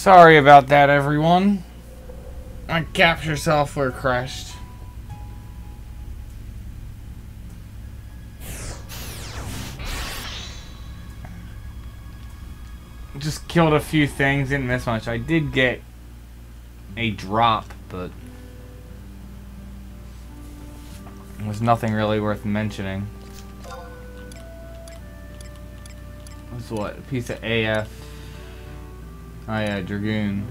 Sorry about that, everyone. My capture software crashed. Just killed a few things, didn't miss much. I did get a drop, but it was nothing really worth mentioning. What's what? A piece of AF. Oh yeah, Dragoon.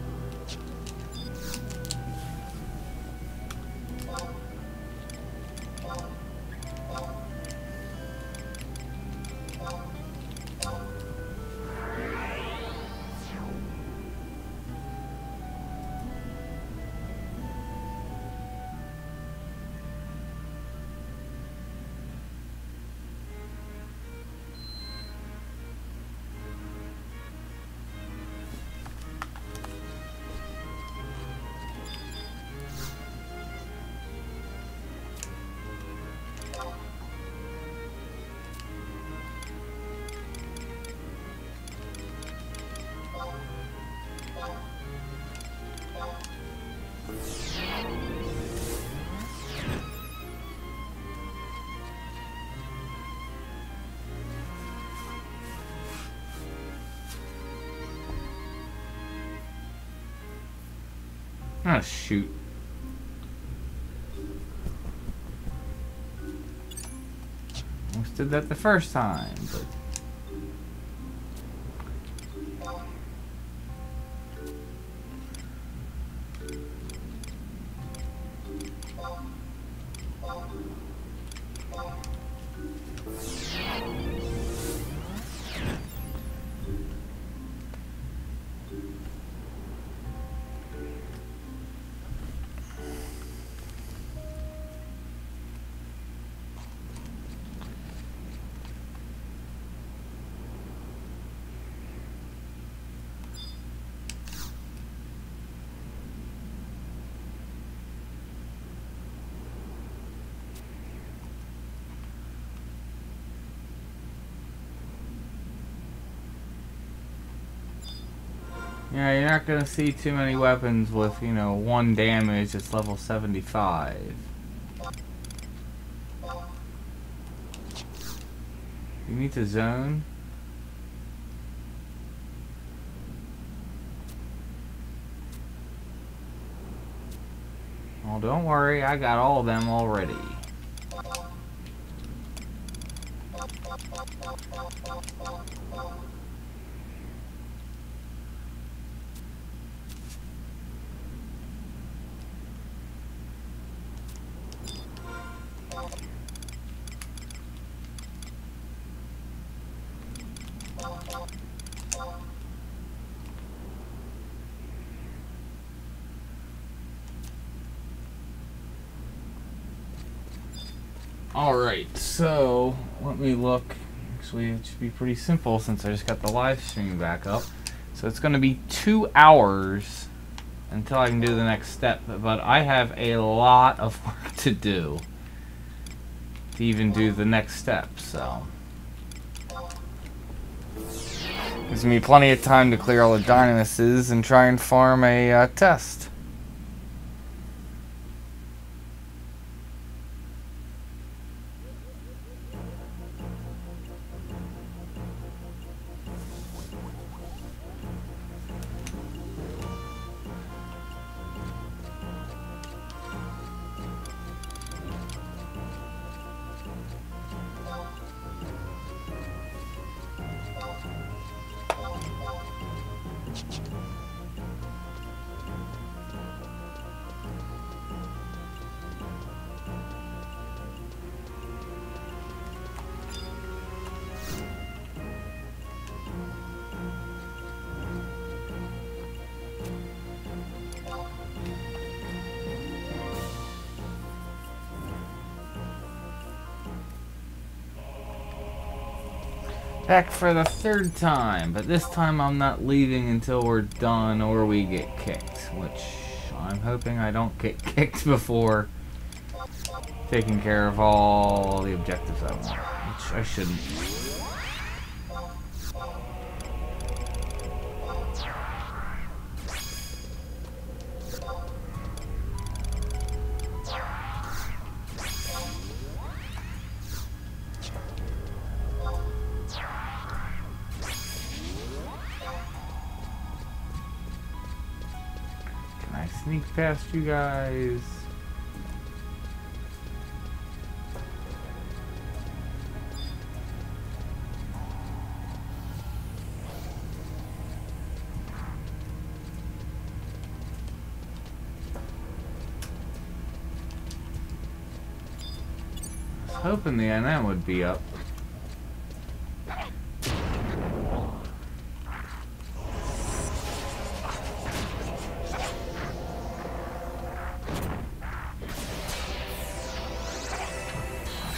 Oh, shoot. Almost did that the first time, but... Yeah, you're not gonna see too many weapons with, you know, 1 damage that's level 75. You need to zone? Well, don't worry, I got all of them already. Alright, so let me look. Actually, it should be pretty simple since I just got the live stream back up. So it's going to be 2 hours until I can do the next step. But I have a lot of work to do to even do the next step. So gives me plenty of time to clear all the Dynamises and try and farm a test. Back for the 3rd time, but this time I'm not leaving until we're done or we get kicked, which I'm hoping I don't get kicked before taking care of all the objectives I want, which I shouldn't. sneak past you guys. I was hoping the NM would be up.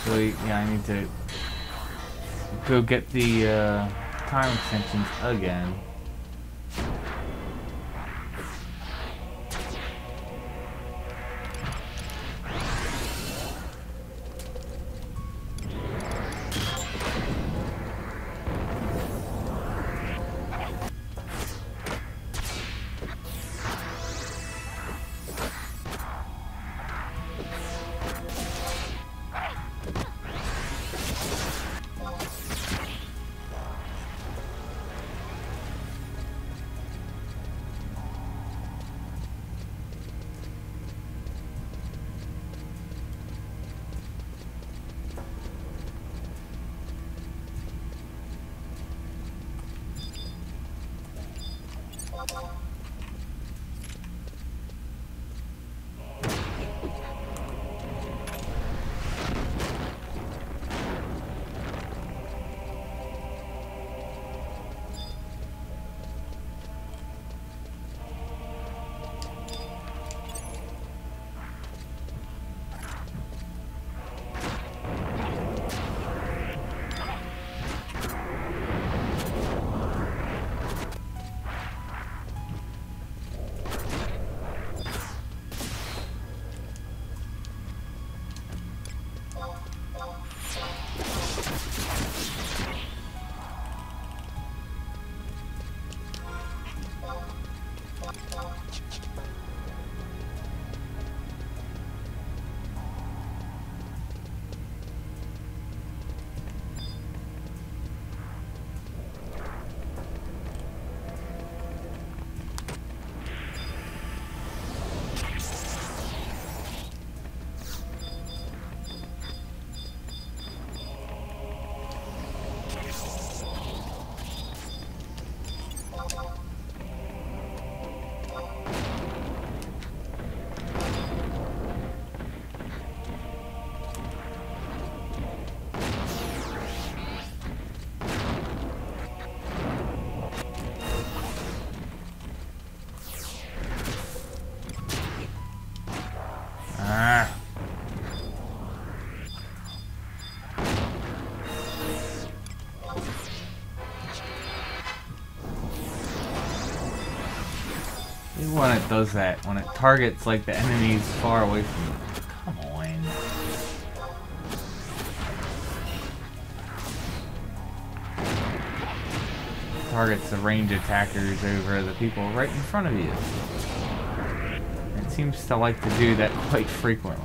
Actually, yeah, I need to go get the time extensions again. When it does that, when it targets like the enemies far away from you. Come on. Targets the range attackers over the people right in front of you. It seems to like to do that quite frequently.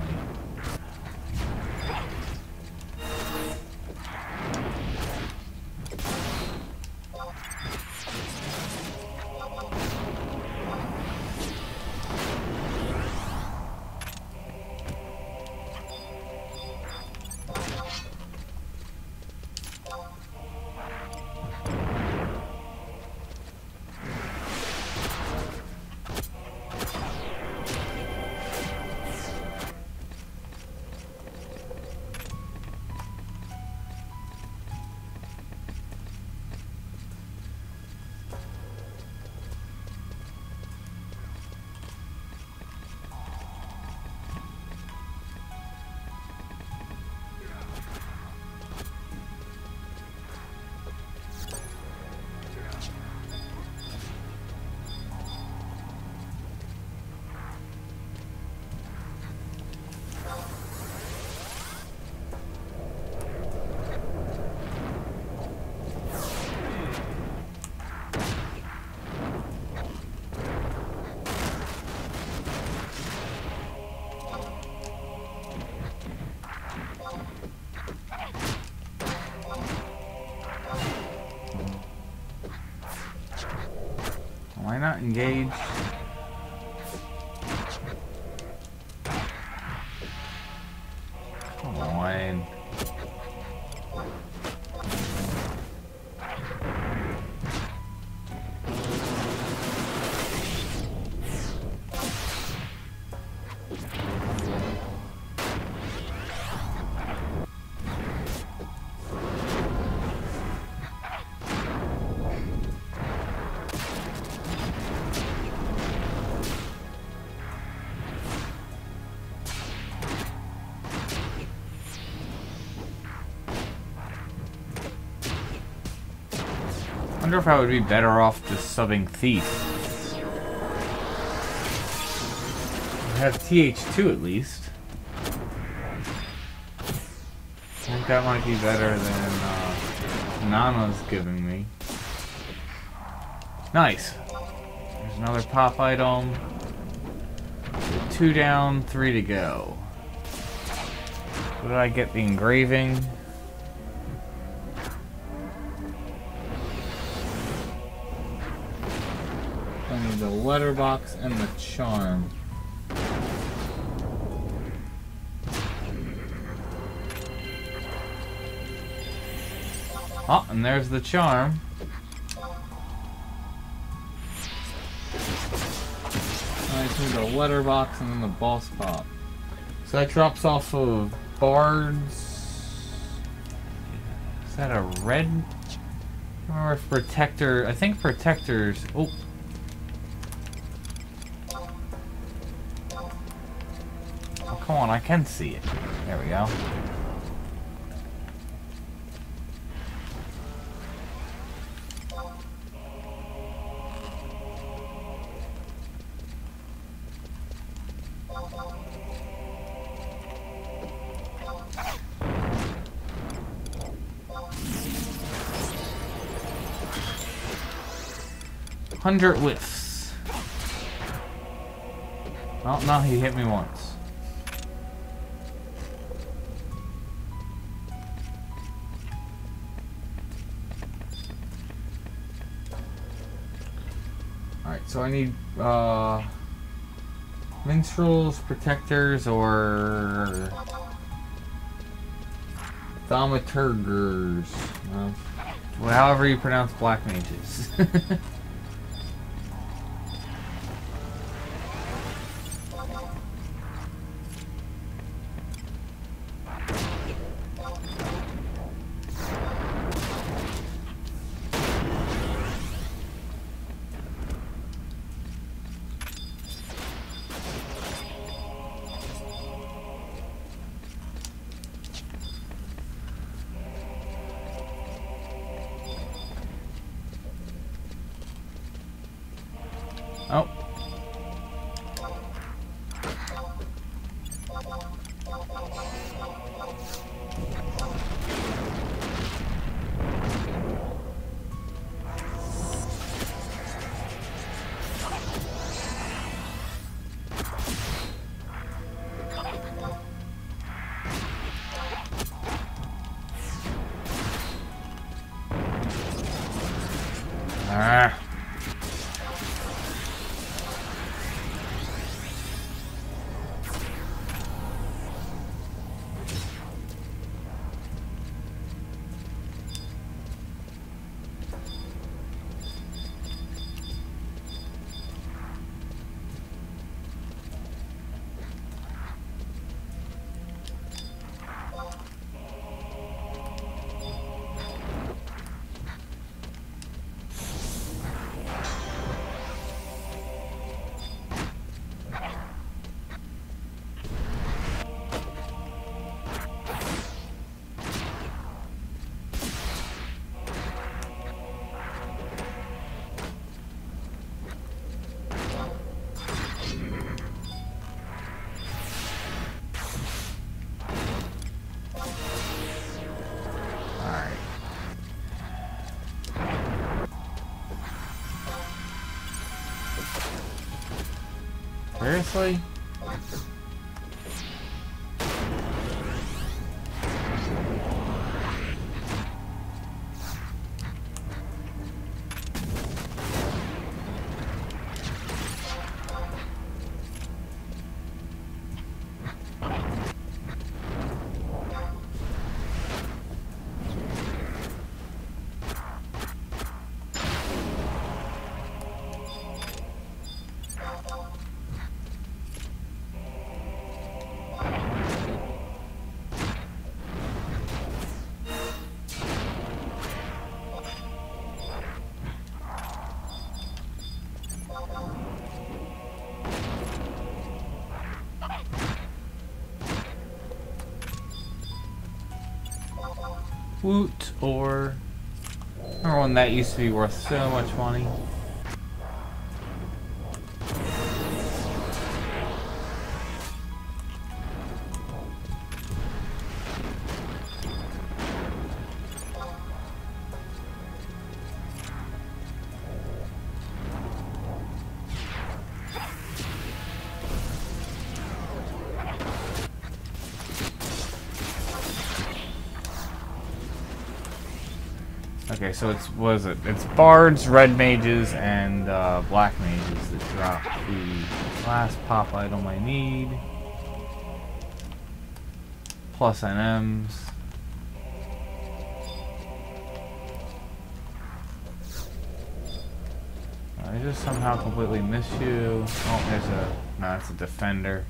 Why not engage? fine. I wonder if I would be better off just subbing Thief. I have TH2 at least. I think that might be better than Nana's giving me. Nice. There's another pop item. 2 down, 3 to go. What did I get? The engraving. I need the letterbox and the charm. Oh, and there's the charm. I just need the letterbox and then the boss pop. So that drops off of Bards. Is that a red? I don't remember if Protector. I think Protectors. Oh. Oh, come on, I can see it. There we go. Hundred whiffs. Oh no, he hit me once. Alright, so I need minstrels, protectors, or thaumaturgers. Well, however you pronounce black mages. Oh. Ah. Seriously? Woot, or... Remember when that used to be worth so much money? Okay, so it's, what is it? It's bards, red mages, and black mages that drop the last pop item I need. Plus NMs. I just somehow completely miss you. Oh, there's a... No, that's a defender.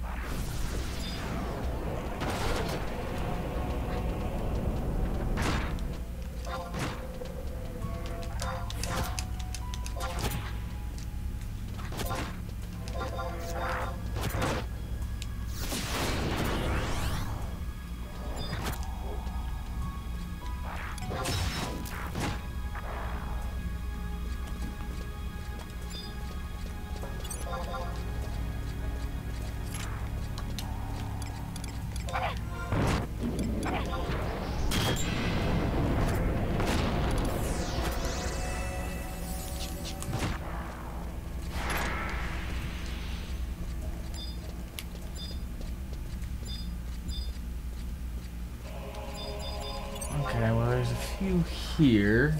Okay, well there's a few here.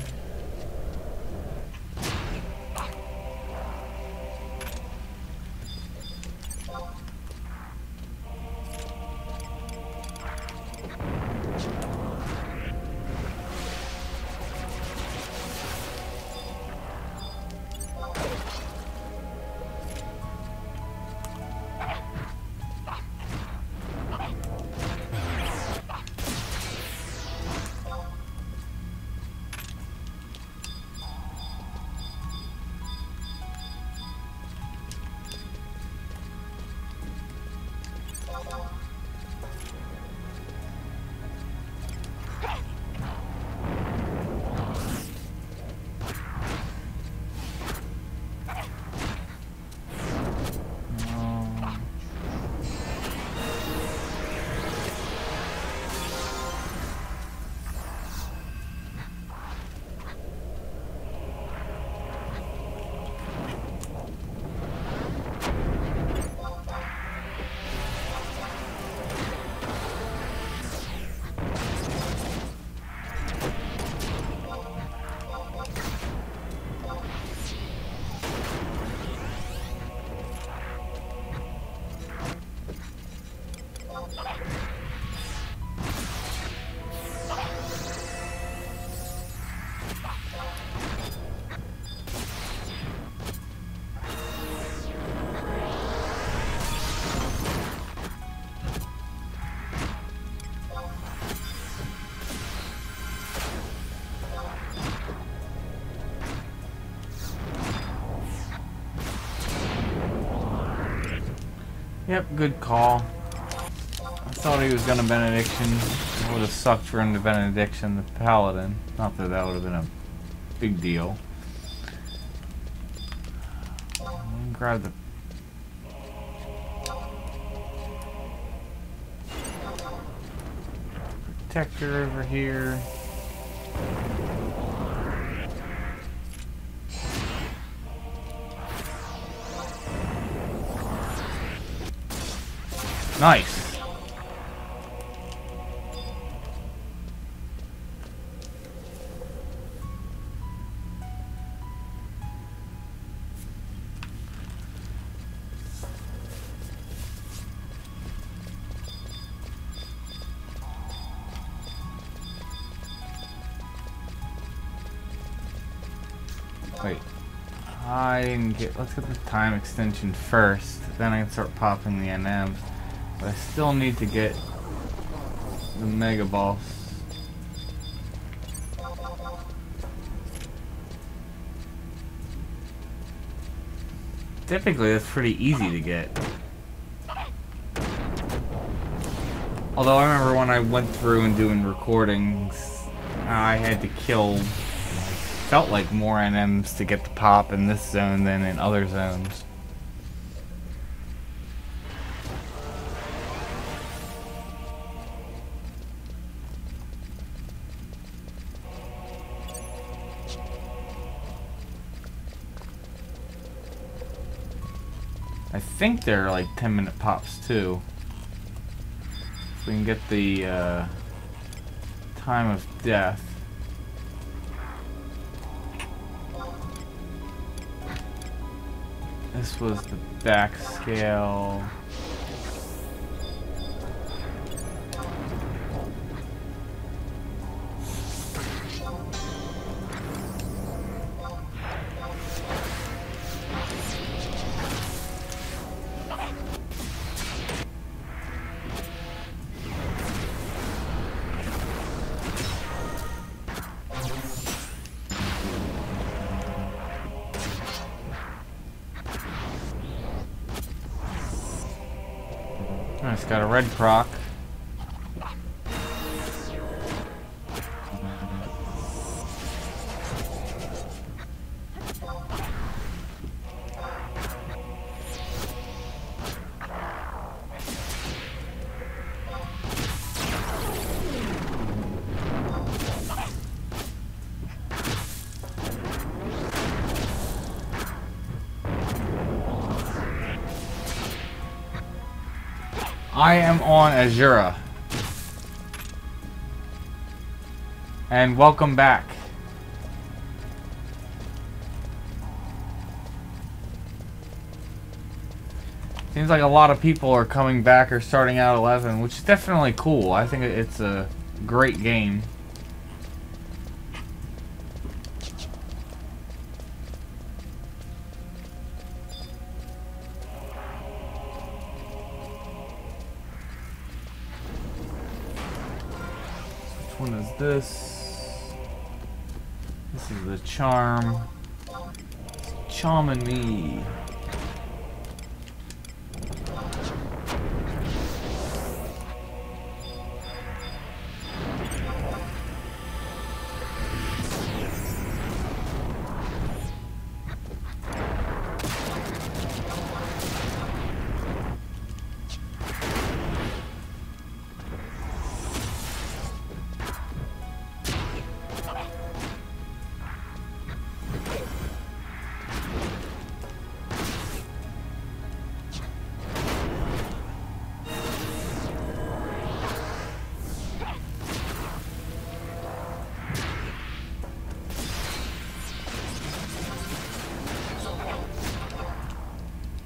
Yep, good call. I thought he was gonna Benediction. It would have sucked for him to Benediction the Paladin. Not that that would have been a big deal. Grab the... Protector over here. Nice. Wait. I didn't get... Let's get the time extension first. Then I can start popping the NMs. But I still need to get the Mega Boss. Typically, that's pretty easy to get. Although I remember when I went through and doing recordings, I had to kill, felt like more NMs to get the pop in this zone than in other zones. I think they're like 10-minute pops too. If we can get the time of death. This was the back scale. It's got a red proc. I am on Asura. And welcome back. Seems like a lot of people are coming back or starting out 11, which is definitely cool. I think it's a great game. Which one is this? This is the charm. It's charming me.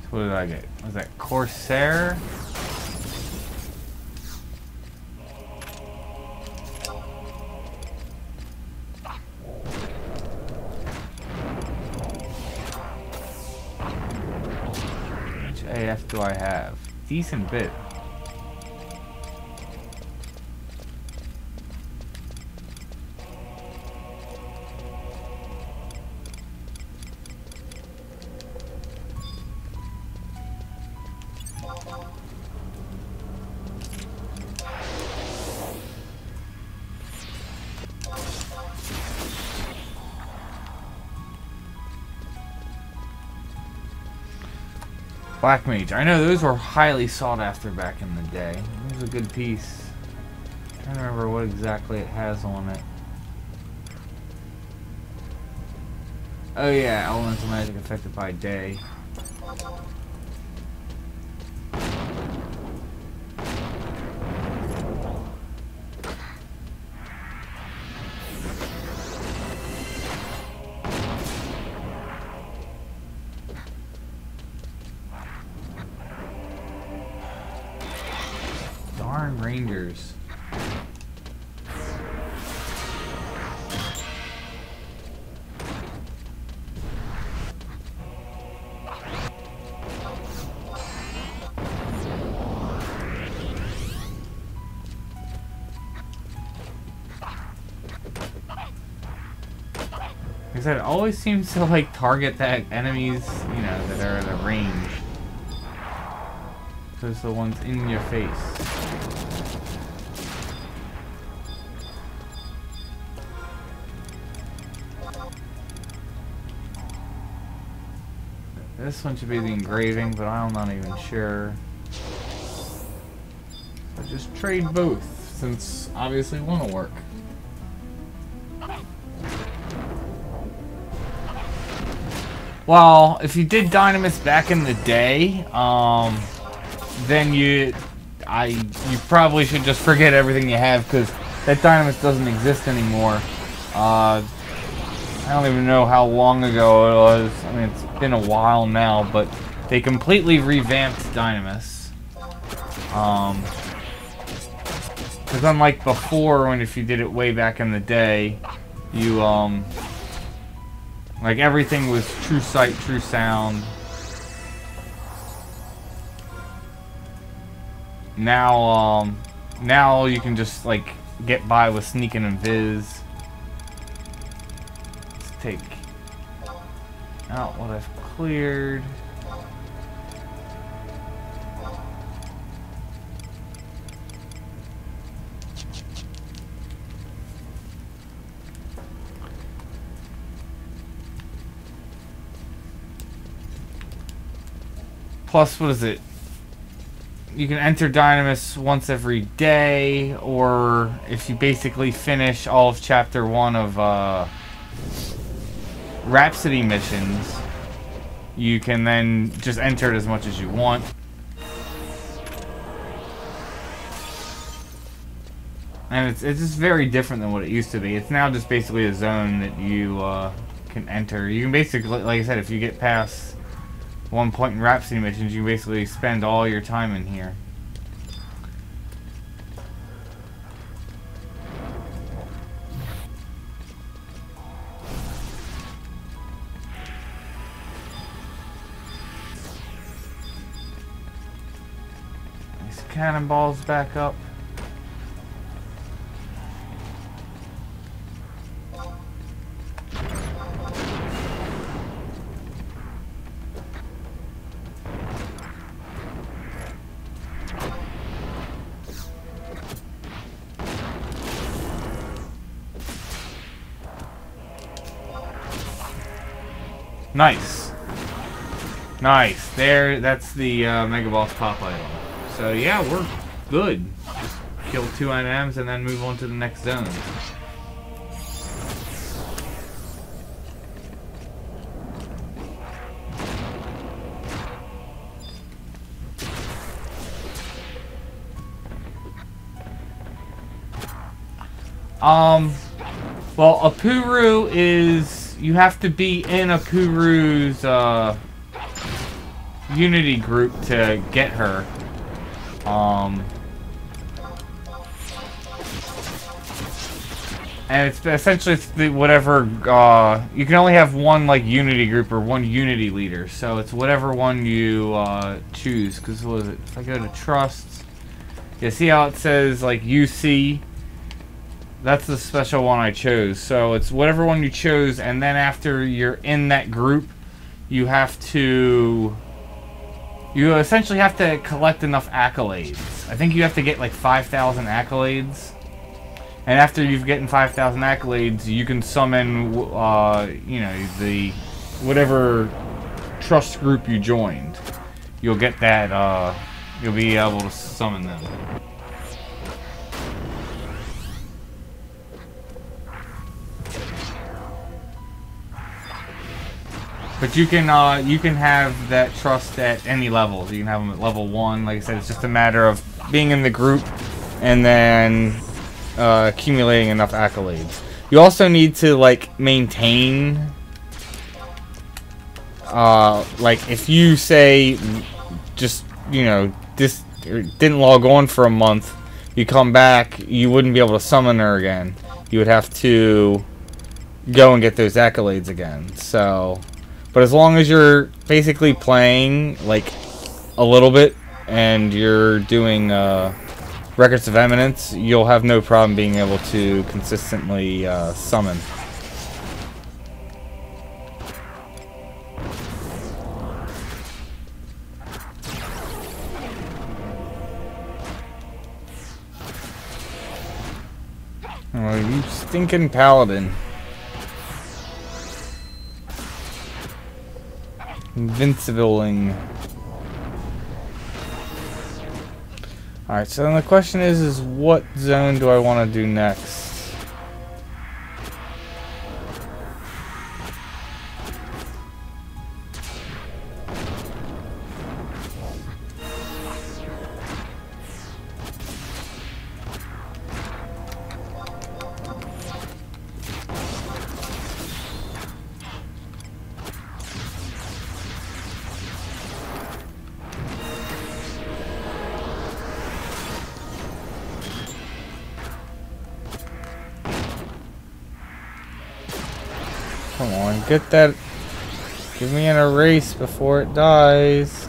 What did I get? Was that Corsair? Which AF do I have? Decent bit. Black Mage. I know those were highly sought after back in the day. It was a good piece. I'm trying to remember what exactly it has on it. Oh yeah, elemental magic affected by day. Darn Rangers. Like I said, it always seems to like target that enemies, you know, that are at a range. Those are the ones in your face. this one should be the engraving, but I'm not even sure. So just trade both, since obviously one will work. Well, if you did Dynamis back in the day, then you probably should just forget everything you have, because that Dynamis doesn't exist anymore. I don't even know how long ago it was. I mean, it's been a while now, but they completely revamped Dynamis. Because unlike before, when if you did it way back in the day, you like everything was true sight, true sound. Now, now you can just like get by with sneaking and viz. Let's take out what I've cleared. Plus, what is it? You can enter Dynamis once every day, or if you basically finish all of Chapter 1 of Rhapsody missions, you can then just enter it as much as you want. And it's just very different than what it used to be. It's now just basically a zone that you can enter. You can basically, like I said, if you get past one point in Rhapsody missions, you basically spend all your time in here. These cannonballs back up. Nice. Nice. There, that's the Mega Boss pop item. So yeah, we're good. Just kill 2 NMs and then move on to the next zone. Well, Apuru is... You have to be in Apuru's Unity group to get her. And it's essentially whatever you can only have one like Unity group or one Unity leader, so it's whatever one you choose. Because what is it? If I go to Trust, you see how it says like UC. That's the special one I chose. So it's whatever one you chose, and then after you're in that group, you have to... You essentially have to collect enough accolades. I think you have to get like 5,000 accolades. And after you've gotten 5,000 accolades, you can summon, you know, the... whatever trust group you joined. You'll get that, you'll be able to summon them. But you can have that trust at any levels. You can have them at level 1. Like I said, it's just a matter of being in the group and then accumulating enough accolades. You also need to like maintain. Like if you say, just this didn't log on for a month, you come back, you wouldn't be able to summon her again. You would have to go and get those accolades again. So. But as long as you're basically playing, like, a little bit, and you're doing Records of Eminence, you'll have no problem being able to consistently summon. Oh, you stinking paladin. Invincibling. Alright, so then the question is what zone do I want to do next? Come on, get that. Give me an erase before it dies.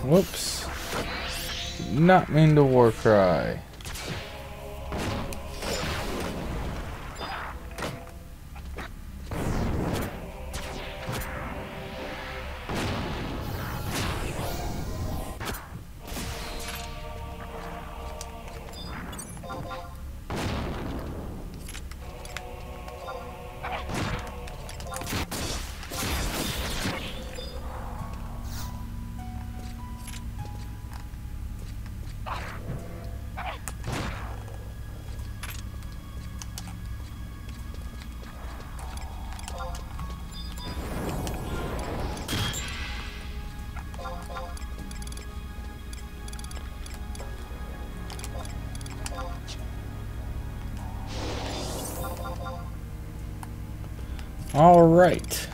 Whoops. Did not mean to war cry. All right.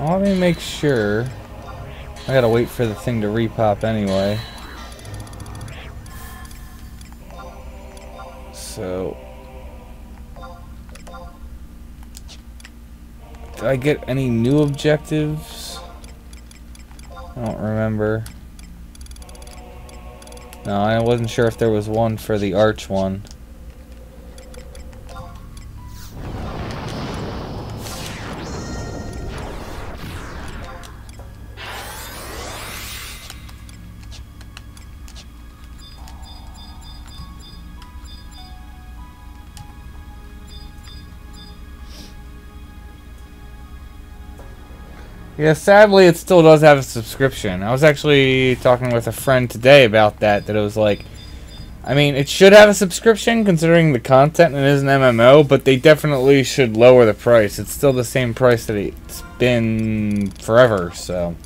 let me make sure. I gotta wait for the thing to repop anyway. So, did I get any new objectives? I don't remember. No, I wasn't sure if there was one for the arch one. Yeah, sadly, it still does have a subscription. I was actually talking with a friend today about that. That it was like, I mean, it should have a subscription considering the content and it is an MMO, but they definitely should lower the price. It's still the same price that it's been forever, so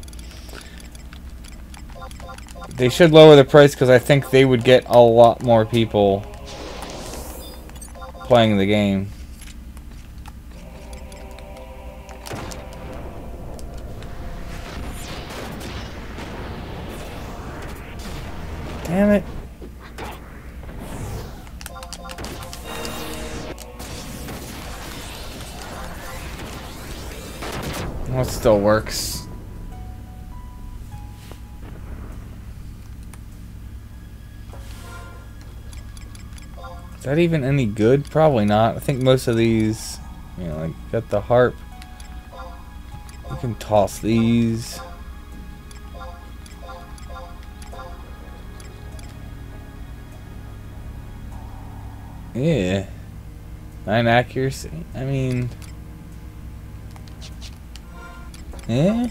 they should lower the price because I think they would get a lot more people playing the game. Damn it. Well, it still works. Is that even any good? Probably not. I think most of these, you know, like, got the harp. You can toss these. Yeah. 9 accuracy. I mean... Eh?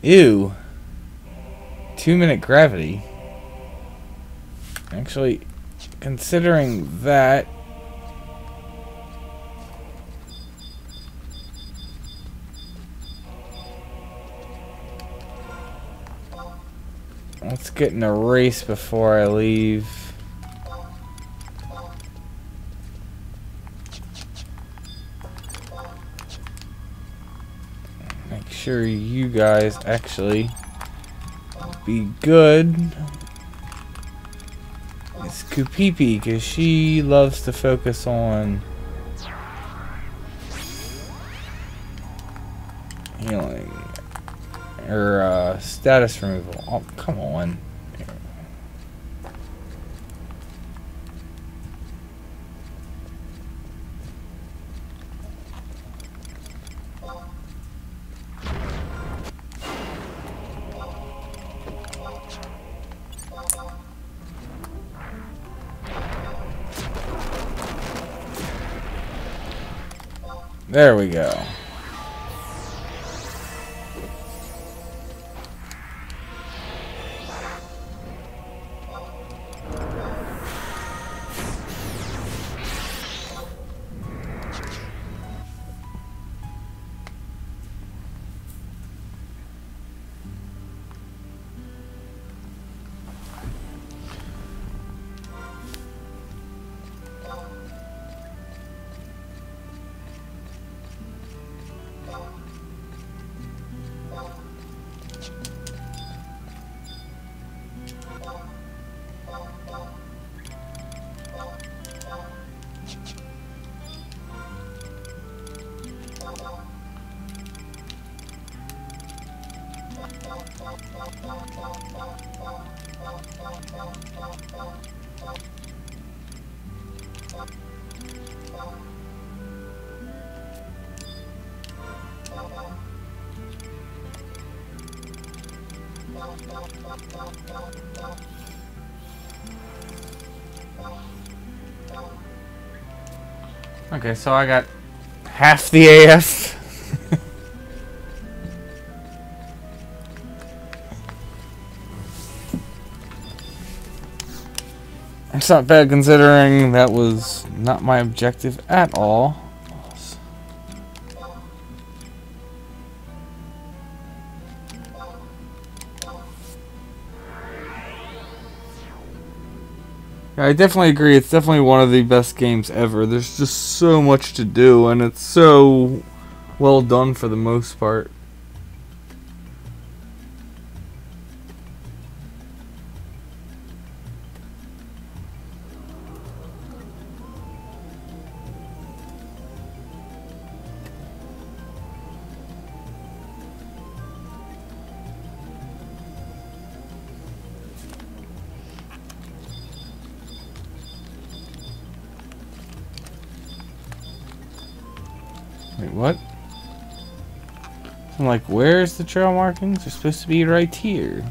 Ew. 2-minute gravity. Actually, considering that... Let's get in a race before I leave. Make sure you guys actually be good. It's Kupipi, because she loves to focus on healing. Or status removal. Oh, come on. There we go. Okay, so I got half the AF. It's not bad considering that was not my objective at all. I definitely agree. It's definitely one of the best games ever. There's just so much to do, and it's so well done for the most part. Wait, what? I'm like, where's the trail markings? They're supposed to be right here.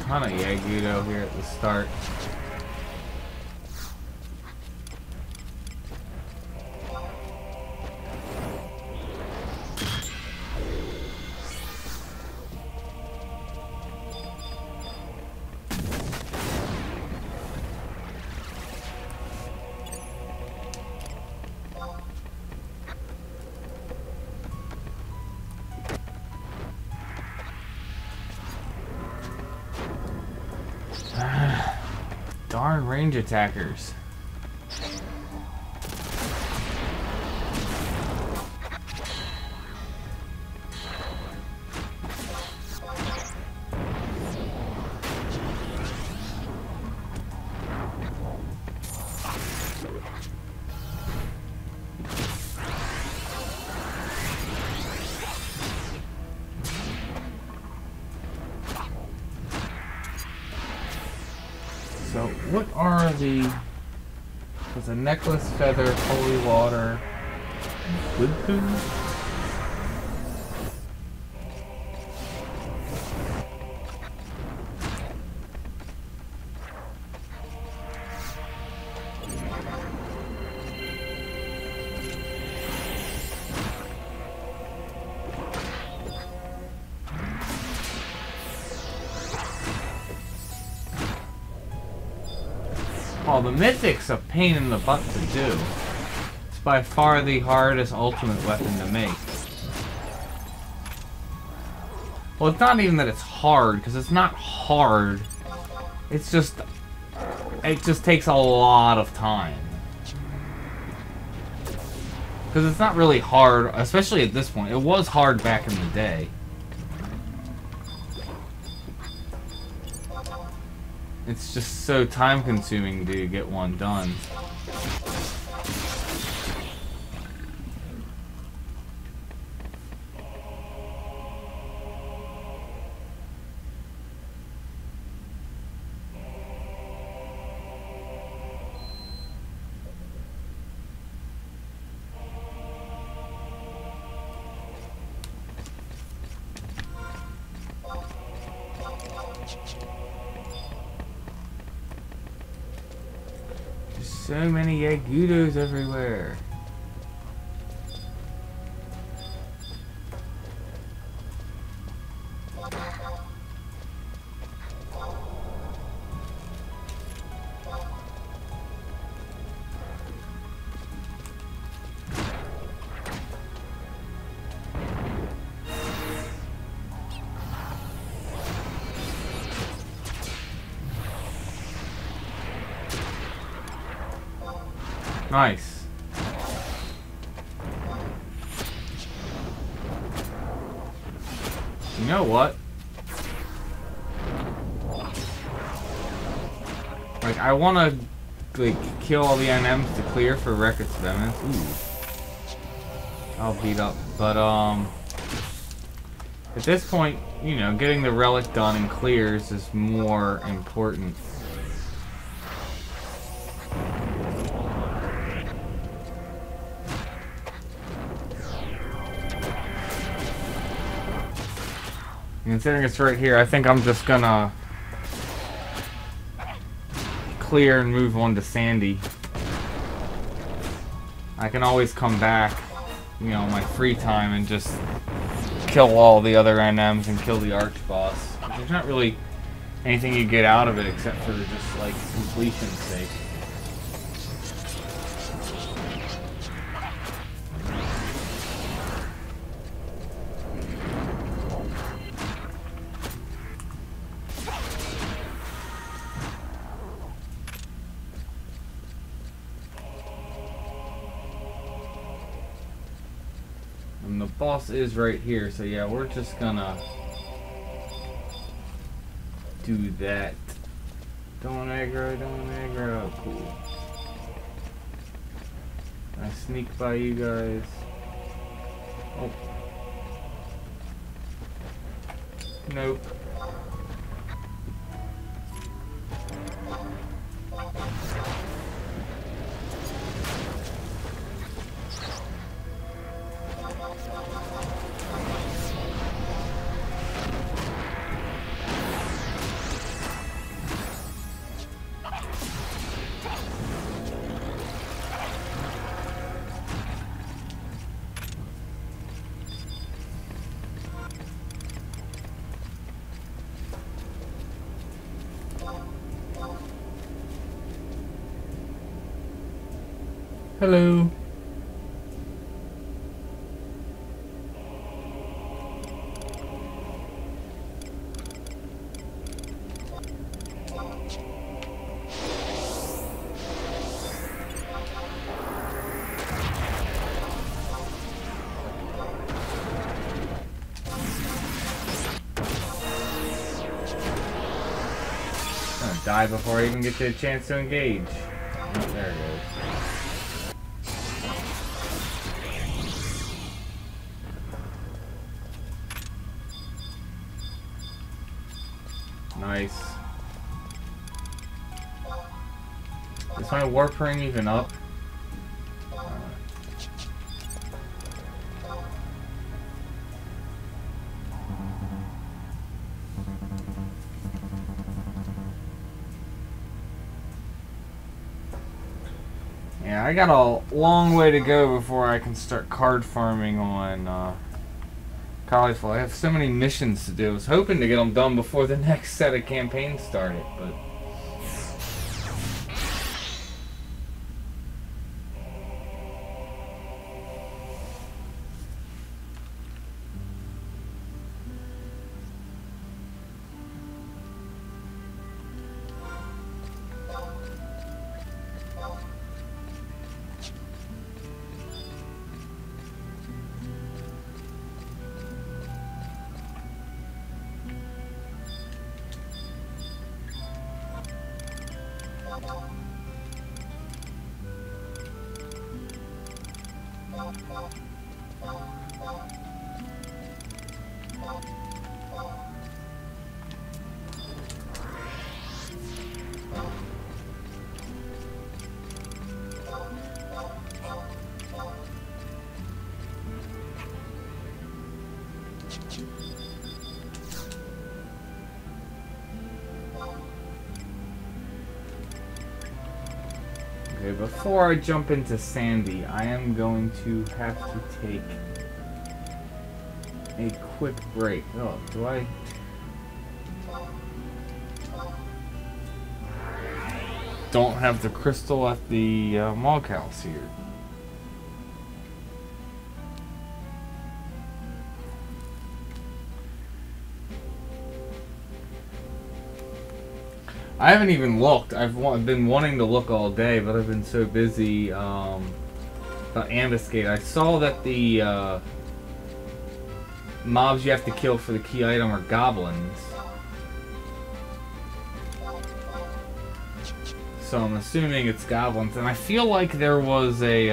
Ton of Yagudo here at the start. Darn range attackers. So, what are the... There's a necklace, feather, holy water, good food? Well, the Mythic's a pain in the butt to do. It's by far the hardest ultimate weapon to make. Well, it's not even that it's hard, because it's not hard. It's just... It just takes a lot of time. Because it's not really hard, especially at this point. It was hard back in the day. It's just so time-consuming to get one done. So many Yagudos everywhere. Nice. You know what? Like, I want to, like, kill all the NMs to clear for records amendments. Ooh. I'll beat up. But, at this point, you know, getting the relic done and clears is more important. Considering it's right here, I think I'm just gonna clear and move on to Sandy. I can always come back, you know, my free time and just kill all the other NMs and kill the arch boss. There's not really anything you get out of it except for just like completion's sake. And the boss is right here, so yeah, we're just gonna do that. Don't aggro, cool. I sneak by you guys. Oh. Nope. Hello. I'm gonna die before I even get the chance to engage. Oh, there it goes. Nice. Is my warp ring even up? Yeah, I got a long way to go before I can start card farming on Colorful. I have so many missions to do. I was hoping to get them done before the next set of campaigns started, but Okay, before I jump into Sandy, I am going to have to take a quick break. Oh, do I? Don't have the crystal at the Mog House here. I haven't even looked. I've been wanting to look all day, but I've been so busy about Ambuscade. I saw that the mobs you have to kill for the key item are goblins. So I'm assuming it's goblins. And I feel like there was a...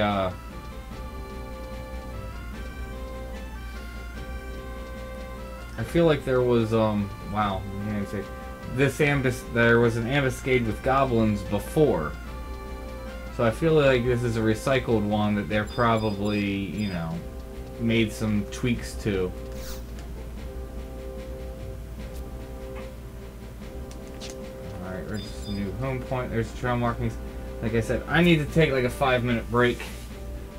I feel like there was, wow, let me say... there was an ambuscade with goblins before. So I feel like this is a recycled one that they're probably, you know, made some tweaks to. Alright, there's a new home point, there's trail markings. Like I said, I need to take like a 5-minute break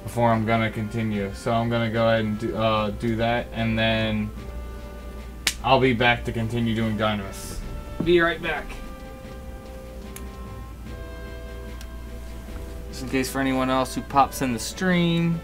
before I'm gonna continue. So I'm gonna go ahead and do that, and then I'll be back to continue doing Dynamis. Be right back. Just in case for anyone else who pops in the stream.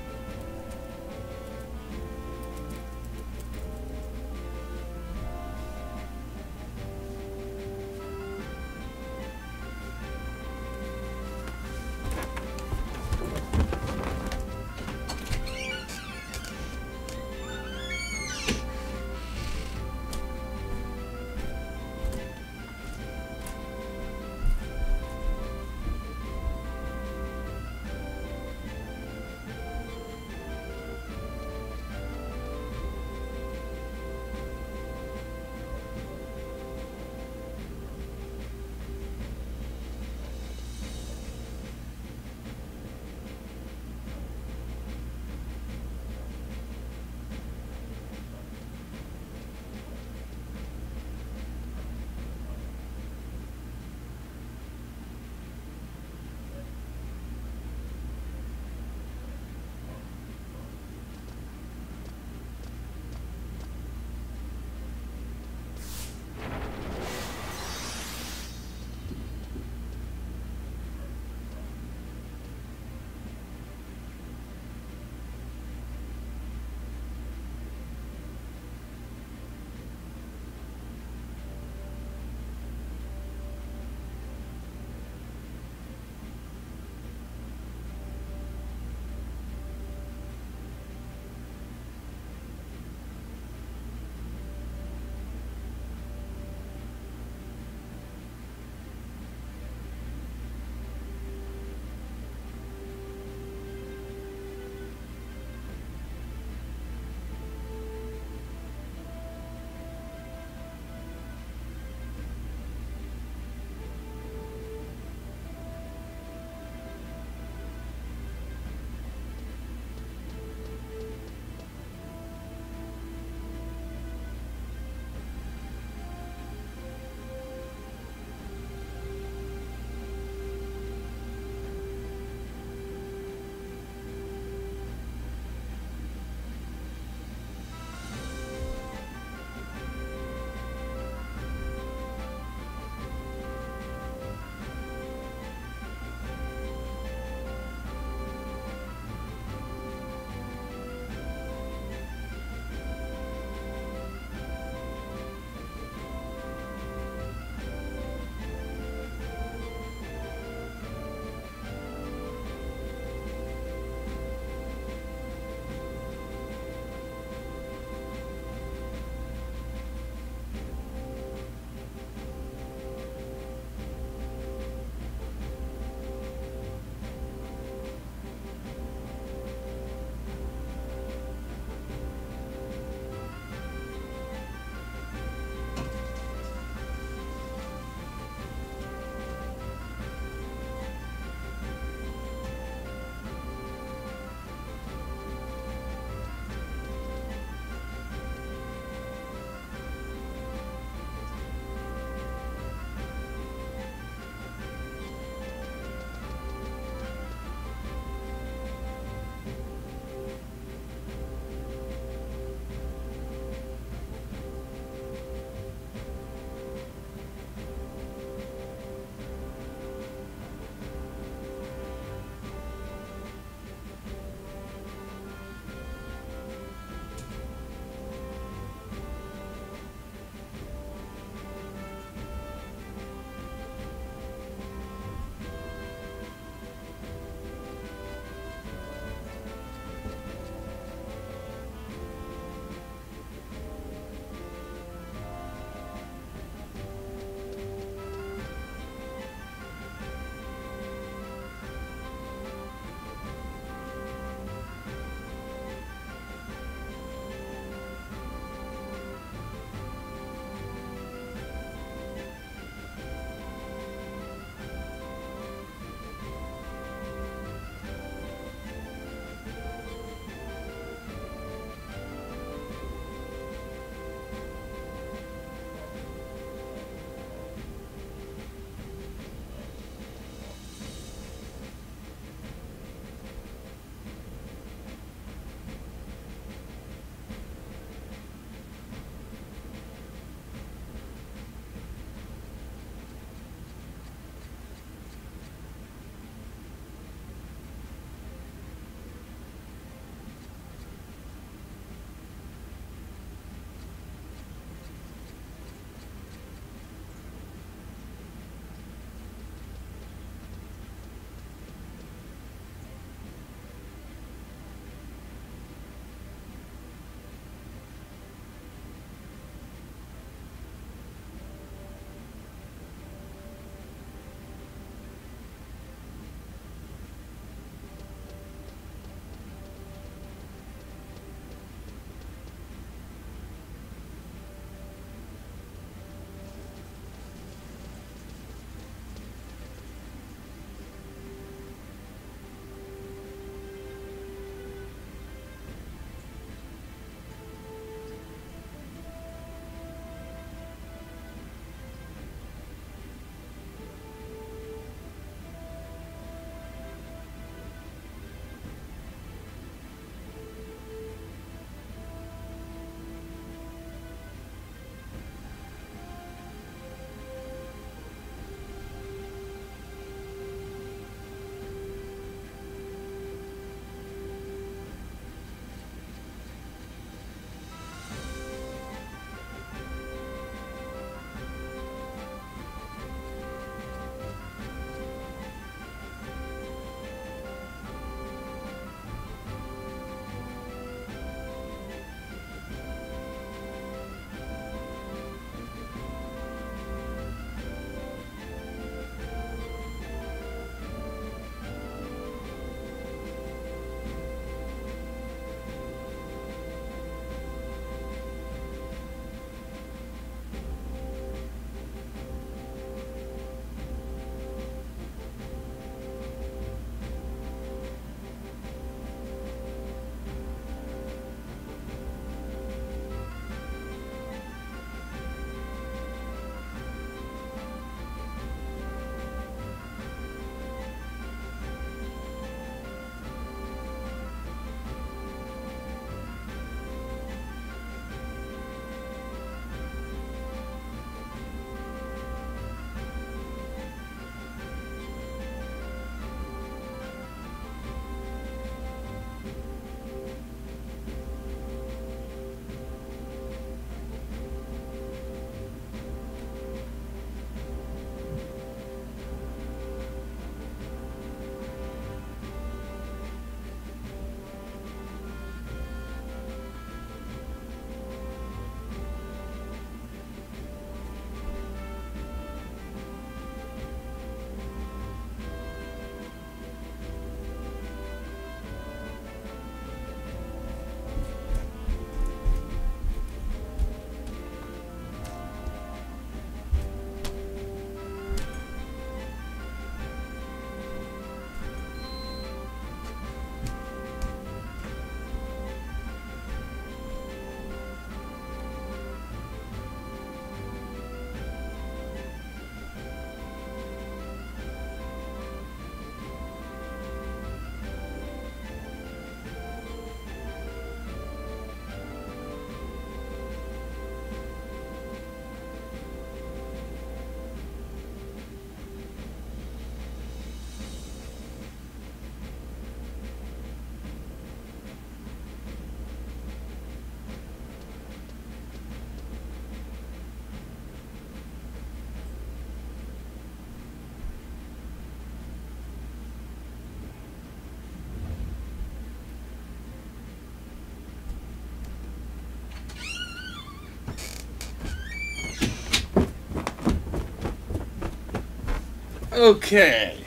Okay.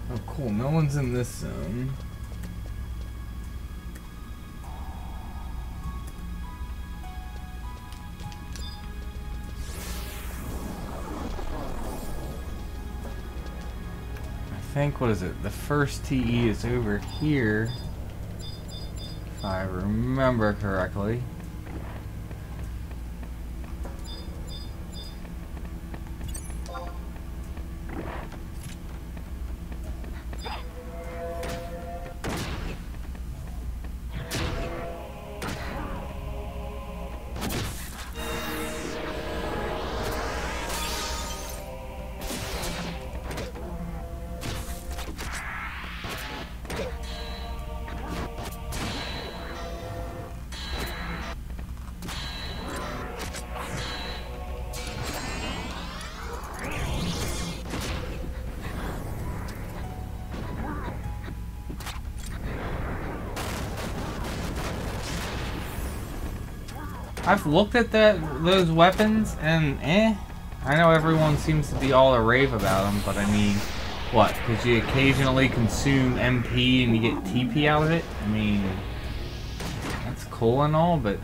Oh, cool. No one's in this zone. I think, what is it? The first TE is over here, if I remember correctly. I've looked at those weapons and I know everyone seems to be all a rave about them, but I mean, what? Because you occasionally consume MP and you get TP out of it? I mean, that's cool and all, but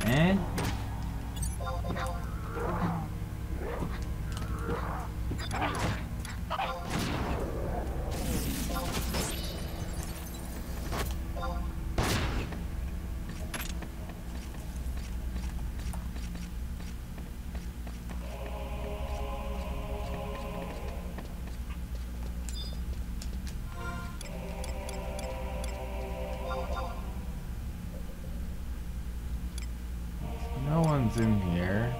no one's in here.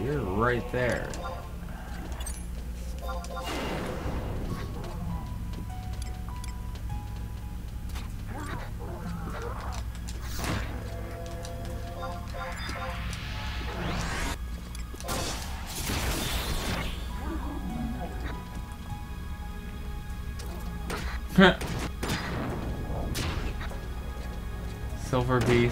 You're right there. Silver piece.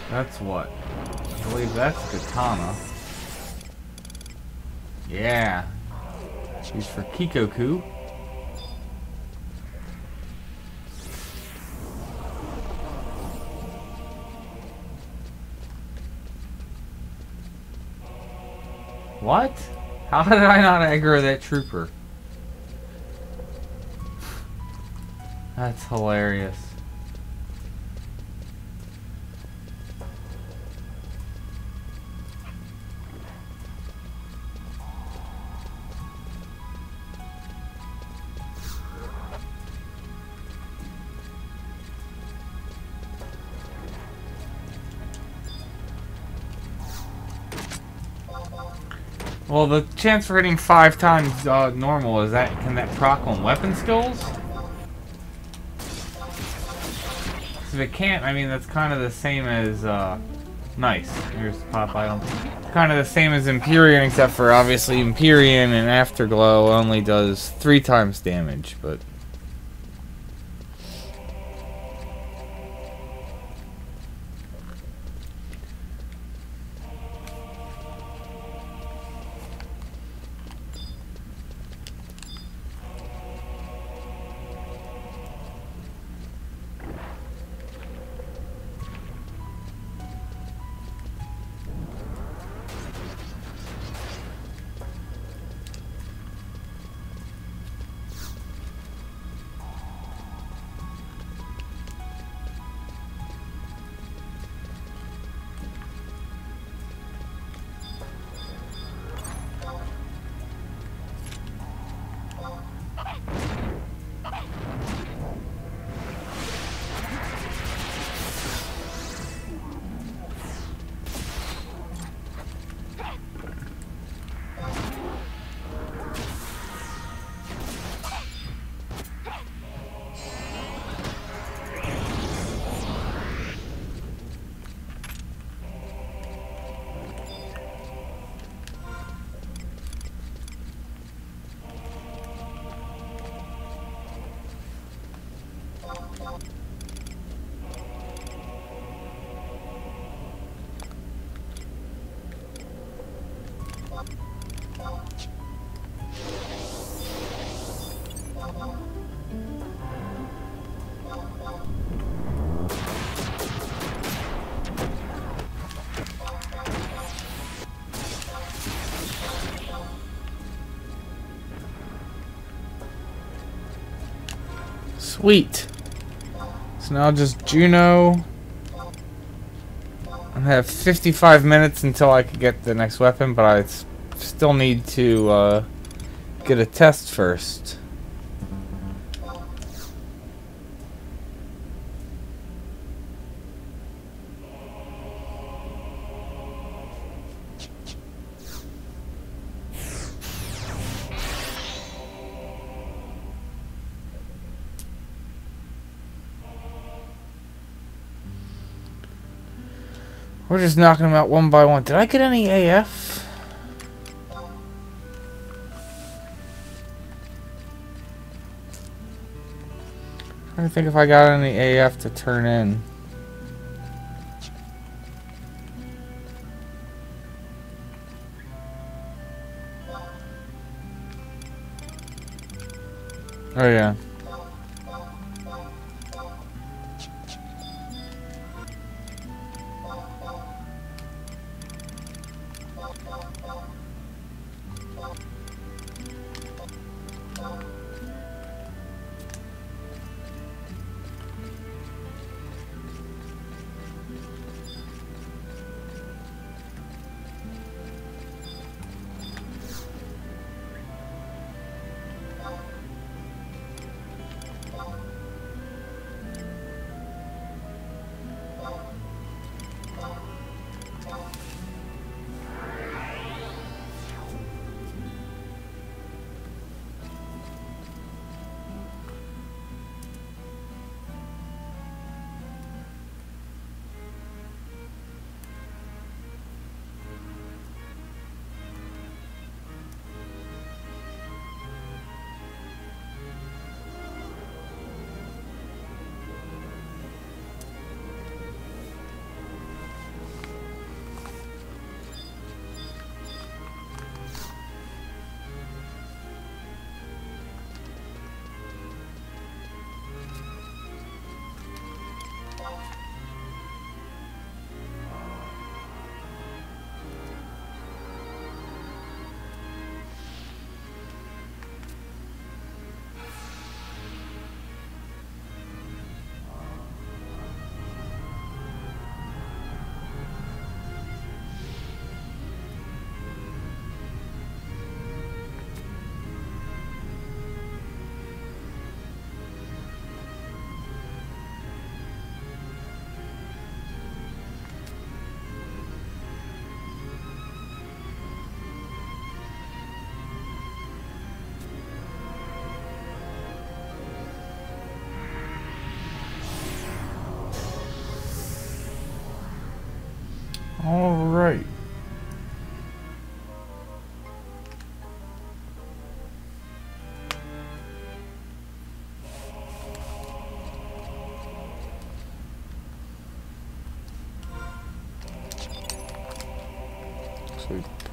That's what? I believe that's katana. Yeah. Used for Kikoku. What? How did I not aggro that trooper? That's hilarious. Well, the chance for hitting 5 times normal, is that, can that proc on weapon skills? If it can't, I mean, that's kind of the same as, nice. Here's the pop item. Kind of the same as Empyrean, except for obviously Empyrean and Afterglow only does 3 times damage, but... Sweet. So now just Juno. I have 55 minutes until I can get the next weapon, but I still need to get a test first. We're just knocking them out one by one. Did I get any AF? I'm trying to think if I got any AF to turn in. Oh yeah.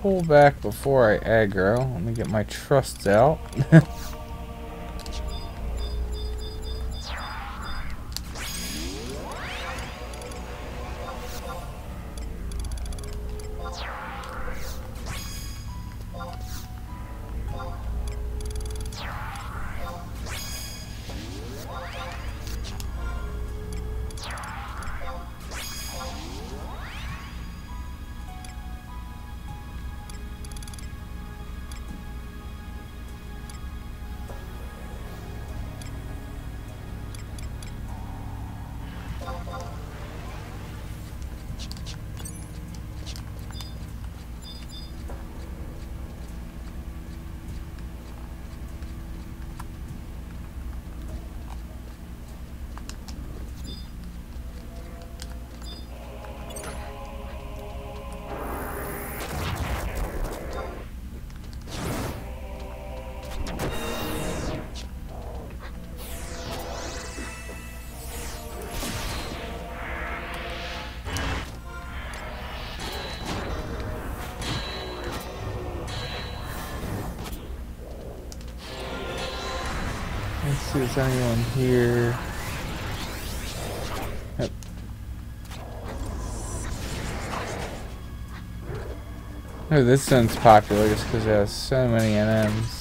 pull back before I aggro. Let me get my trusts out. Let's see if there's anyone here. Yep. Oh, this one's popular just because it has so many NMs.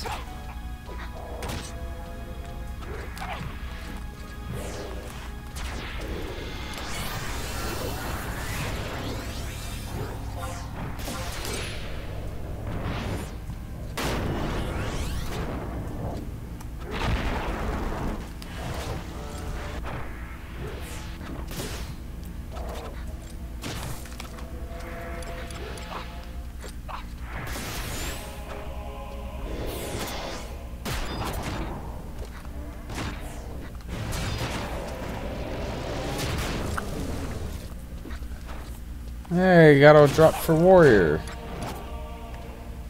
Hey, got a drop for warrior.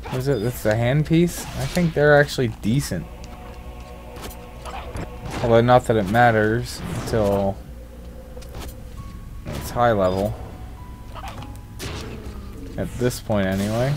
What is it? That's the handpiece? I think they're actually decent. Although not that it matters until it's high level. At this point anyway.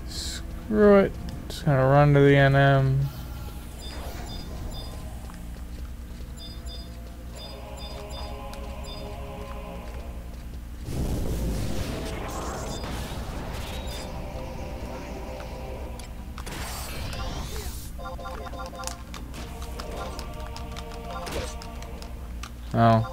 Screw it. Just gonna run to the NM. Oh.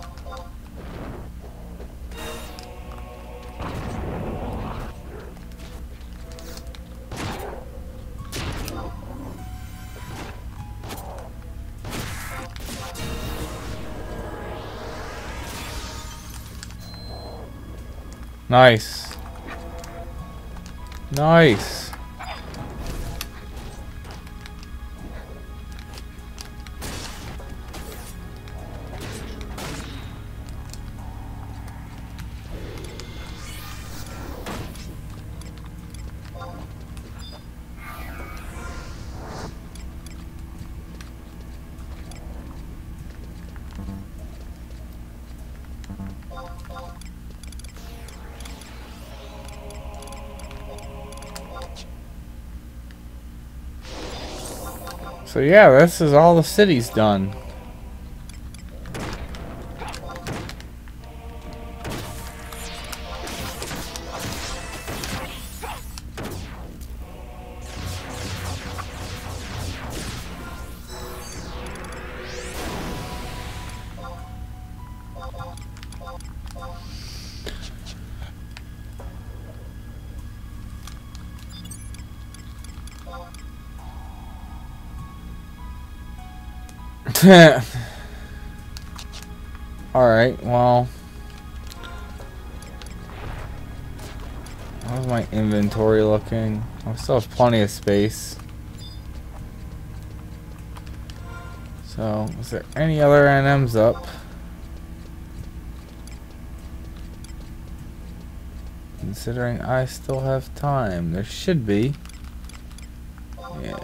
Nice. Nice. So yeah, this is all the city's done. Alright, well, how's my inventory looking? I still have plenty of space. So, is there any other NMs up? Considering I still have time, there should be. Yeah.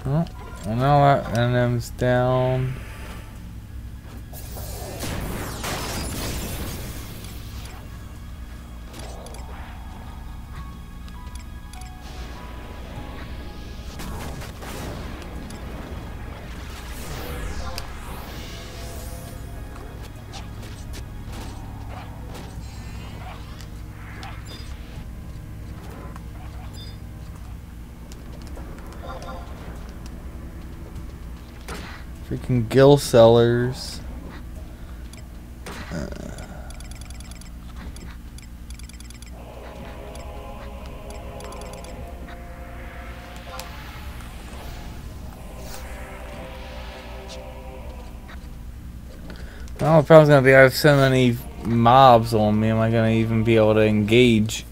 Oh, well now that NM's down. Freaking gill sellers. Well, the problem's gonna be I have so many mobs on me. Am I gonna even be able to engage?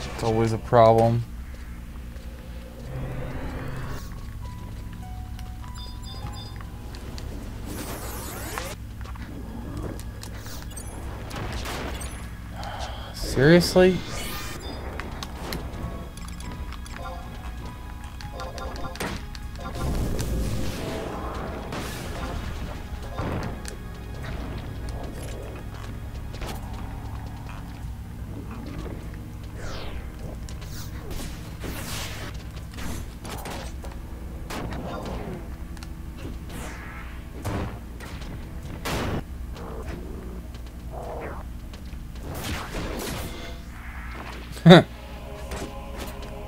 It's always a problem. Seriously?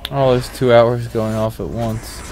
Oh, there's 2 hours going off at once.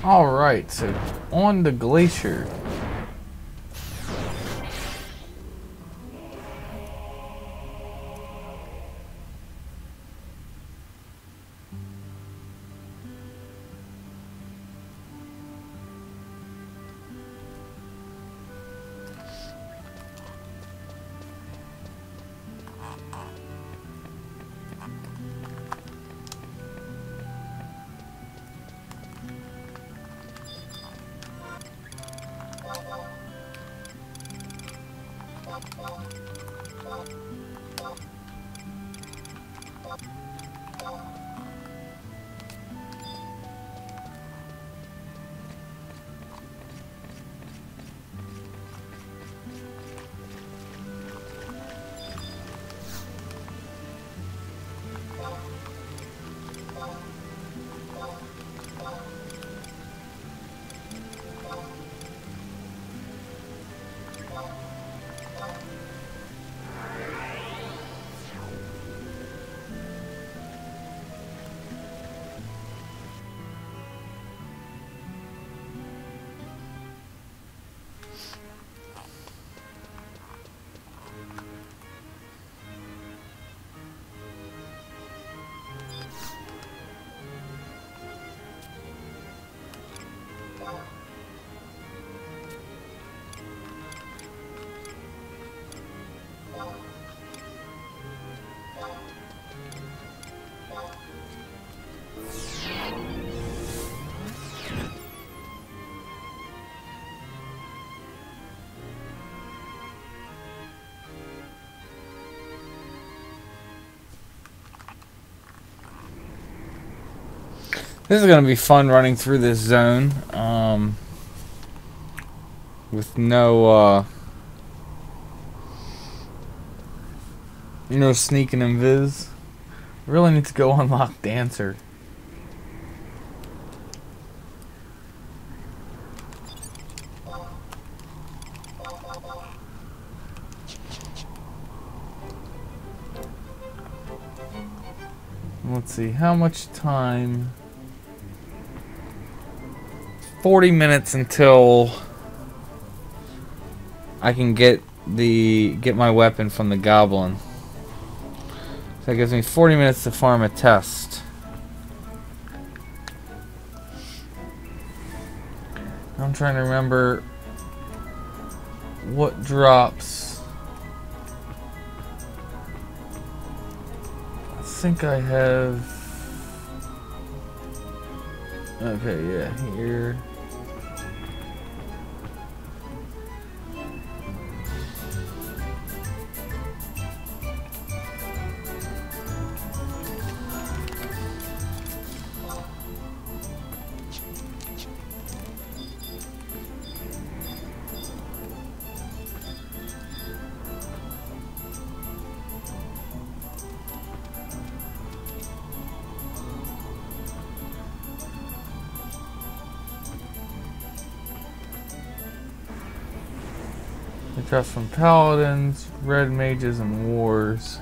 Alright, so on the Glacier. This is going to be fun running through this zone with no sneaking and viz. Really need to go unlock Dancer. Let's see, how much time? 40 minutes until I can get my weapon from the goblin. So that gives me 40 minutes to farm a test. I'm trying to remember what drops. I think I have. Okay, yeah, here. It drops from paladins, red mages, and wars.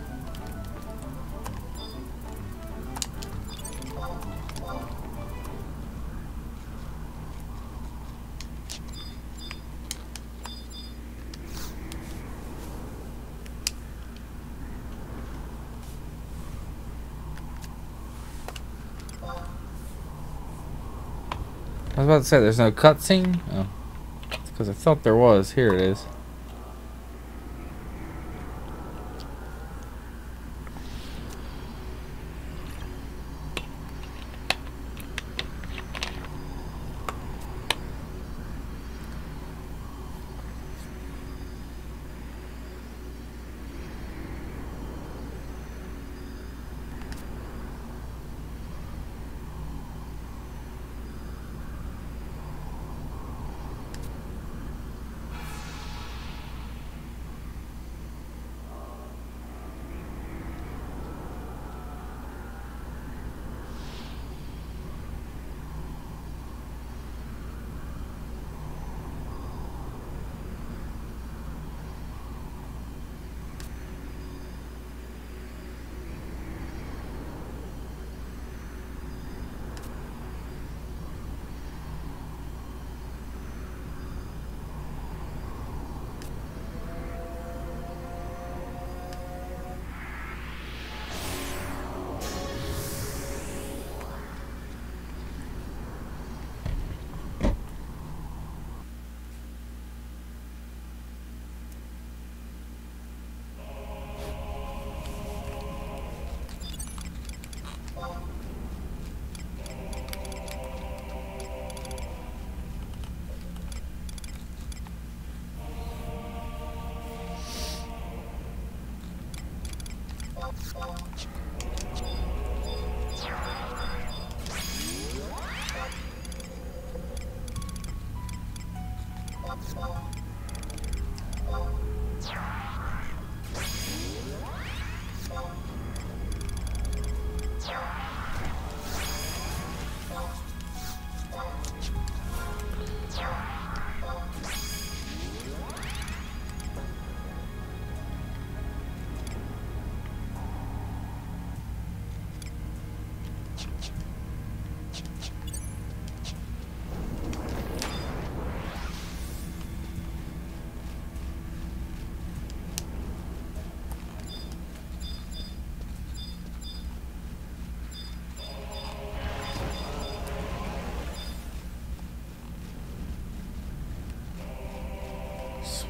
I was about to say there's no cutscene. Oh, it's because I thought there was. Here it is.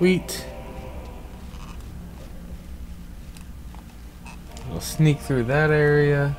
Sweet. We'll sneak through that area.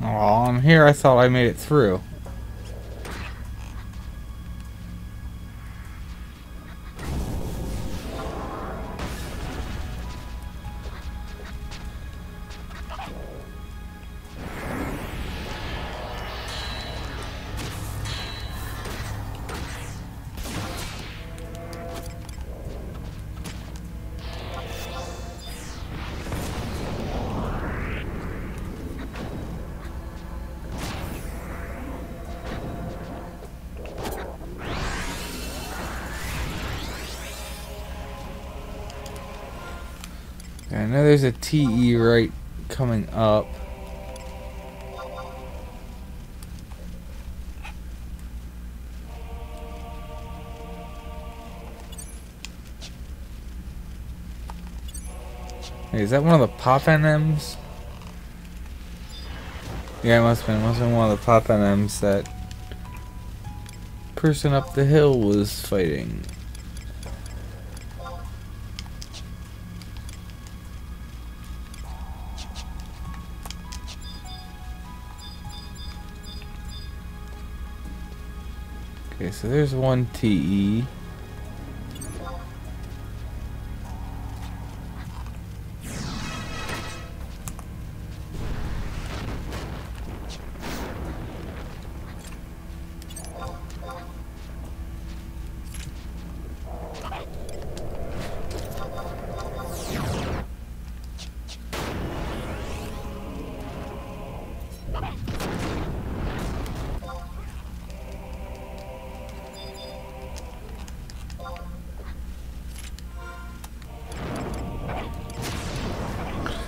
Oh, I'm here. I thought I made it through. I know there's a TE right coming up. Hey, is that one of the pop NMs? Yeah, it must have been. It must have been one of the pop NMs that person up the hill was fighting. Okay, so there's one TE.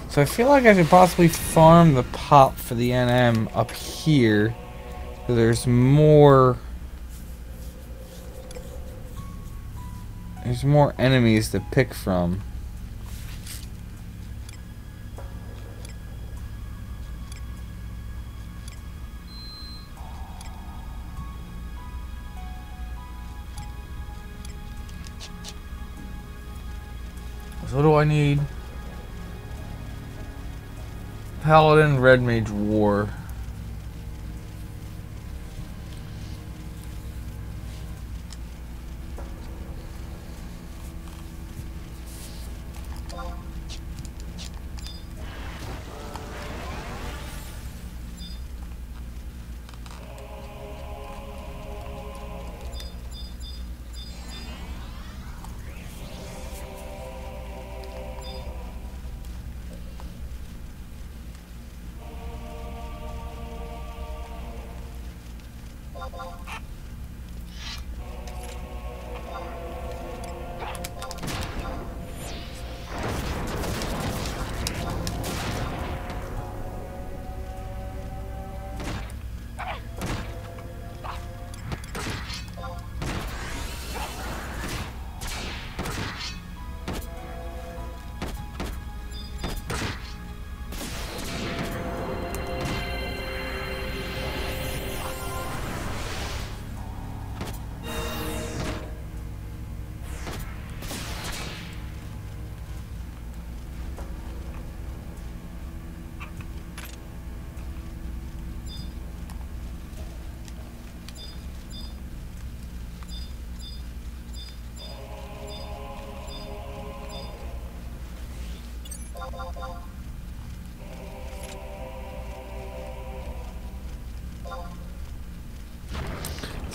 So I feel like I should possibly farm the pop for the NM up here. So there's more enemies to pick from. So what do I need? Paladin, Red Mage, War.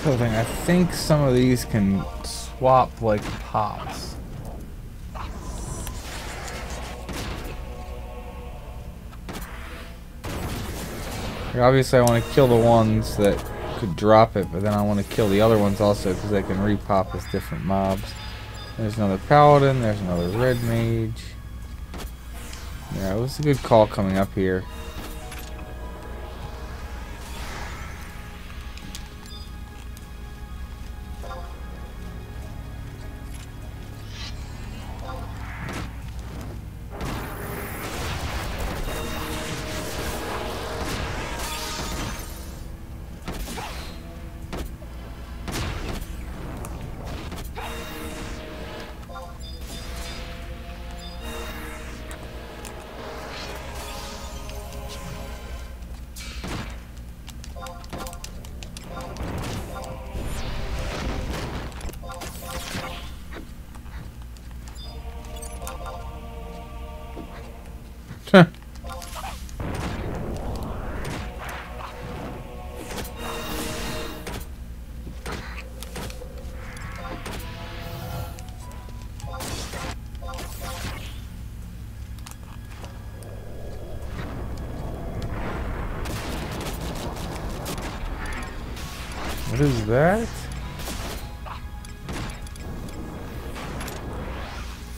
Other thing, I think some of these can swap like pops. Obviously I want to kill the ones that could drop it, but then I want to kill the other ones also because they can repop as different mobs. There's another Paladin, there's another Red Mage. Yeah, it was a good call coming up here. What is that?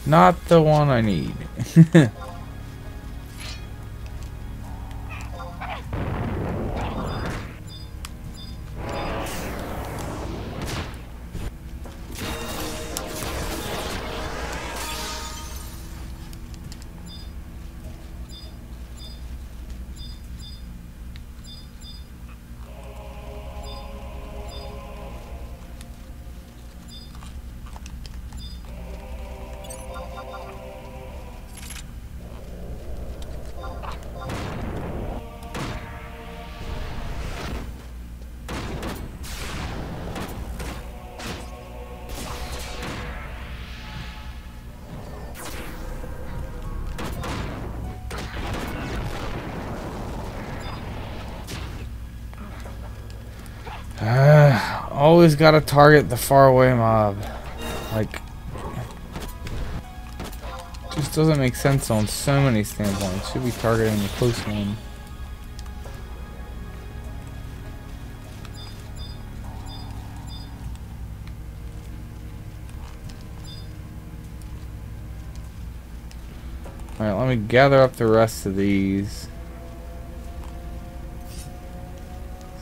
Not the one I need. Always gotta target the faraway mob. Like, just doesn't make sense on so many standpoints. Should be targeting the close one. Alright, let me gather up the rest of these.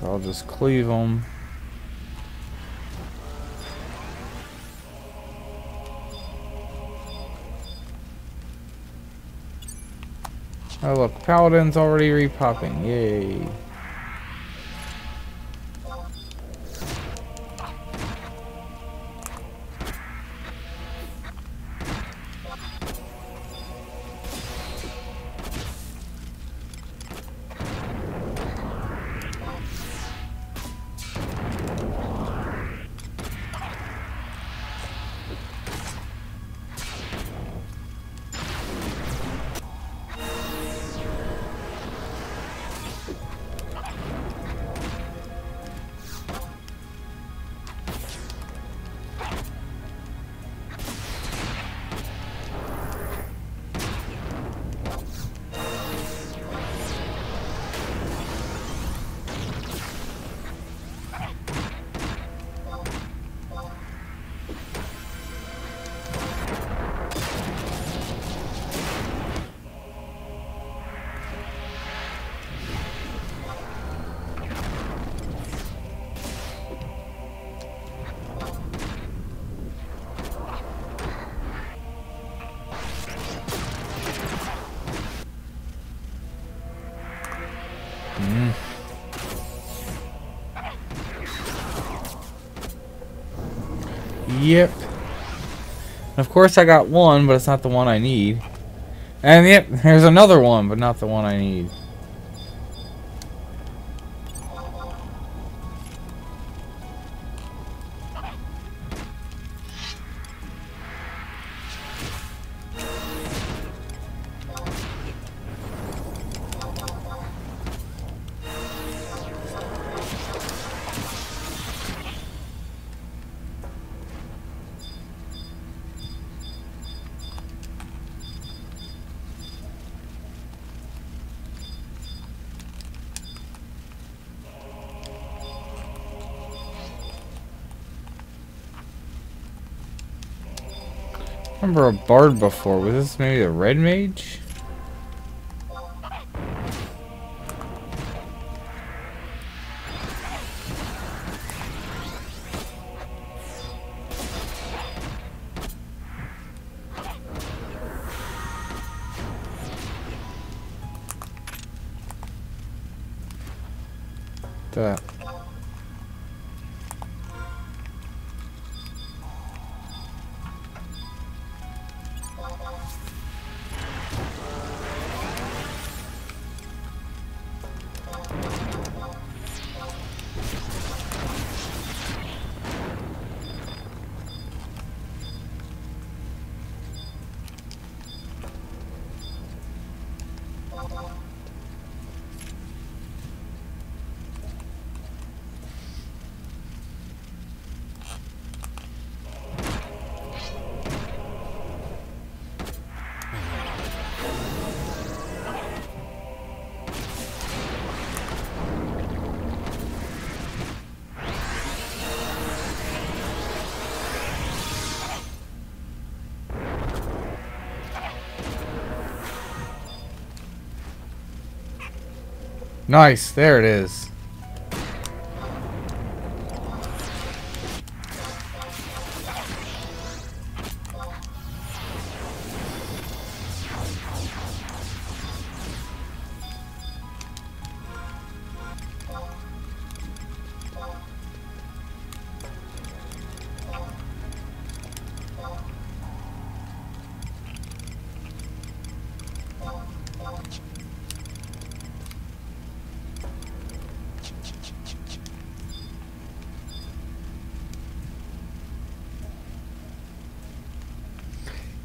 So I'll just cleave them. Oh look, Paladin's already repopping. Yay. Yep. Of course I got one, but it's not the one I need. And yep, there's another one, but not the one I need. I remember a bard before. Was this maybe a red mage? That. Nice, there it is.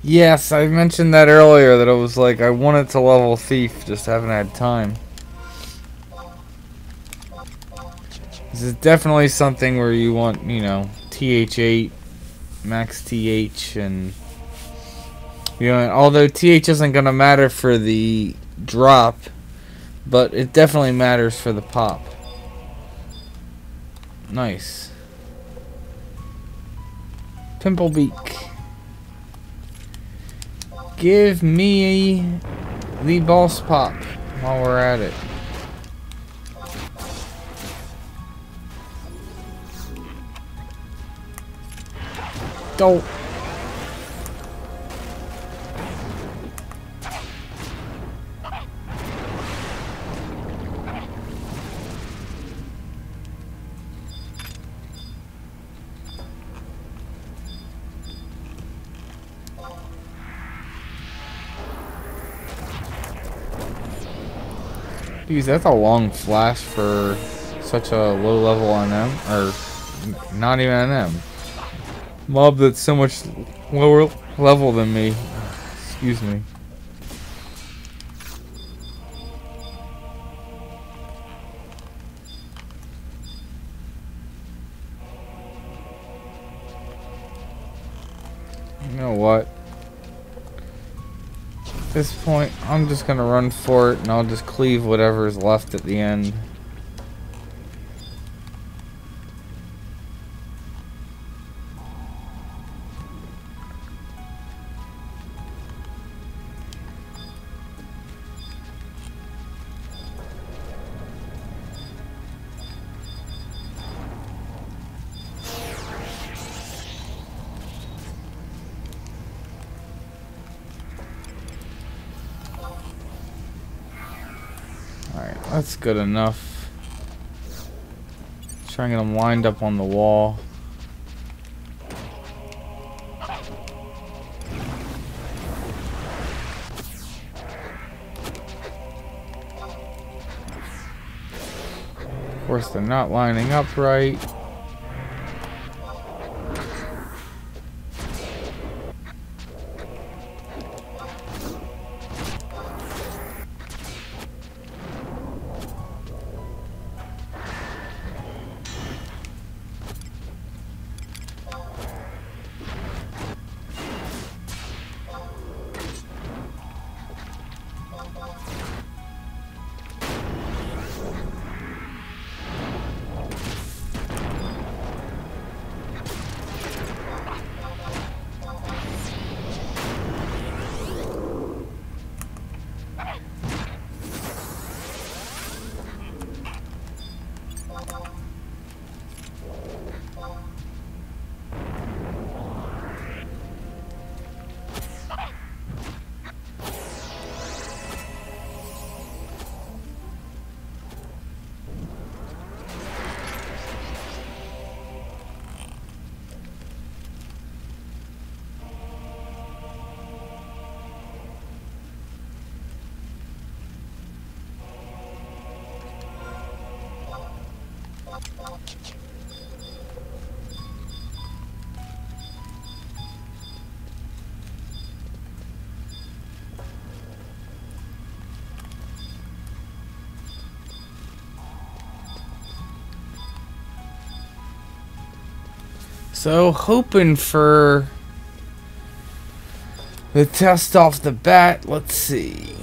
Yes, I mentioned that earlier, that it was like I wanted to level Thief, just haven't had time. This is definitely something where you want, you know, TH8, max TH, and you know, although TH isn't gonna matter for the drop, but it definitely matters for the pop. Nice. Pimplebeak. Give me the boss pop while we're at it. Don't. Geez, that's a long flash for such a low level NM, or not even NM. Mob that's so much lower level than me. Excuse me. You know what? At this point, I'm just gonna run for it, and I'll just cleave whatever is left at the end. That's good enough. Try and get them lined up on the wall. Of course, they're not lining up right. So, hoping for the test off the bat. Let's see.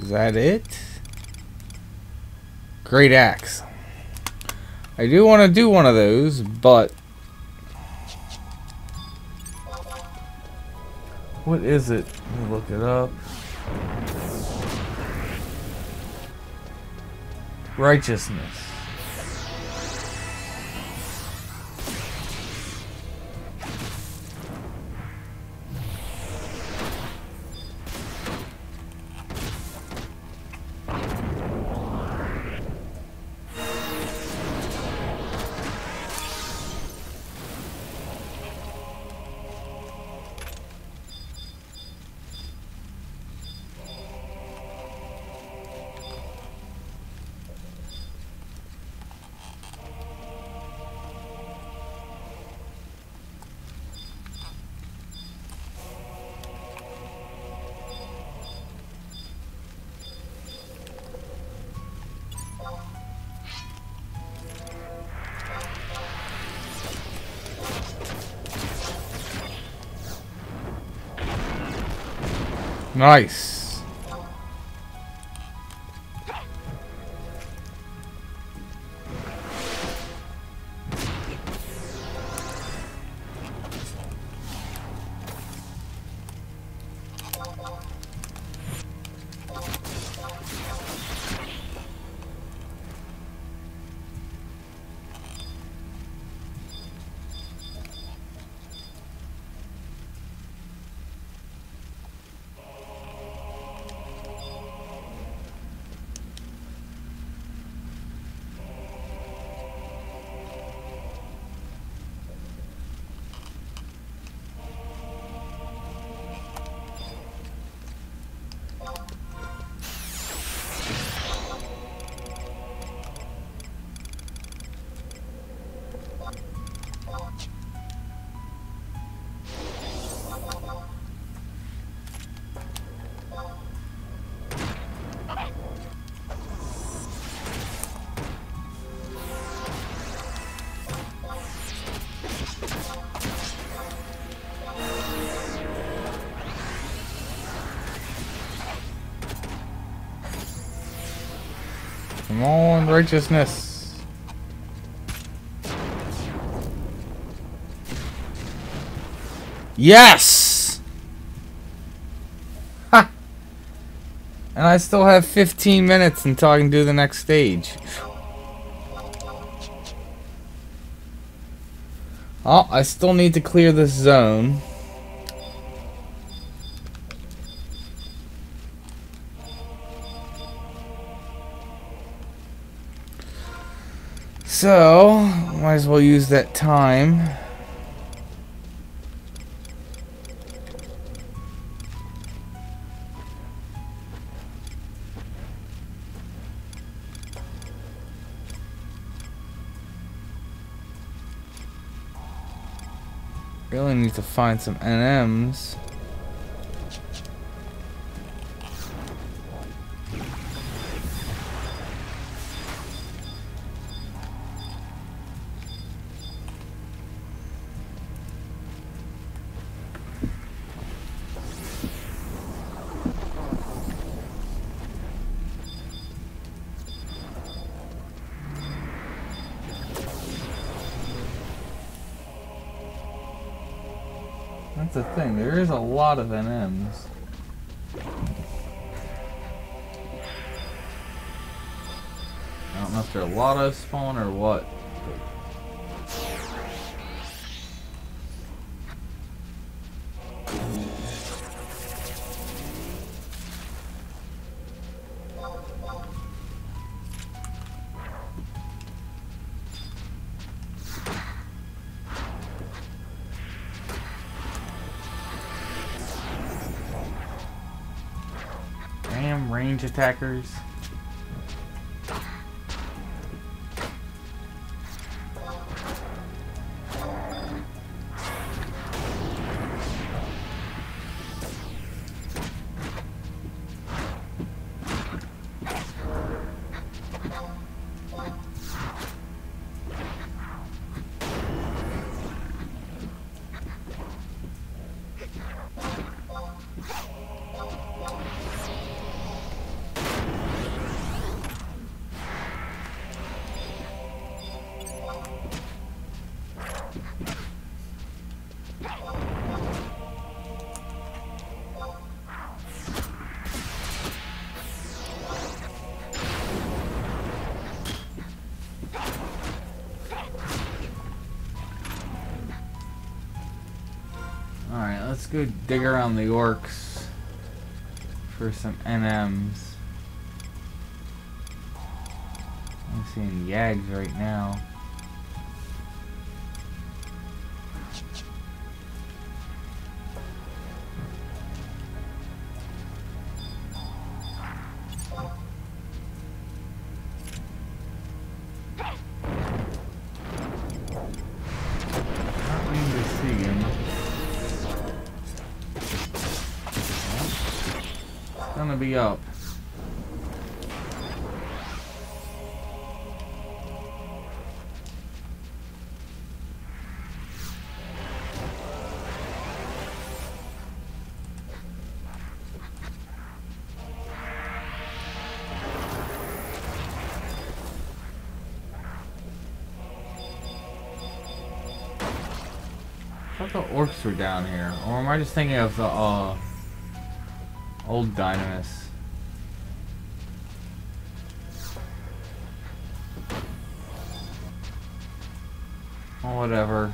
Is that it? Great axe. I do want to do one of those, but what is it? Let me look it up. Righteousness. Nice. Come on, righteousness. Yes! Ha! And I still have 15 minutes until I can do the next stage. Oh, I still need to clear this zone. So, might as well use that time. Really need to find some NMs. That's the thing, there is a lot of NMs. I don't know if they're a lot of spawn or what. Damn range attackers. go dig around the orcs for some NMs. I'm seeing Yags right now. Gonna be up. I thought the orcs were down here, or am I just thinking of the old Dynamis? Oh, whatever.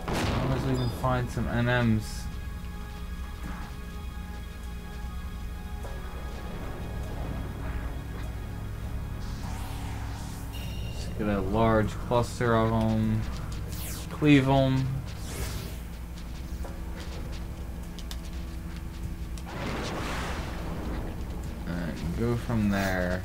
As long as we can find some NMs. Just get a large cluster of them. Cleave them. And go from there.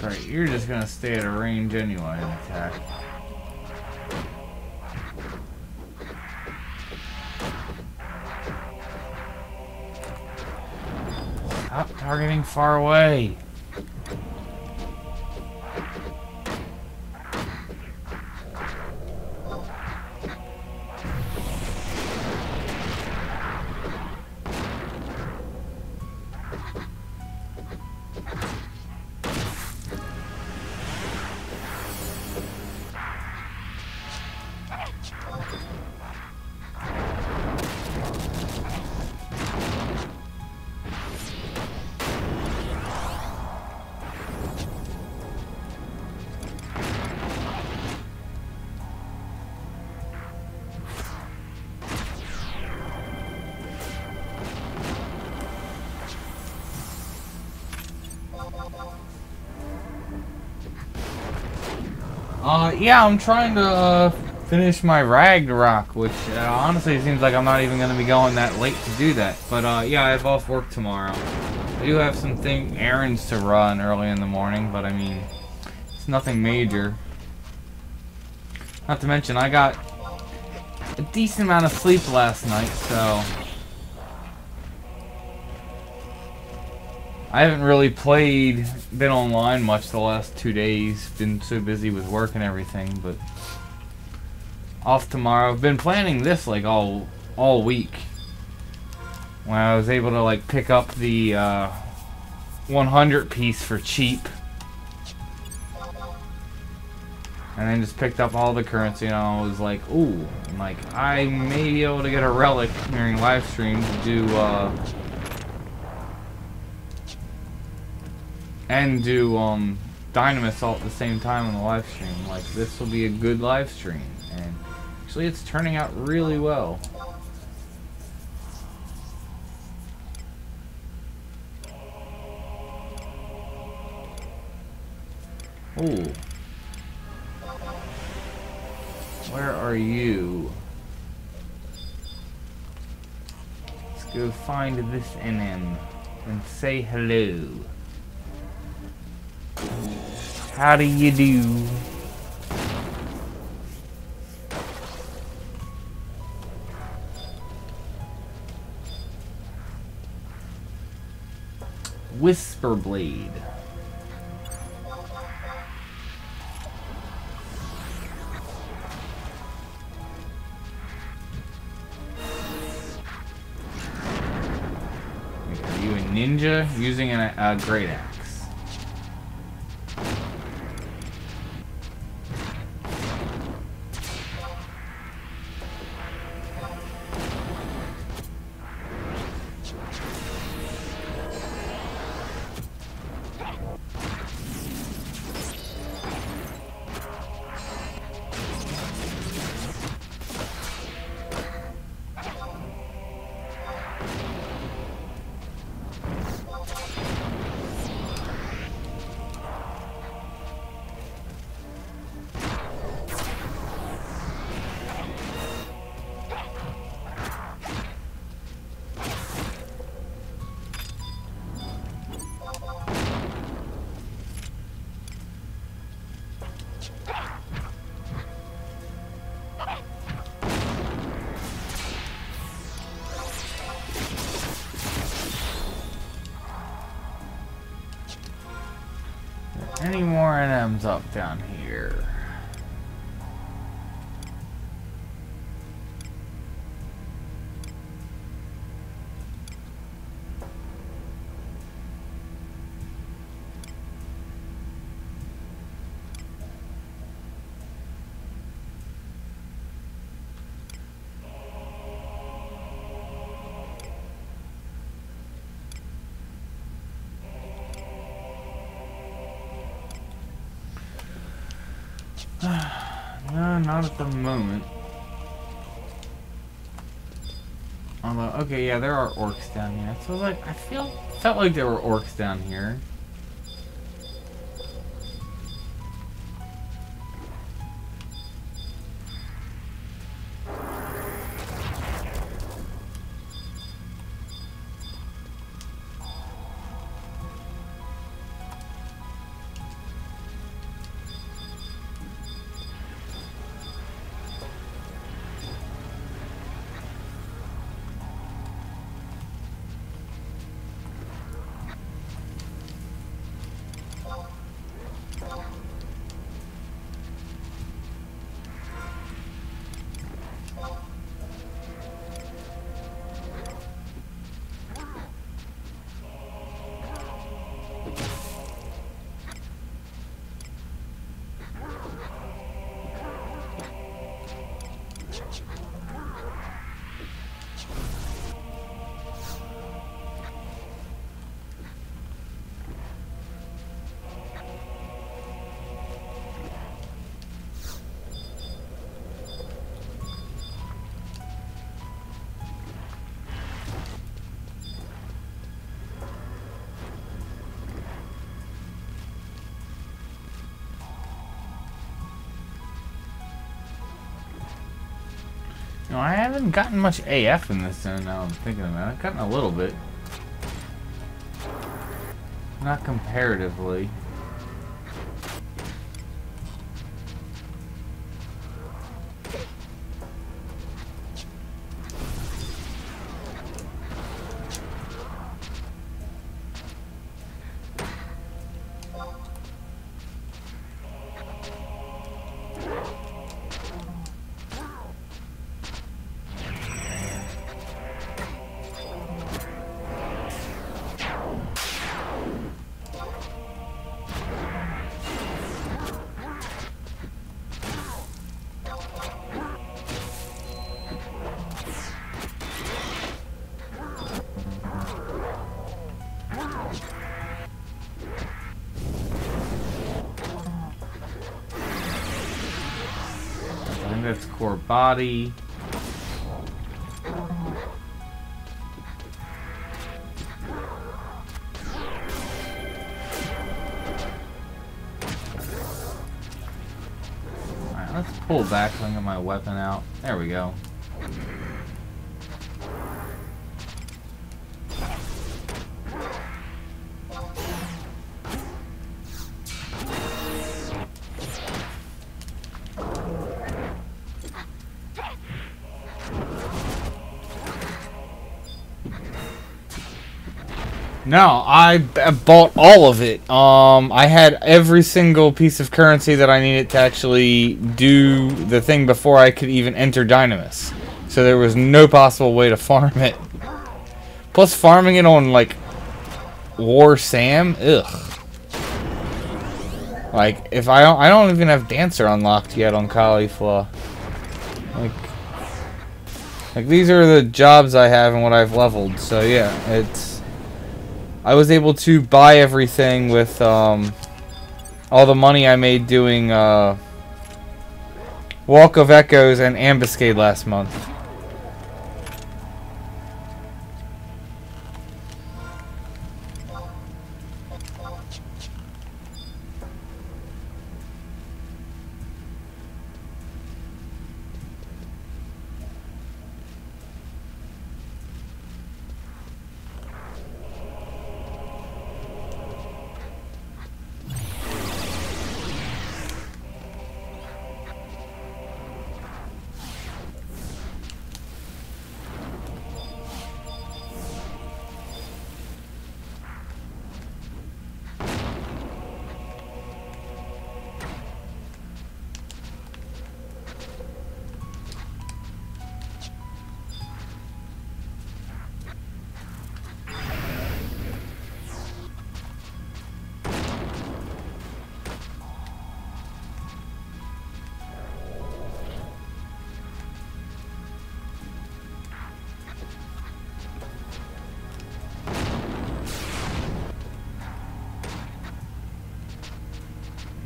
Right, you're just gonna stay at a range anyway and attack. Stop targeting far away. Yeah, I'm trying to finish my Ragnarok, which honestly seems like I'm not even going to be going that late to do that. But yeah, I have off work tomorrow. I do have some errands to run early in the morning, but I mean, it's nothing major. Not to mention, I got a decent amount of sleep last night, so I haven't really been online much the last 2 days. Been so busy with work and everything, but off tomorrow. I've been planning this like all week. When I was able to like pick up the 100 piece for cheap, and then just picked up all the currency, and I was like, ooh, like I may be able to get a relic during live stream to do and do Dynamis all at the same time on the live stream. Like, this will be a good live stream, and actually it's turning out really well. Oh. Where are you? Let's go find this NM and say hello. How do you do? Whisper Blade. Are you a ninja using a great axe? Any more NMs up down here? No, not at the moment. Although, okay, yeah, there are orcs down here. So like, I felt like there were orcs down here. No, I haven't gotten much AF in this zone now I'm thinking about it. I've gotten a little bit. Not comparatively. That's core body. Let's pull back so I can get my weapon out. There we go. No, I bought all of it. I had every single piece of currency that I needed to actually do the thing before I could even enter Dynamis. So there was no possible way to farm it. Plus farming it on, like, War Sam? Ugh. Like, if I don't even have Dancer unlocked yet on Caulifla. Like, these are the jobs I have and what I've leveled. So, yeah, it's... I was able to buy everything with all the money I made doing Walk of Echoes and Ambuscade last month.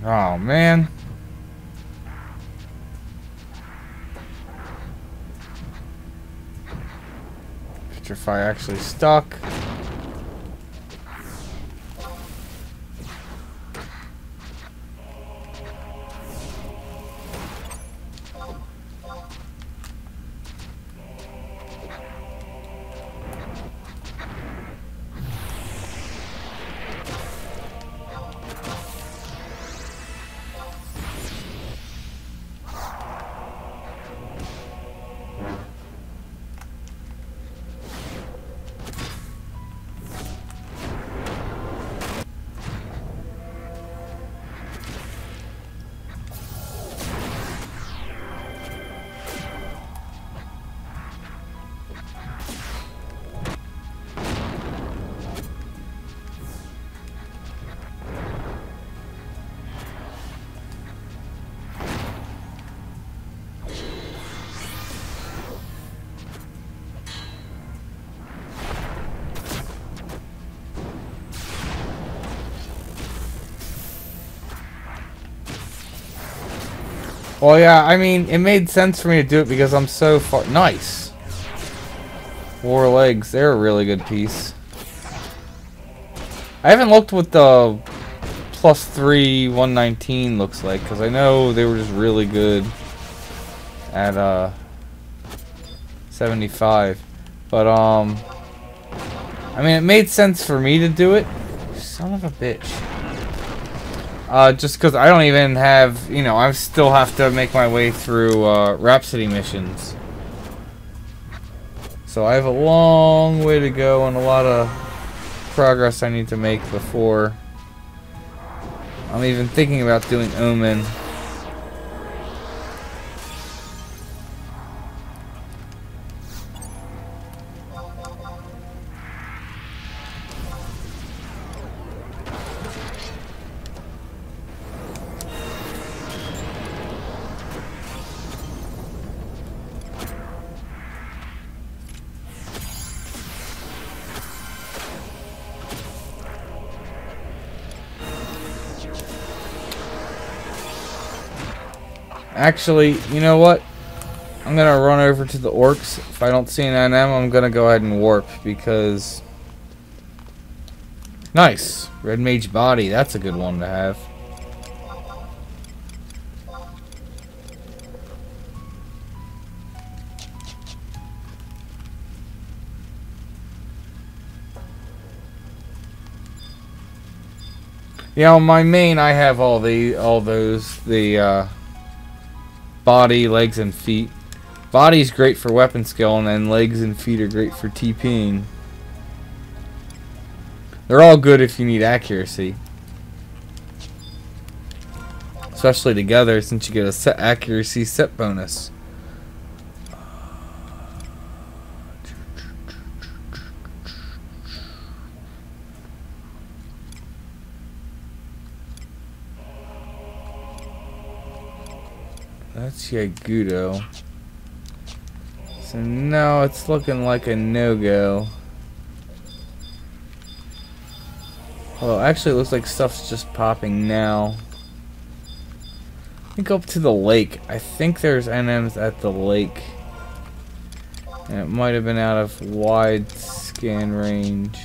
Oh, man. Petrify actually stuck. Well, yeah, I mean, it made sense for me to do it because I'm so far... Nice! War legs, they're a really good piece. I haven't looked what the +3 119 looks like, because I know they were just really good at 75. But, I mean, it made sense for me to do it. Son of a bitch. Just because I don't even have, you know, I still have to make my way through Rhapsody missions. So I have a long way to go and a lot of progress I need to make before I'm even thinking about doing Omen. Actually, you know what? I'm gonna run over to the orcs. If I don't see an NM, I'm gonna go ahead and warp because... Nice! Red Mage Body, that's a good one to have. Yeah, on my main I have all those body, legs, and feet. Body's great for weapon skill, and then legs and feet are great for TPing. They're all good if you need accuracy. Especially together, since you get a set accuracy set bonus. That's Yagudo. So no, it's looking like a no-go. Well, actually it looks like stuff's just popping now. I think up to the lake. I think there's NMs at the lake. And it might have been out of wide scan range.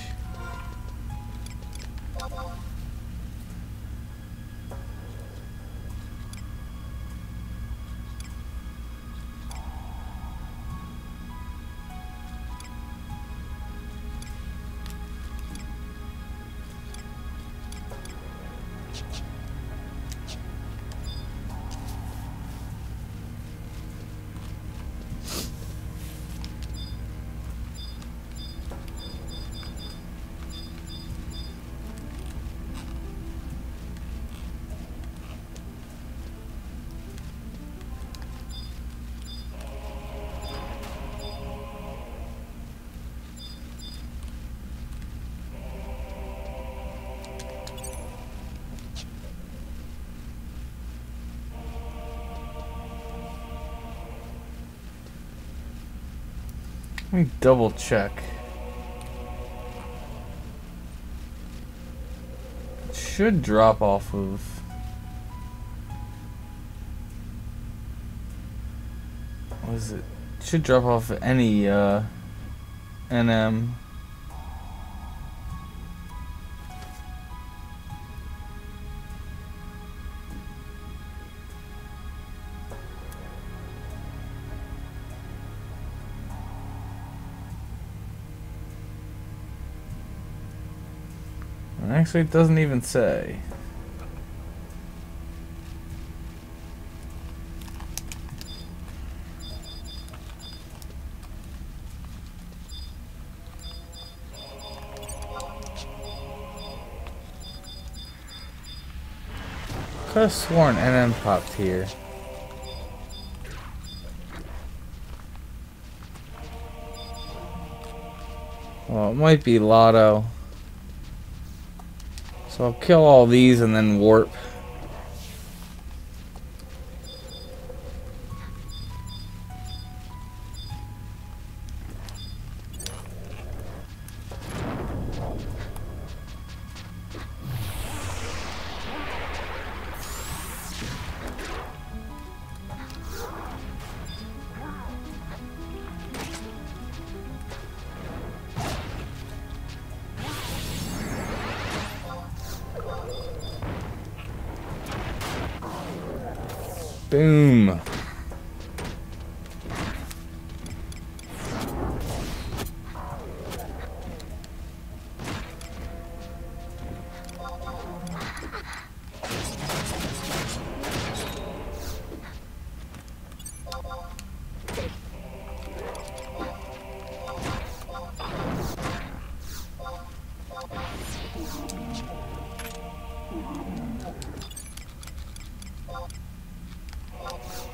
Let me double check. It should drop off of... What is it? It should drop off of any NM. Actually, it doesn't even say. Could have sworn NM popped here. Well, it might be Lotto. So I'll kill all these and then warp. Boom.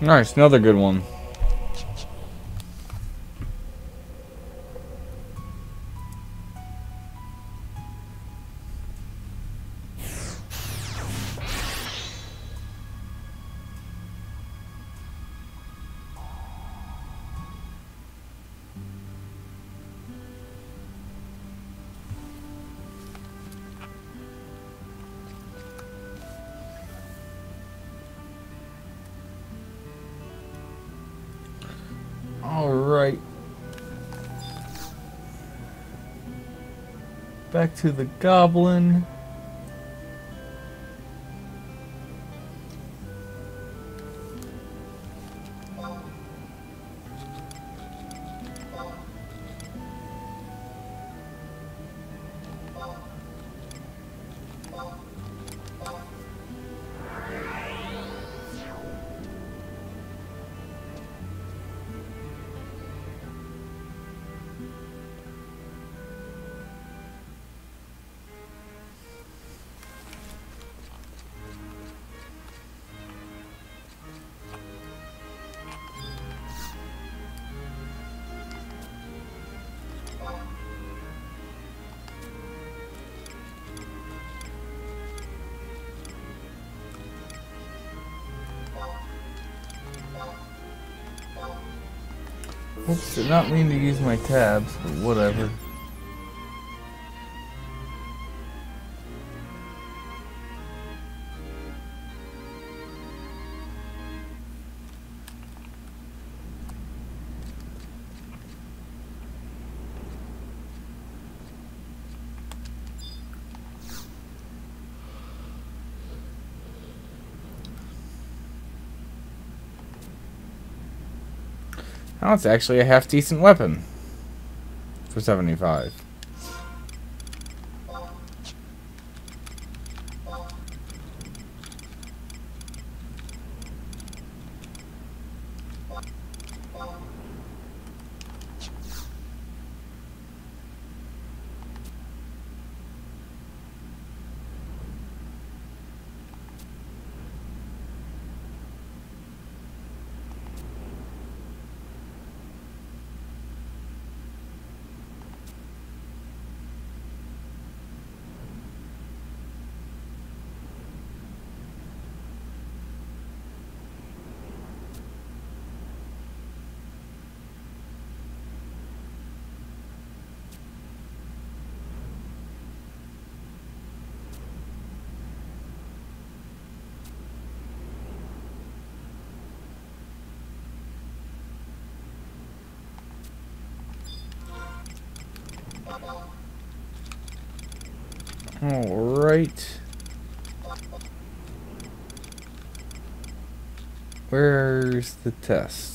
Nice, another good one. Alright. Back to the goblin. Oops, did not mean to use my tabs, but whatever. Now it's actually a half-decent weapon for 75. All right. Where's the tests?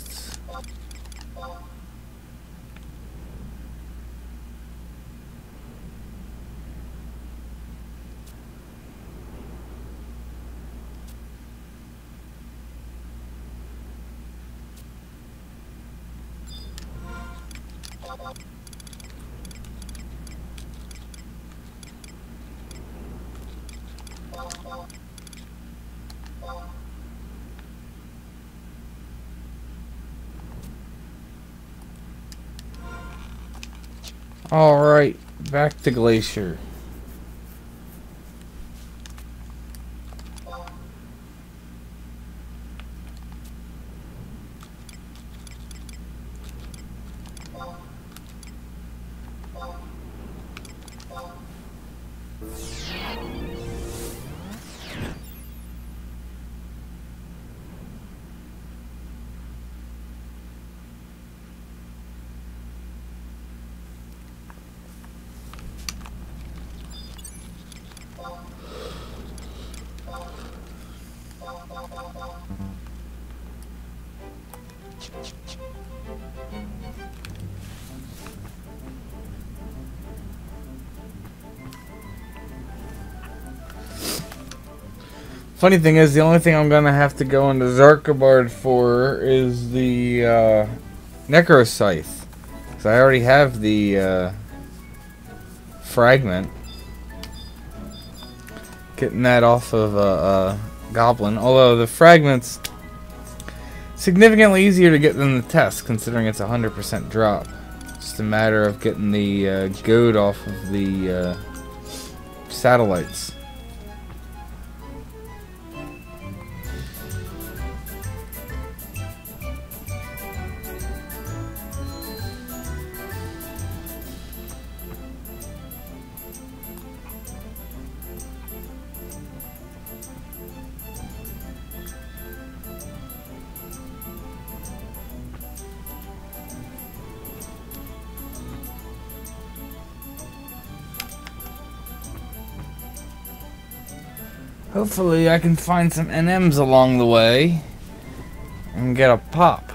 Alright, back to Glacier. Funny thing is, the only thing I'm gonna have to go into Zarkabard for is the Necro Scythe, because I already have the fragment. Getting that off of a goblin, although the fragment's significantly easier to get than the test, considering it's 100% drop. Just a matter of getting the goad off of the satellites. Hopefully I can find some NMs along the way and get a pop.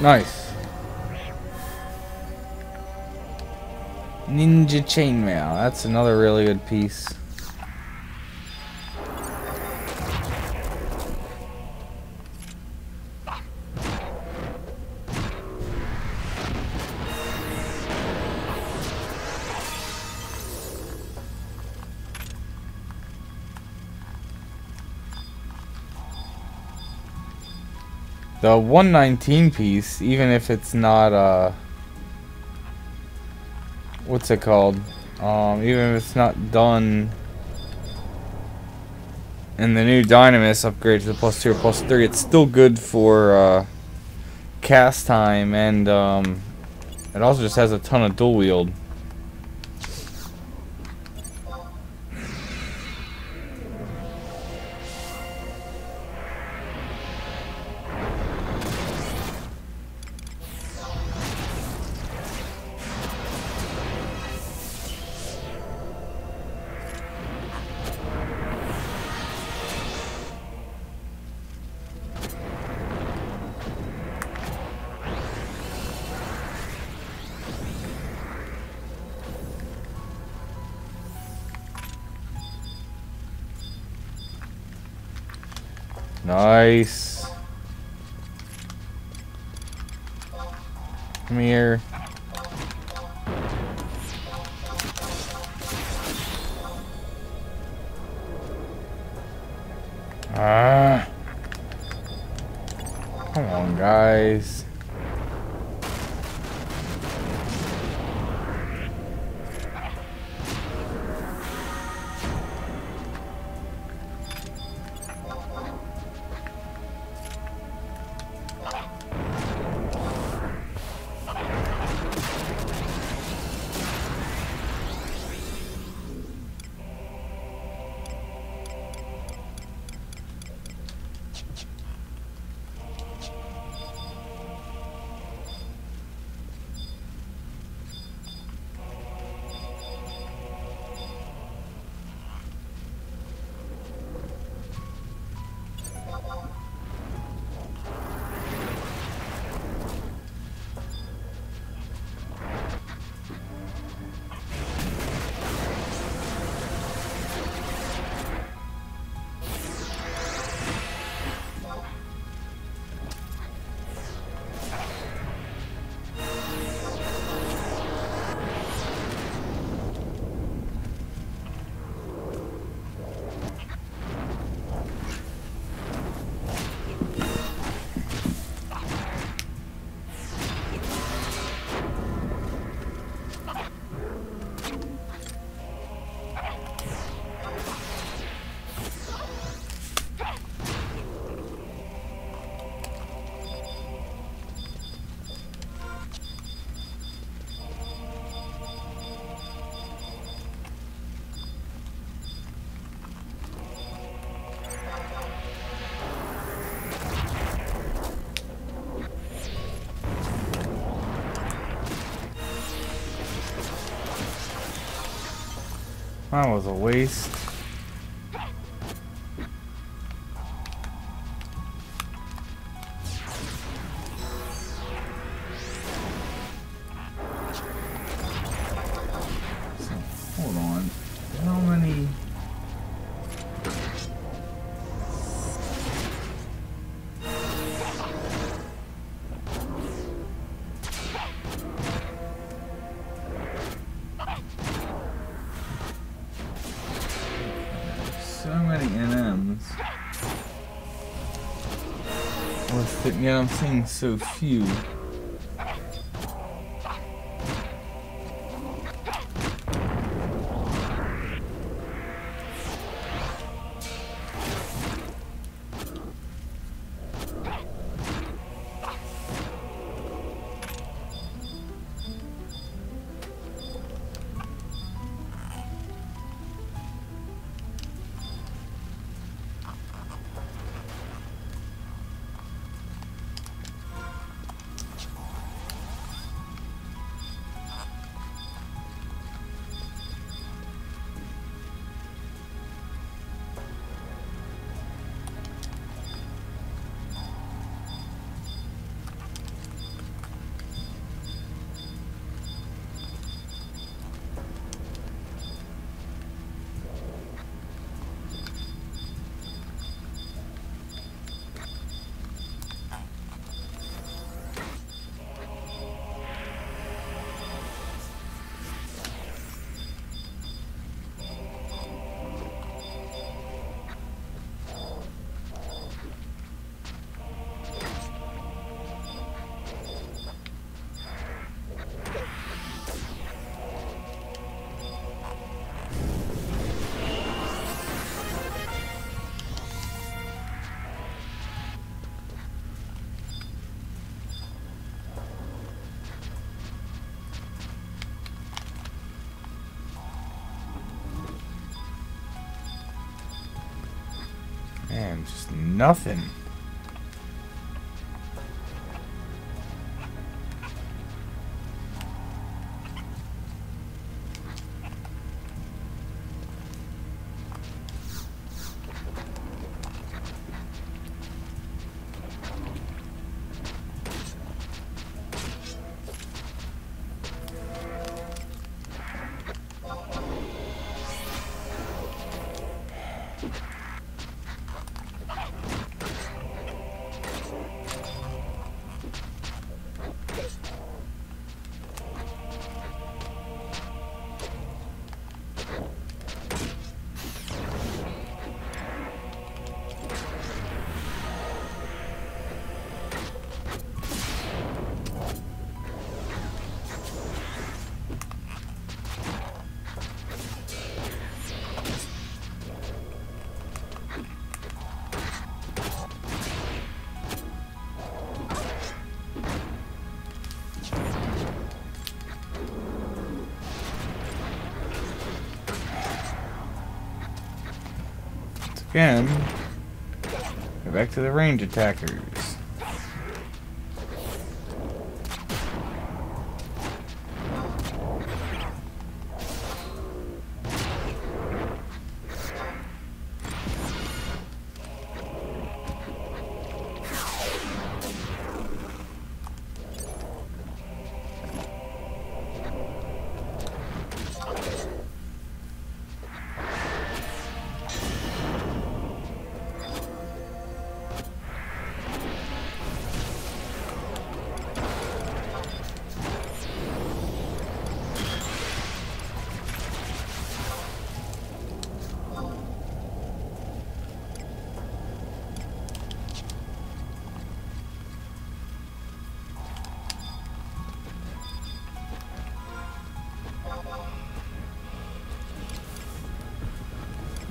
Nice. Ninja chainmail. That's another really good piece. The 119 piece, even if it's not, what's it called? Even if it's not done in the new Dynamis upgrade to the +2 or +3, it's still good for, cast time, and, it also just has a ton of dual wield. Nice. Come here. Come on, guys. That was a waste. So, hold on. How many? list, and yet I'm seeing so few. Man, just nothing. Again, go back to the range attackers.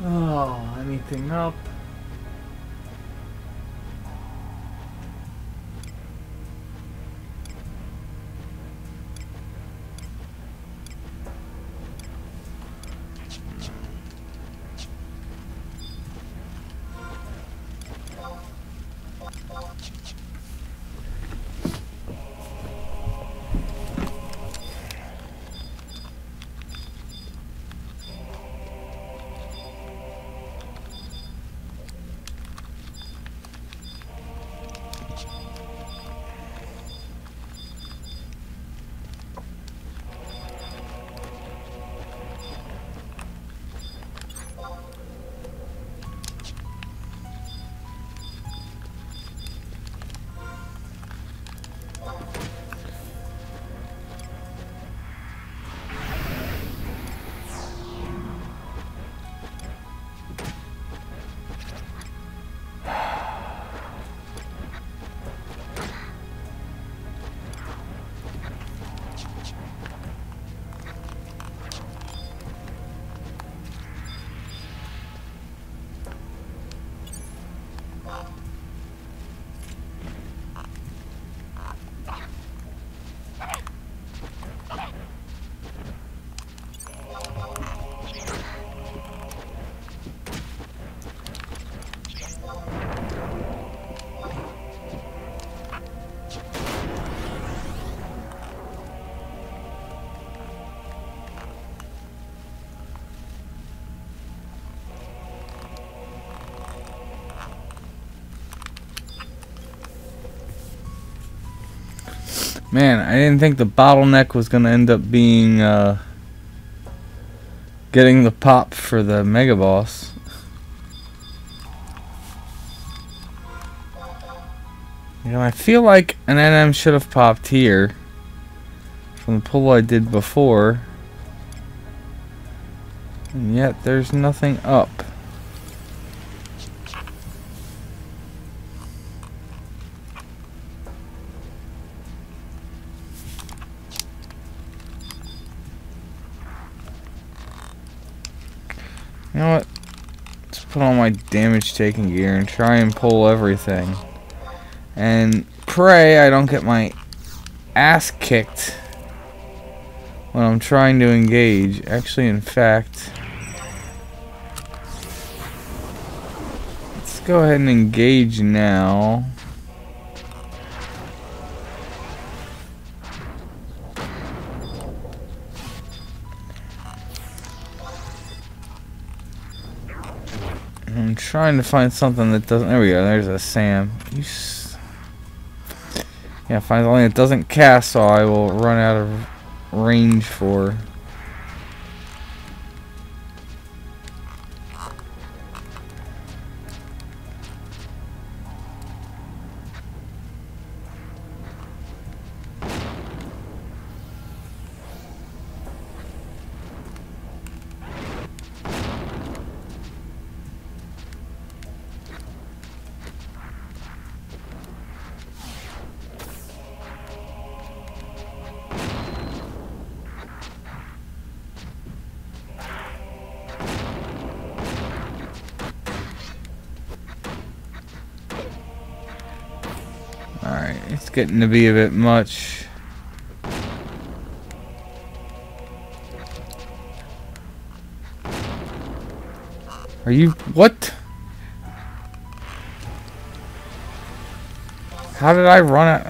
Oh, anything up? Man, I didn't think the bottleneck was gonna end up being getting the pop for the mega boss. You know, I feel like an NM should have popped here from the pull I did before, and yet there's nothing up. You know what? Let's put on my damage taking gear and try and pull everything. And pray I don't get my ass kicked when I'm trying to engage. Actually, in fact, let's go ahead and engage now. I'm trying to find something that doesn't. There we go. There's a Sam. Yeah, find something that doesn't cast, so I will run out of range for. Alright, it's getting to be a bit much. Are you... what? How did I run it?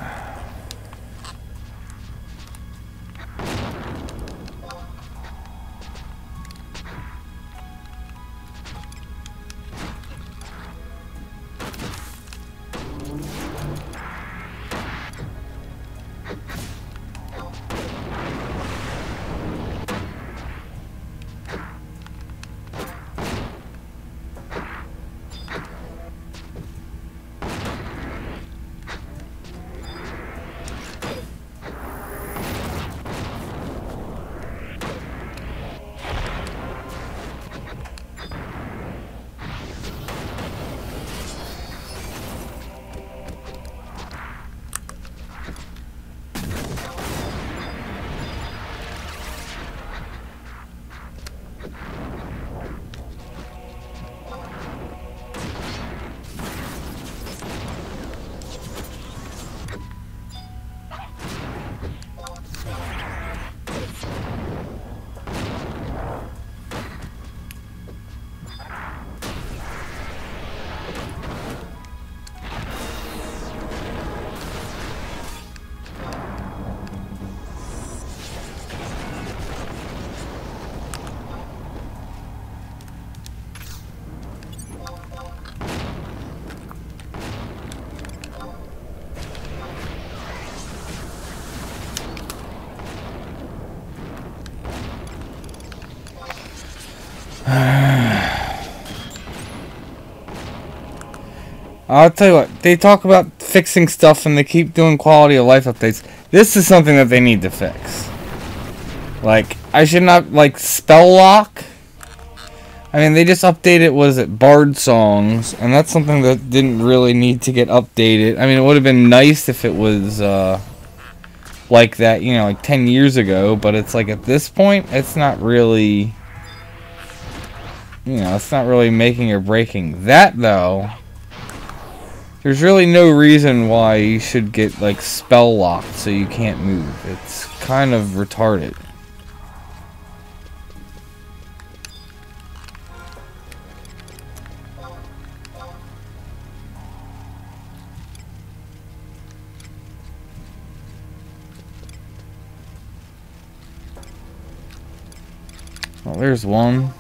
I'll tell you what, they talk about fixing stuff and they keep doing quality of life updates. This is something that they need to fix. Like, I should not, like, spell lock. I mean, they just updated, was it, Bard songs, and that's something that didn't really need to get updated. I mean, it would have been nice if it was, like that, you know, like 10 years ago, but it's like at this point, it's not really, you know, it's not really making or breaking. That, though, there's really no reason why you should get, like, spell locked so you can't move. It's kind of retarded. Well, there's one.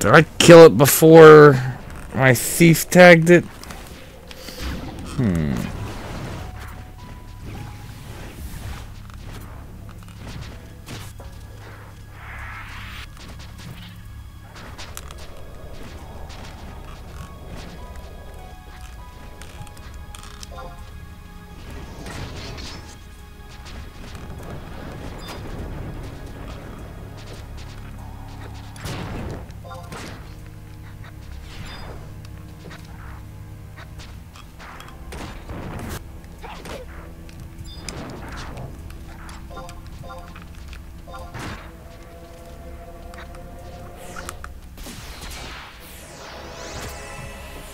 Did I kill it before my thief tagged it?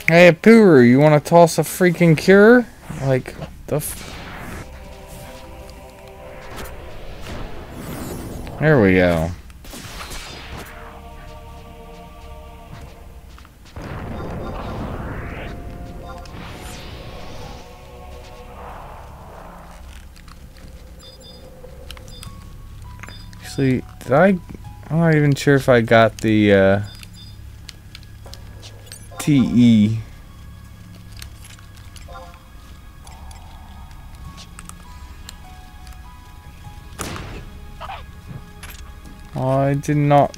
Hey, Puru, you want to toss a freaking cure? Like, the there we go. Actually, I'm not even sure if I got the, TE. I did not.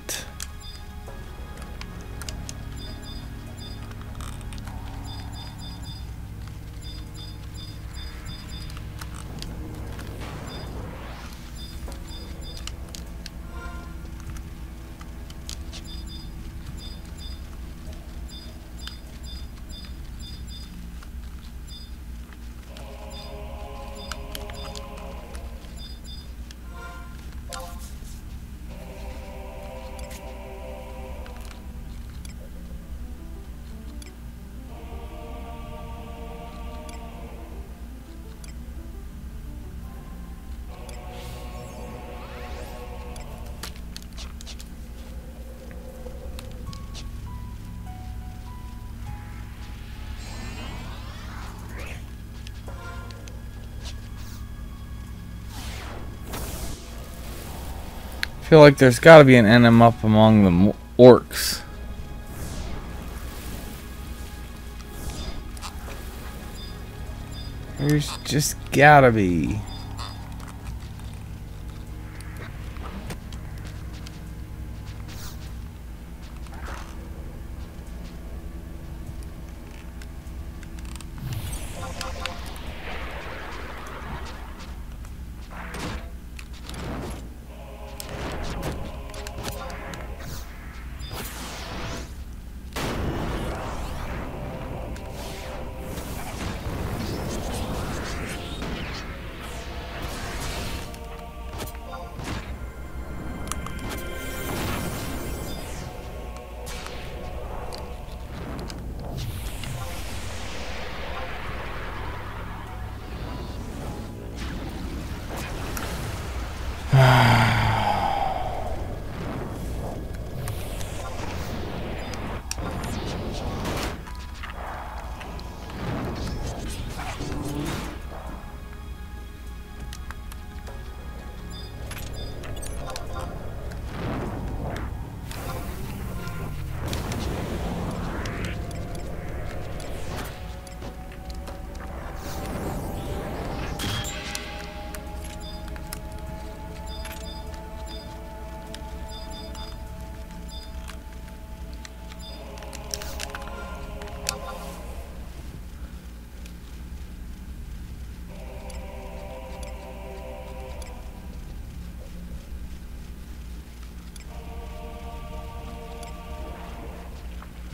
I feel like there's got to be an NM up among the orcs. There's just gotta be.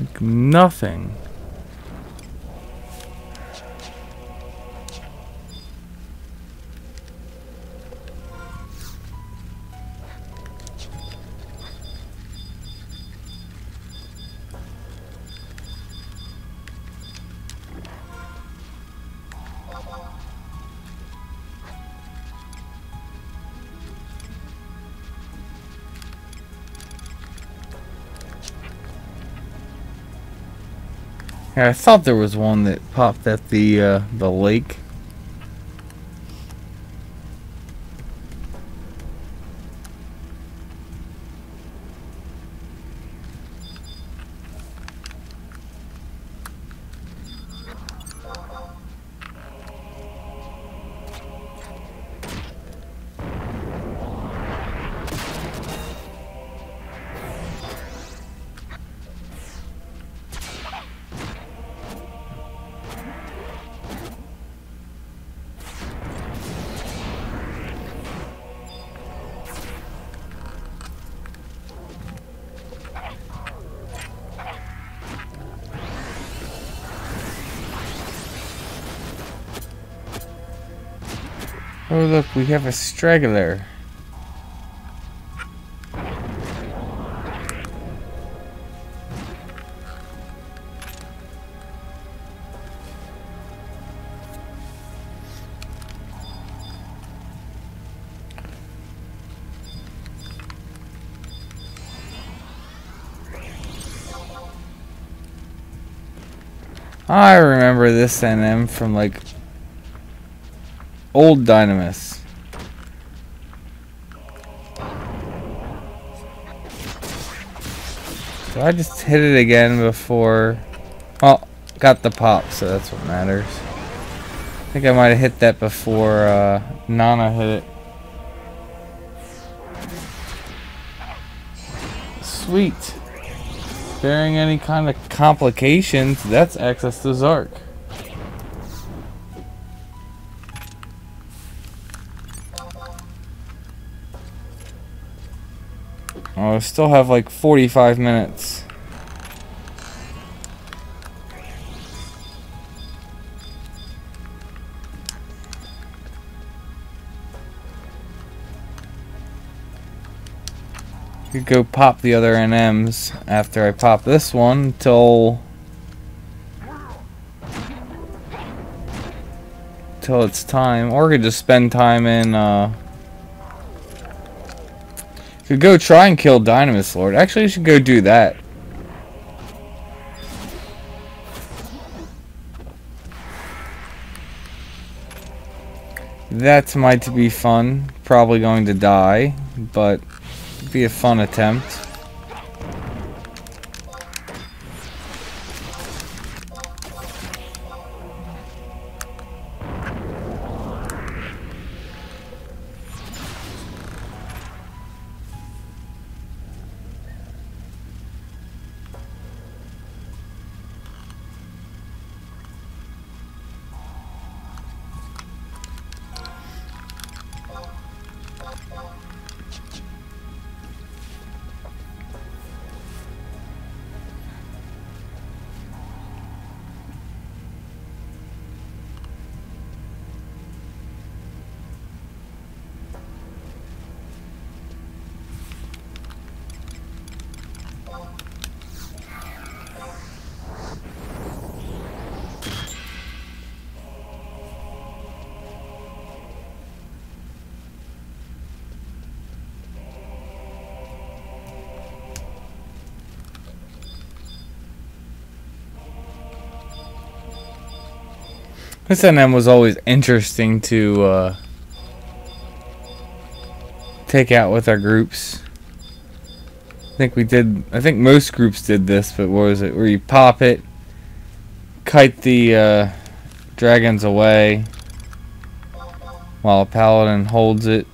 Like nothing. Yeah, I thought there was one that popped at the lake. Oh look, we have a straggler. I remember this NM from like old Dynamis. So I just hit it again before. Oh, got the pop, so that's what matters. I think I might have hit that before Nana hit it. Sweet. Bearing any kind of complications, that's access to Zark. Oh, I still have like 45 minutes. Could go pop the other NMs after I pop this one until it's time, or could just spend time in could go try and kill Dynamis Lord. Actually, I should go do that. That might be fun. Probably going to die, but it'd be a fun attempt. This NM was always interesting to take out with our groups. I think most groups did this, but what was it? Where you pop it, kite the dragons away while a paladin holds it.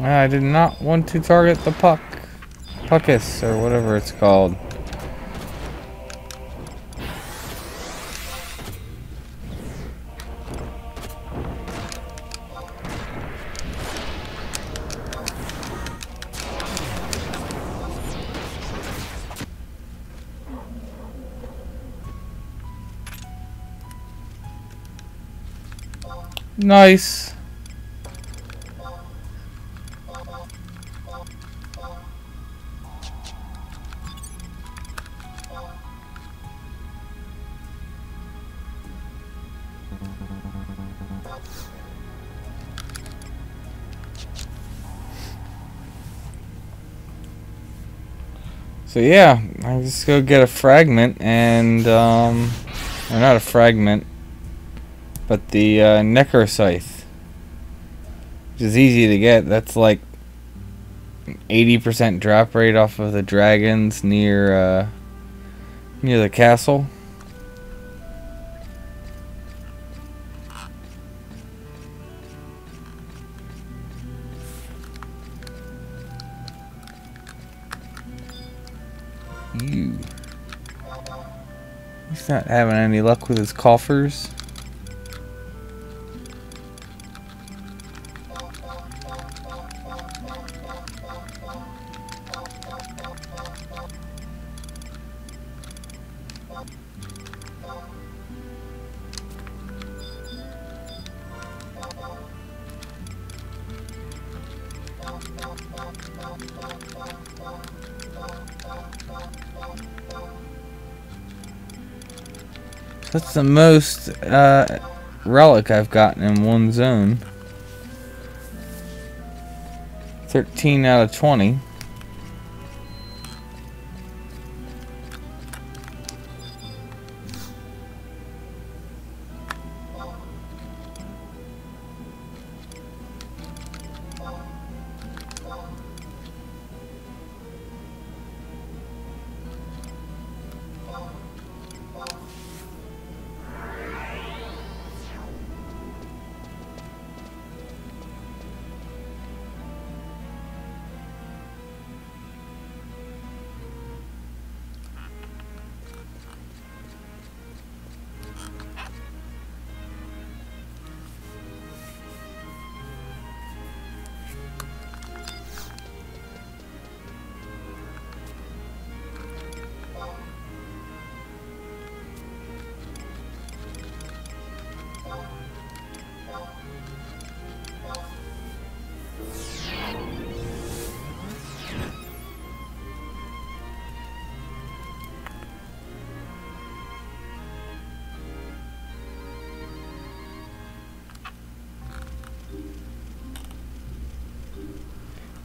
I did not want to target the puckus, or whatever it's called. Nice. So yeah, I just go get a fragment and or not a fragment, but the Necroscythe, which is easy to get. That's like 80% drop rate off of the dragons near the castle. you. He's not having any luck with his coffers. That's the most relic I've gotten in one zone. 13 out of 20.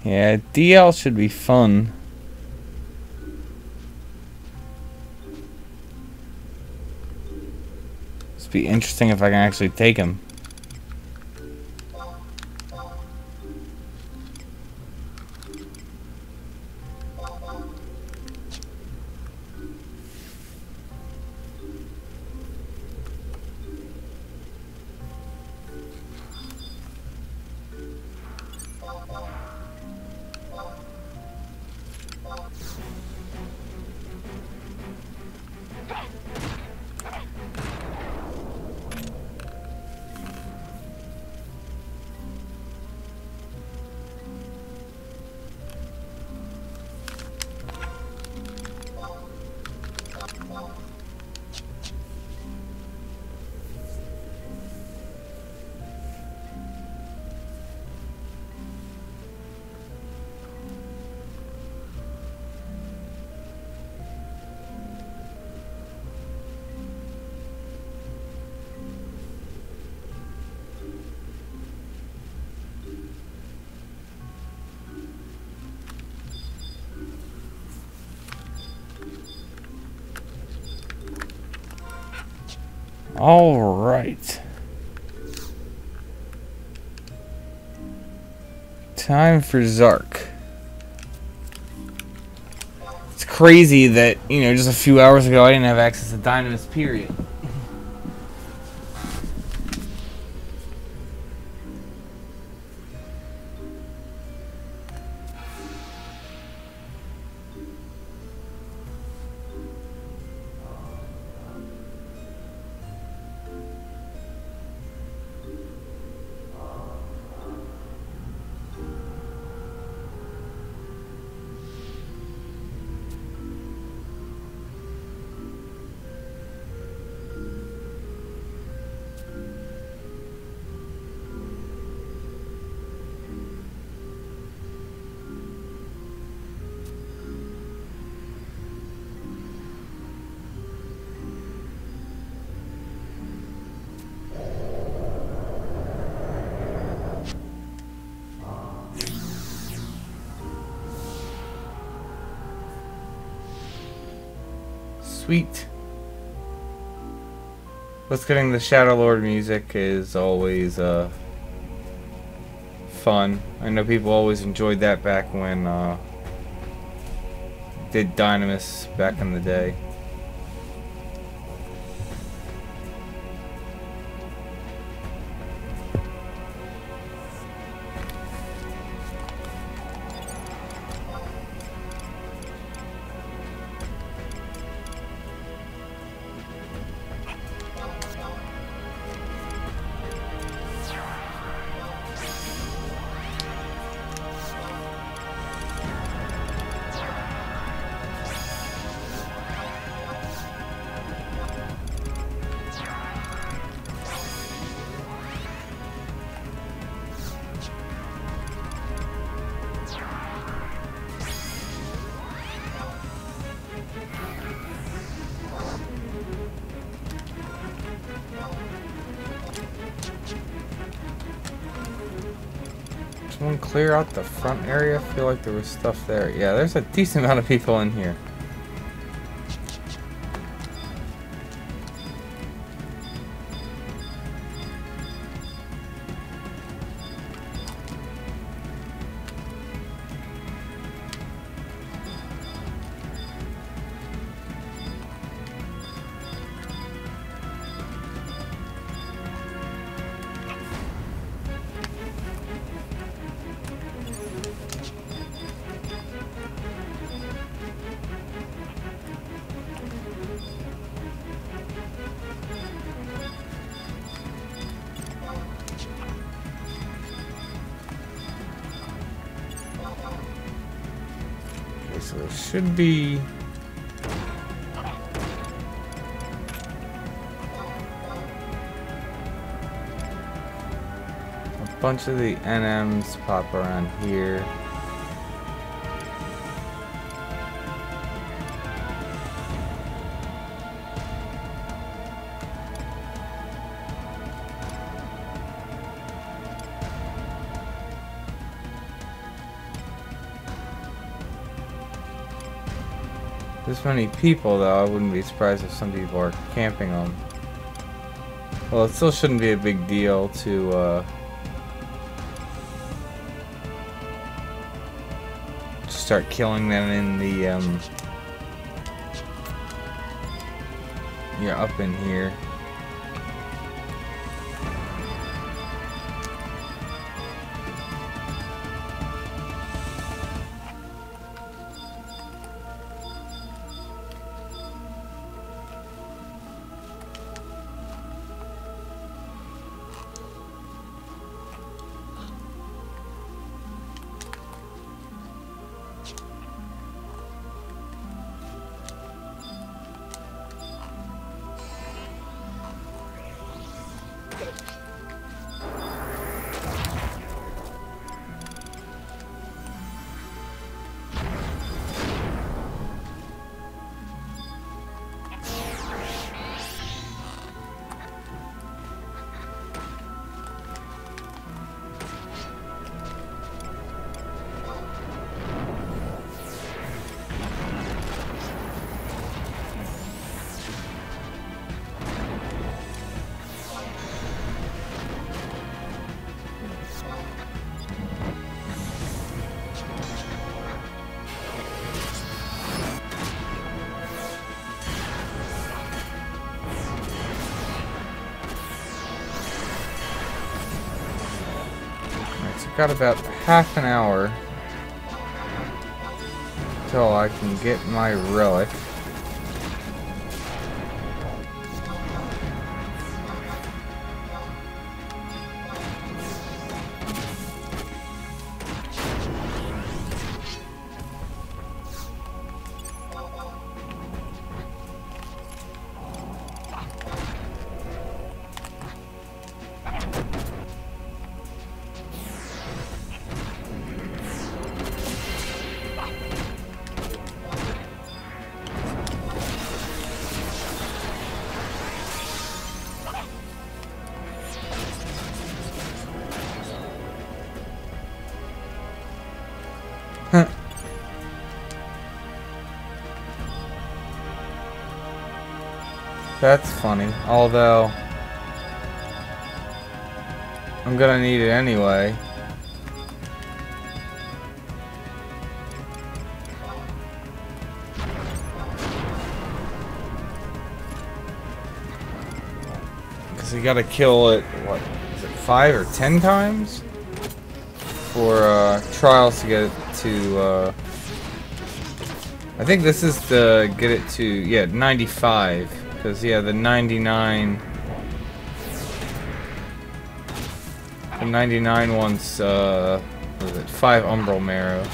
Yeah, DL should be fun. It's be interesting if I can actually take him. All right. Time for Zark. It's crazy that, you know, just a few hours ago I didn't have access to Dynamis, period. Sweet. Plus getting the Shadow Lord music is always fun. I know people always enjoyed that back when did Dynamis back in the day. Someone clear out the front area? I feel like there was stuff there. Yeah, there's a decent amount of people in here. So there should be a bunch of the NMs pop around here. This many people, though, I wouldn't be surprised if some people are camping them. Well, it still shouldn't be a big deal to start killing them in the yeah, up in here. Got about half an hour till I can get my relic. That's funny, although I'm gonna need it anyway. Because you gotta kill it, what, is it 5 or 10 times? For trials to get it to, I think this is to get it to, yeah, 95. Because, yeah, the 99 one's, what is it, 5 Umbral Marrow.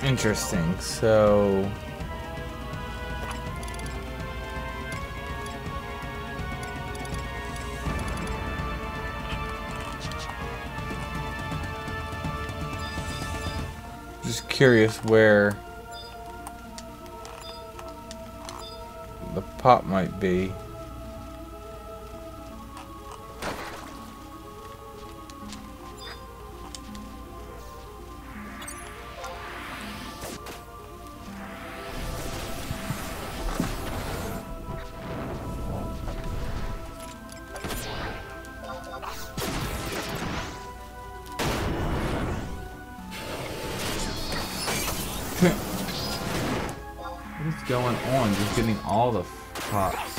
Interesting. So just curious where the pot might be. What is going on? Just getting all the pops.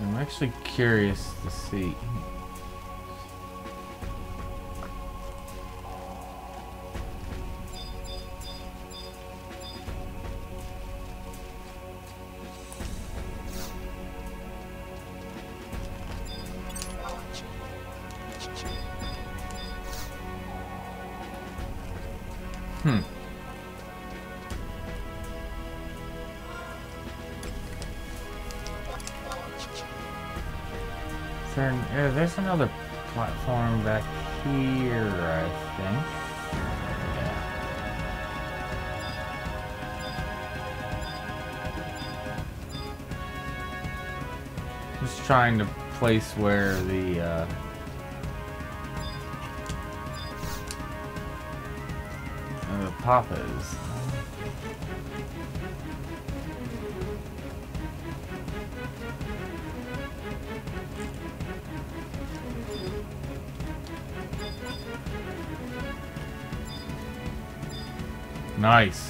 I'm actually curious to see. There's another platform back here, I think. Yeah. Just trying to place where the pop is. Nice.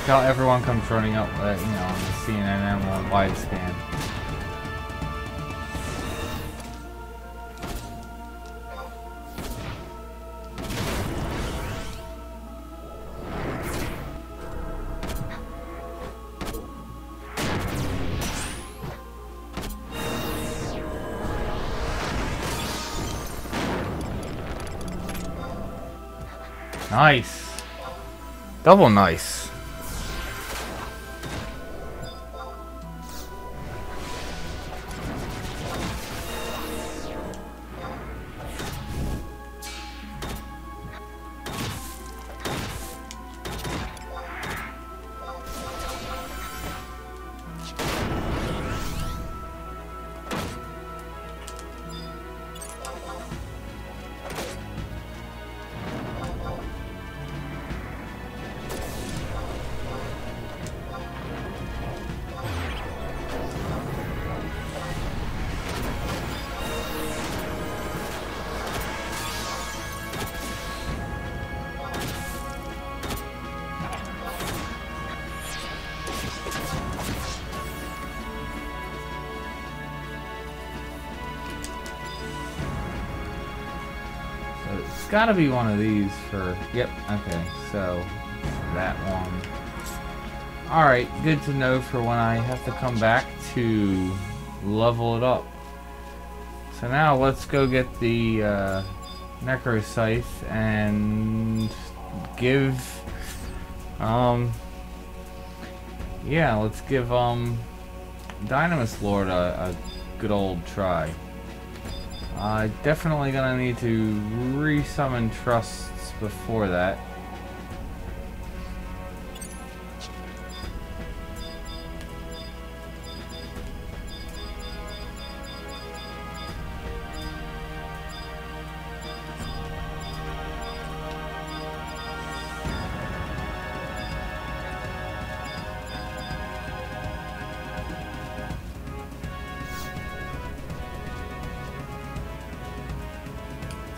How everyone comes running up, on the CNN on wide scan. Nice. Double nice. It's got to be one of these for... Yep, okay, so that one. Alright, good to know for when I have to come back to level it up. So now let's go get the Necro Scythe and give... yeah, let's give Dynamis Lord a good old try. Definitely gonna need to re-summon trusts before that.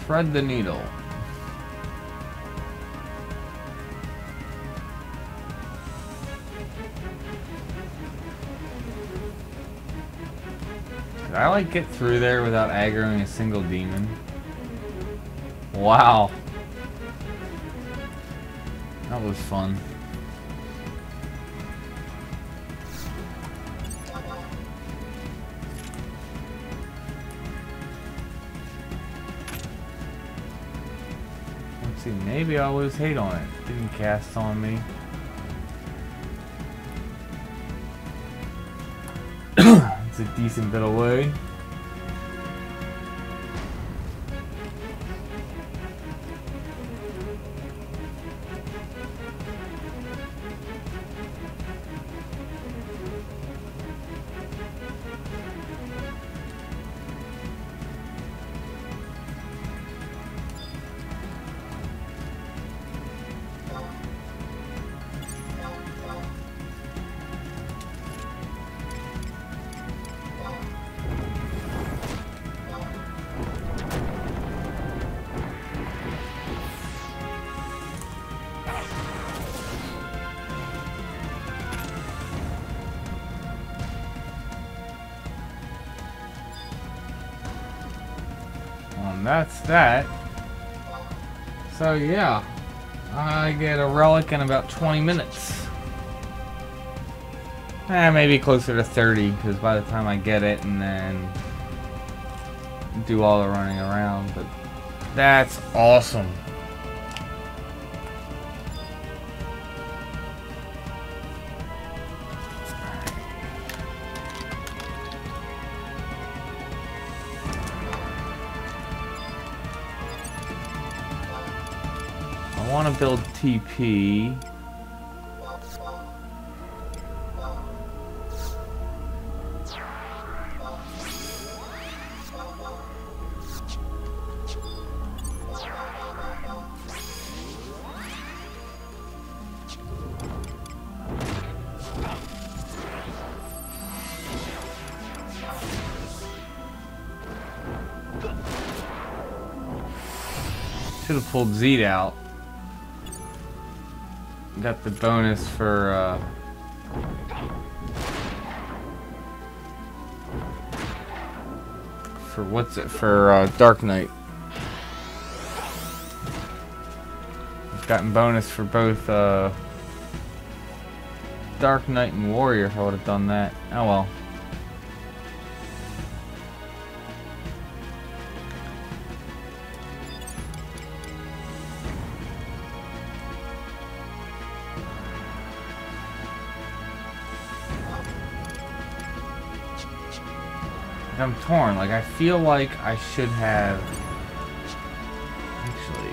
Thread the needle. Did I like get through there without aggroing a single demon? Wow. That was fun. Maybe I was hate on it. Didn't cast on me. It's a decent bit away. That's that. So yeah, I get a relic in about 20 minutes. Maybe closer to 30, because by the time I get it and then do all the running around, but that's awesome. I want to build TP. Should have pulled Zed out. Got the bonus for what's it for Dark Knight. I've gotten bonus for both Dark Knight and Warrior if I would have done that. Oh well. I'm torn. Like, I feel like I should have actually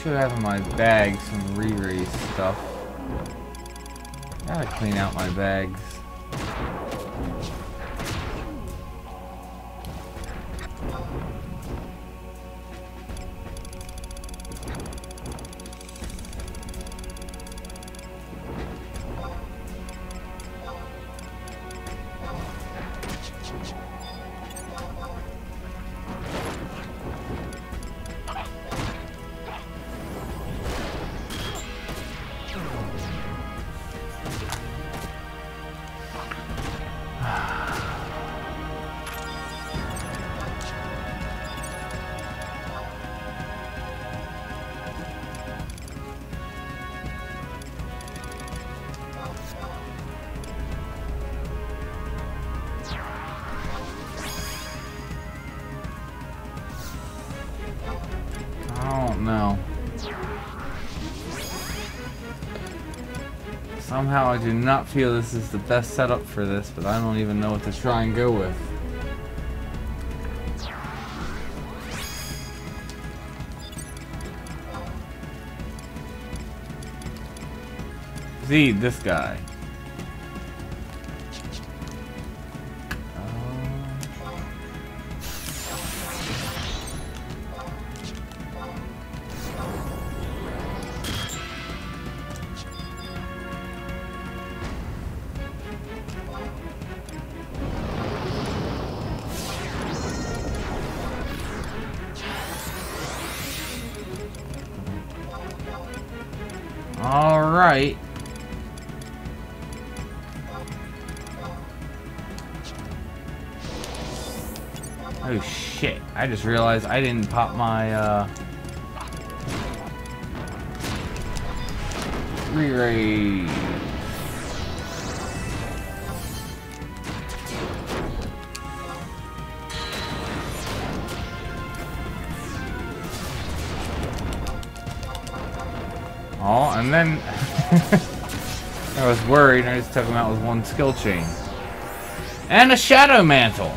should have in my bag some re-raise stuff. Gotta clean out my bags. know. Somehow I do not feel this is the best setup for this, but I don't even know what to try and go with. See, this guy. All right. Oh shit, I just realized I didn't pop my re-raid. Oh, and then I was worried, I just took him out with one skill chain. And a Shadow Mantle!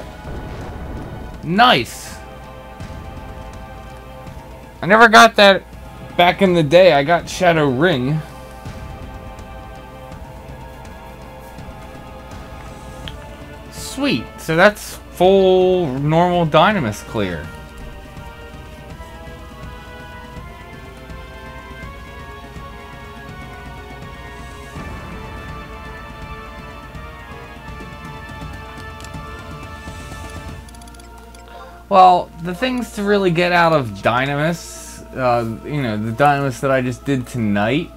Nice! I never got that back in the day. I got Shadow Ring. Sweet, so that's full normal Dynamis clear. Well, the things to really get out of Dynamis, you know, the Dynamis that I just did tonight,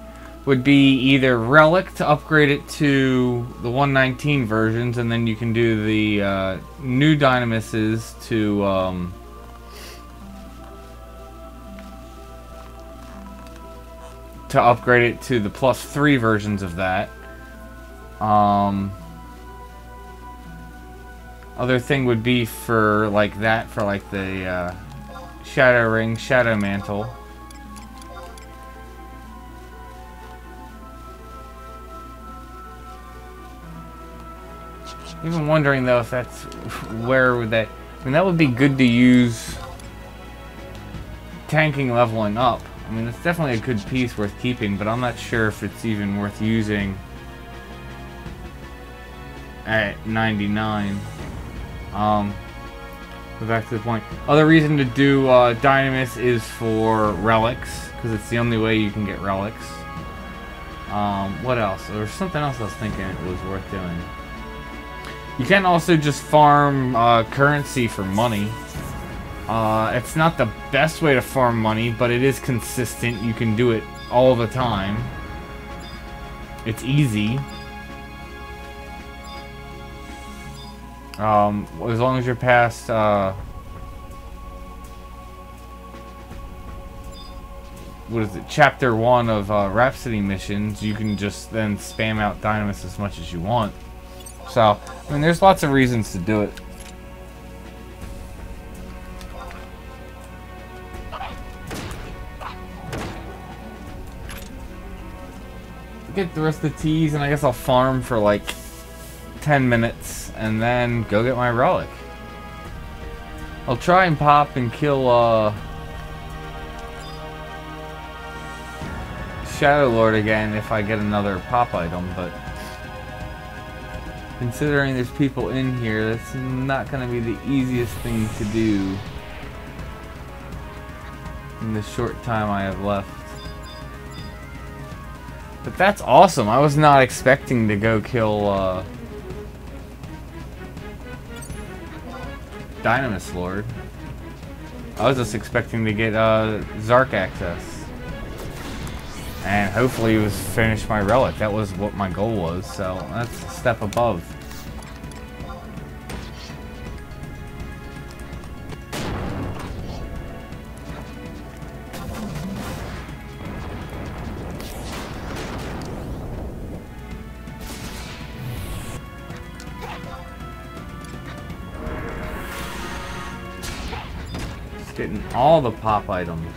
would be either Relic to upgrade it to the 119 versions, and then you can do the new Dynamises to upgrade it to the +3 versions of that. Other thing would be for like that, for like the Shadow Ring, Shadow Mantle. Even wondering though if that's where would that. I mean, that would be good to use tanking leveling up. I mean, it's definitely a good piece worth keeping, but I'm not sure if it's even worth using at 99. Go back to the point. Other reason to do Dynamis is for relics, because it's the only way you can get relics. What else? There was something else I was thinking it was worth doing. You can also just farm currency for money. It's not the best way to farm money, but it is consistent. You can do it all the time. It's easy. As long as you're past, what is it, Chapter 1 of Rhapsody missions, you can just then spam out Dynamis as much as you want. So, I mean, there's lots of reasons to do it. Get the rest of the teas, and I guess I'll farm for like 10 minutes and then go get my relic. I'll try and pop and kill Shadow Lord again if I get another pop item, but considering there's people in here, that's not going to be the easiest thing to do in the short time I have left. But that's awesome. I was not expecting to go kill Dynamis Lord. I was just expecting to get Zark access. And hopefully it was finish my relic. That was what my goal was, so that's a step above. Getting all the pop items.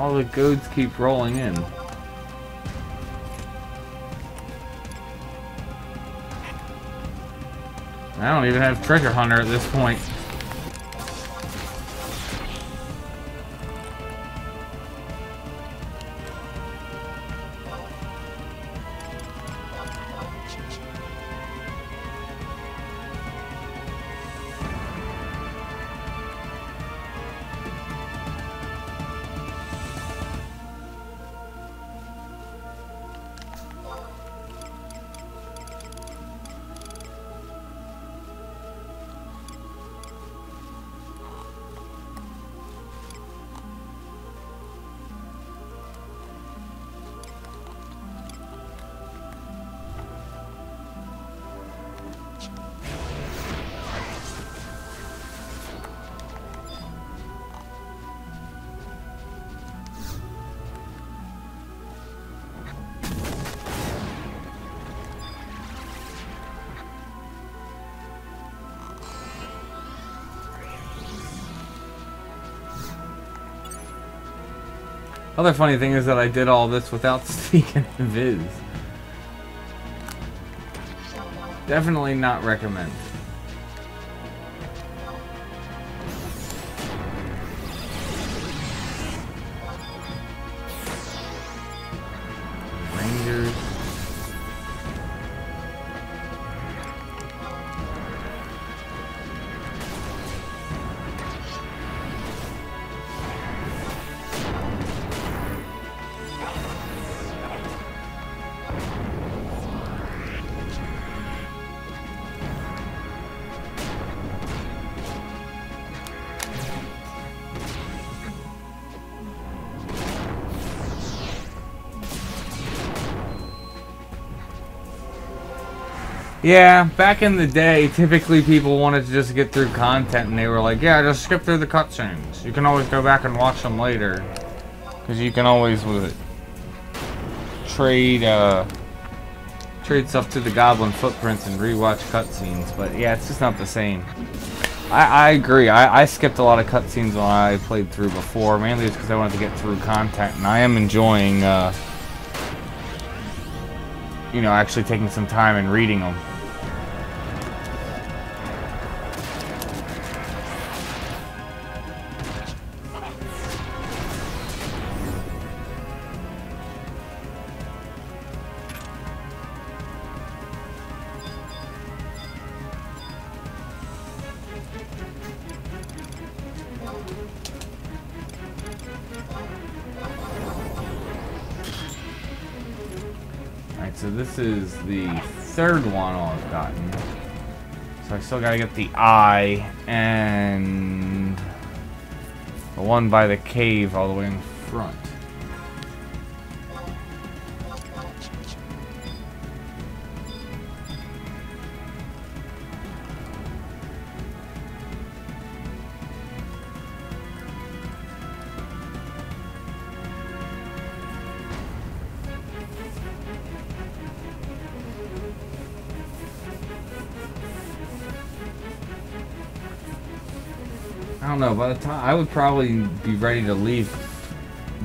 All the goads keep rolling in. I don't even have Treasure Hunter at this point. Other funny thing is that I did all this without speaking Viz. Definitely not recommend. Rangers. Yeah, back in the day, typically people wanted to just get through content and they were like, yeah, just skip through the cutscenes. You can always go back and watch them later. Because you can always trade stuff to the goblin footprints and rewatch cutscenes. But yeah, it's just not the same. I agree. I skipped a lot of cutscenes when I played through before, mainly just because I wanted to get through content. And I am enjoying, you know, actually taking some time and reading them. So this is the third one I've gotten. So I still gotta get the eye and the one by the cave all the way in front. I don't know, by the time I would probably be ready to leave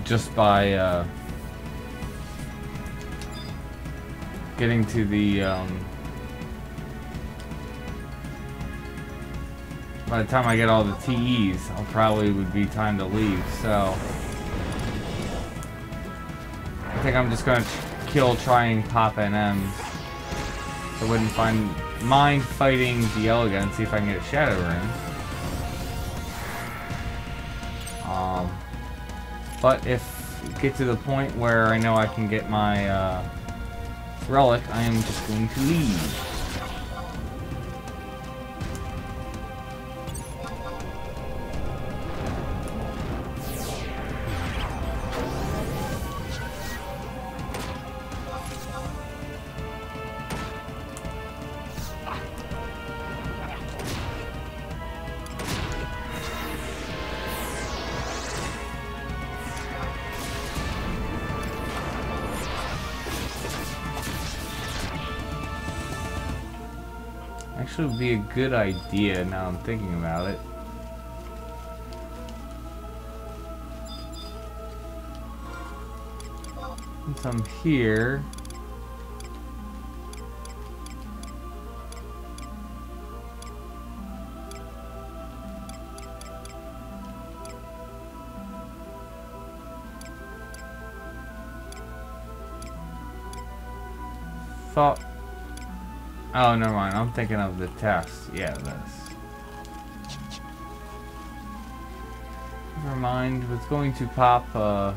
just by getting to the by the time I get all the TEs, I'll probably would be time to leave, so I think I'm just gonna try and pop NMs. I wouldn't mind fighting DL again, see if I can get a Shadow Ring. But if we get to the point where I know I can get my relic, I am just going to leave. Actually would be a good idea now I'm thinking about it. Since I'm here, thought. Oh, never mind. I'm thinking of the test. Yeah, this. Never mind. Was going to pop.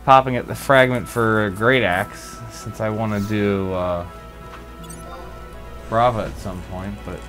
Popping at the fragment for a great axe, since I want to do Brava at some point, but.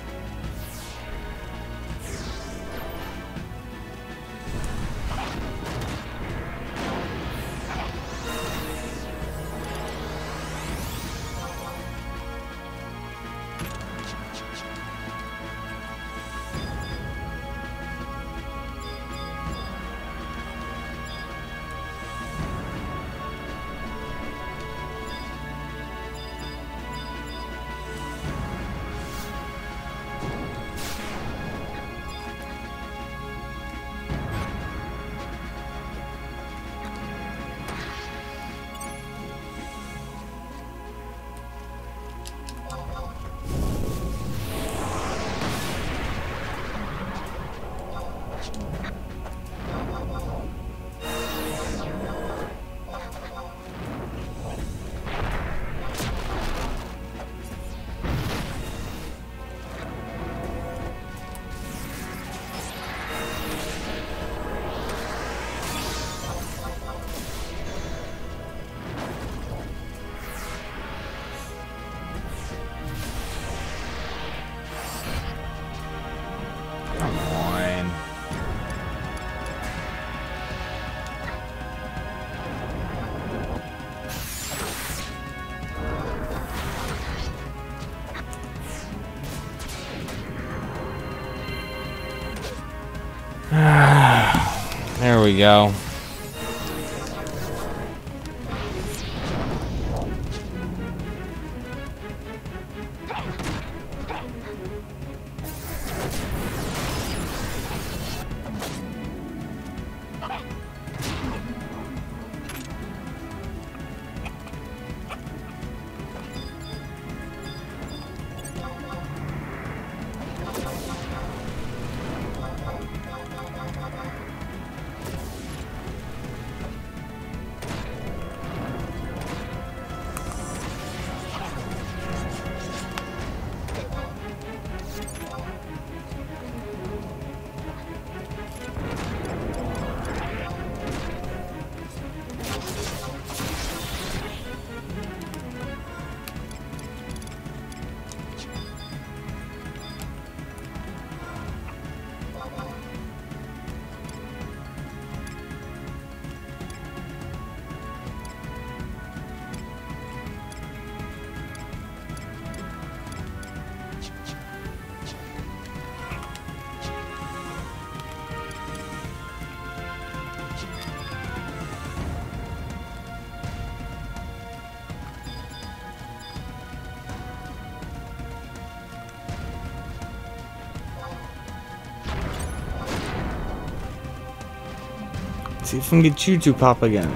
There we go. See if we can get you to pop again.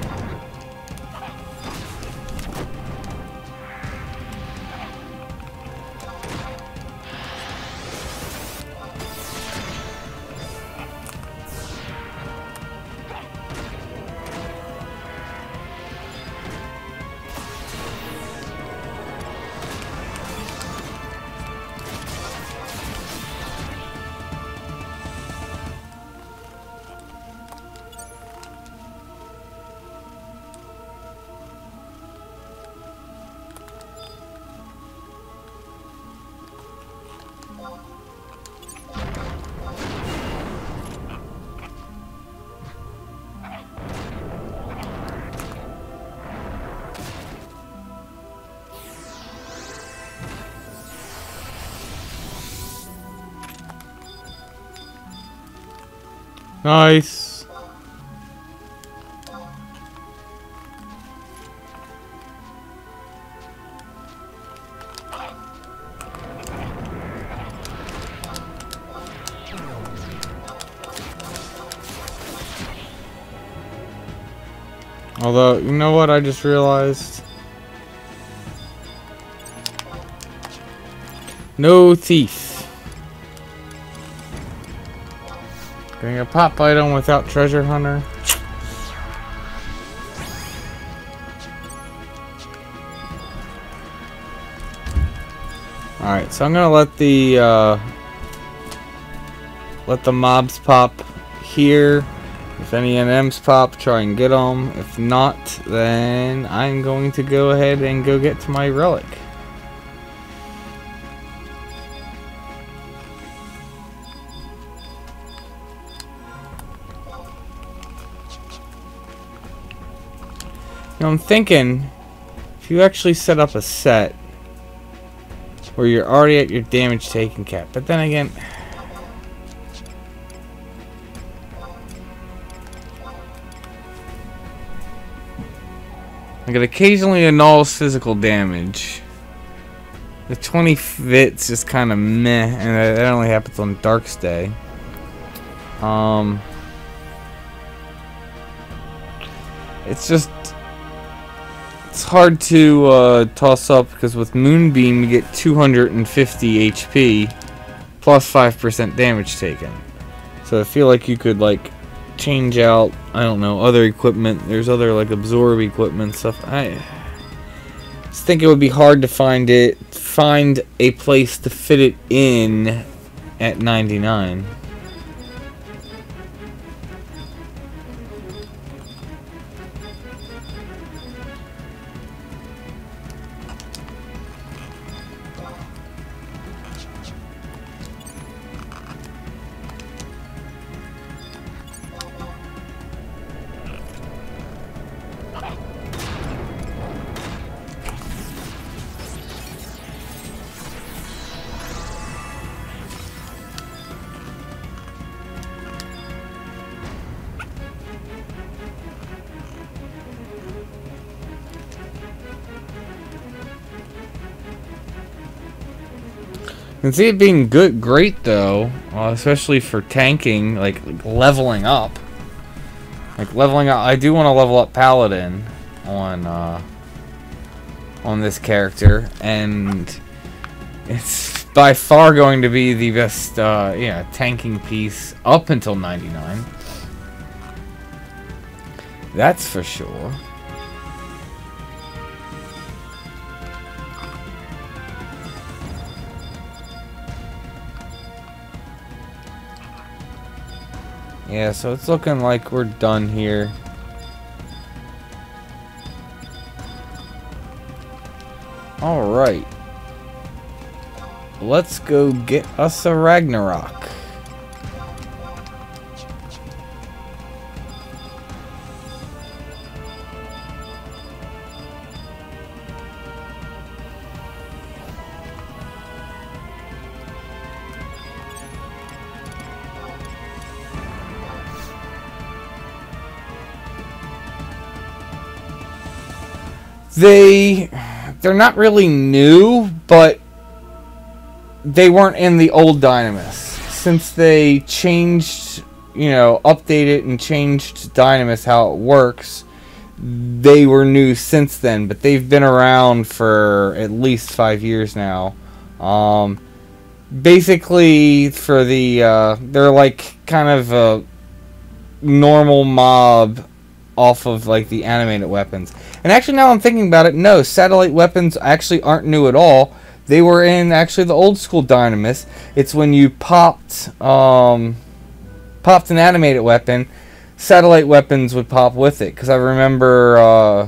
Nice. Although, you know what I just realized? No thief. Getting a pop item without treasure hunter. Alright, so I'm gonna let the mobs pop here. If any NMs pop, try and get them. If not, then I'm going to go ahead and go get to my relic. Now I'm thinking, if you actually set up a set where you're already at your damage taken cap, but then again, like it occasionally annuls physical damage. The 20 fits just kind of meh, and that only happens on Dark's Day. It's just, it's hard to toss up because with Moonbeam you get 250 HP plus 5% damage taken. So I feel like you could like change out, I don't know, other equipment. There's other like absorb equipment stuff. I just think it would be hard to find a place to fit it in at 99. I can see it being great though, especially for tanking, like leveling up. Like leveling up, I do want to level up Paladin on this character, and it's by far going to be the best, yeah, tanking piece up until 99. That's for sure. Yeah, so it's looking like we're done here. Alright. Let's go get us a Ragnarok. They're not really new, but they weren't in the old Dynamis. Since they changed, you know, updated and changed Dynamis how it works, they were new since then, but they've been around for at least 5 years now. Basically, for the, they're like kind of a normal mob off of like the animated weapons. And actually now I'm thinking about it, no, satellite weapons actually aren't new at all. They were in actually the old school Dynamis. It's when you popped an animated weapon, satellite weapons would pop with it. Because I remember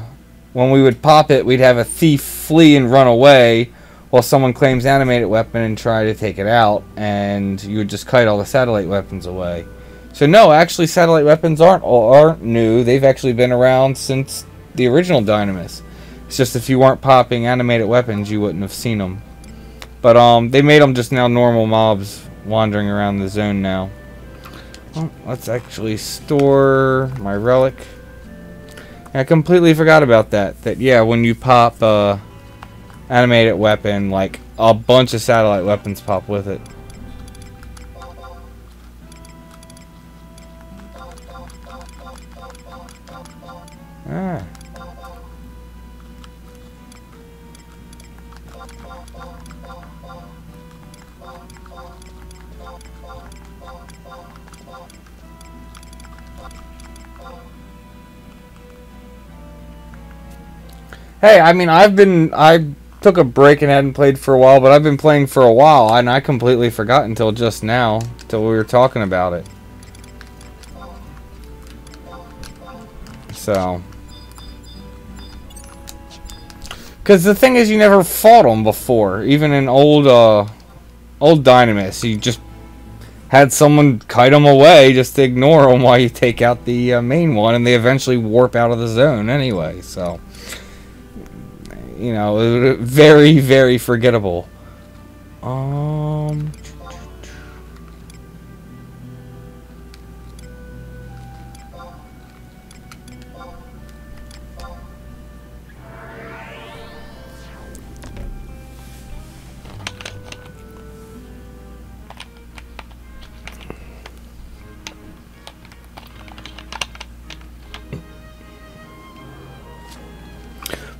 when we would pop it, we'd have a thief flee and run away while someone claims animated weapon and try to take it out, and you would just kite all the satellite weapons away. So no, actually satellite weapons aren't new. They've actually been around since the original Dynamis. It's just if you weren't popping animated weapons, you wouldn't have seen them. But they made them just now normal mobs wandering around the zone now. Well, let's actually store my relic. I completely forgot about that. That yeah, when you pop animated weapon, like a bunch of satellite weapons pop with it. Ah. Hey, I mean, I took a break and hadn't played for a while, but I've been playing for a while, and I completely forgot until just now, until we were talking about it. So, because the thing is, you never fought them before, even in old Dynamis. You just had someone kite them away just to ignore them while you take out the main one, and they eventually warp out of the zone anyway. So, you know, very, very forgettable.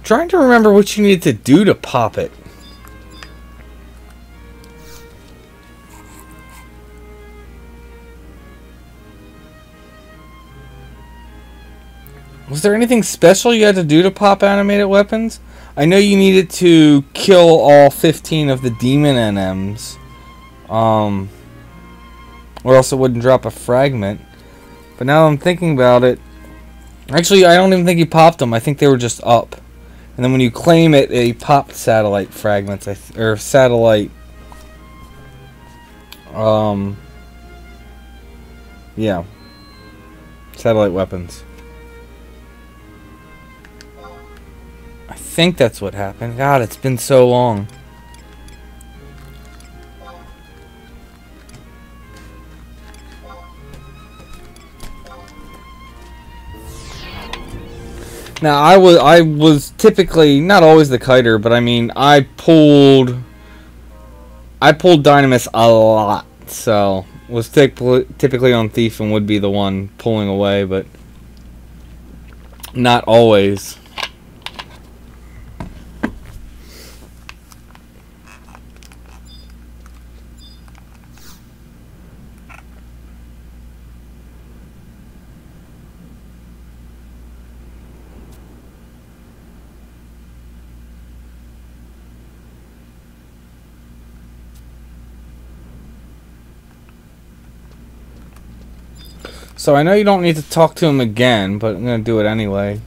Trying to remember what you needed to do to pop it. Was there anything special you had to do to pop animated weapons? I know you needed to kill all 15 of the demon NMs. Or else it wouldn't drop a fragment. But now I'm thinking about it. Actually, I don't even think you popped them. I think they were just up. And then when you claim it, they popped satellite fragments, or satellite, yeah, satellite weapons. I think that's what happened. God, it's been so long. Now, I was typically, not always the kiter, but I mean, I pulled Dynamis a lot, so was typically on Thief and would be the one pulling away, but not always. So I know you don't need to talk to him again, but I'm going to do it anyway.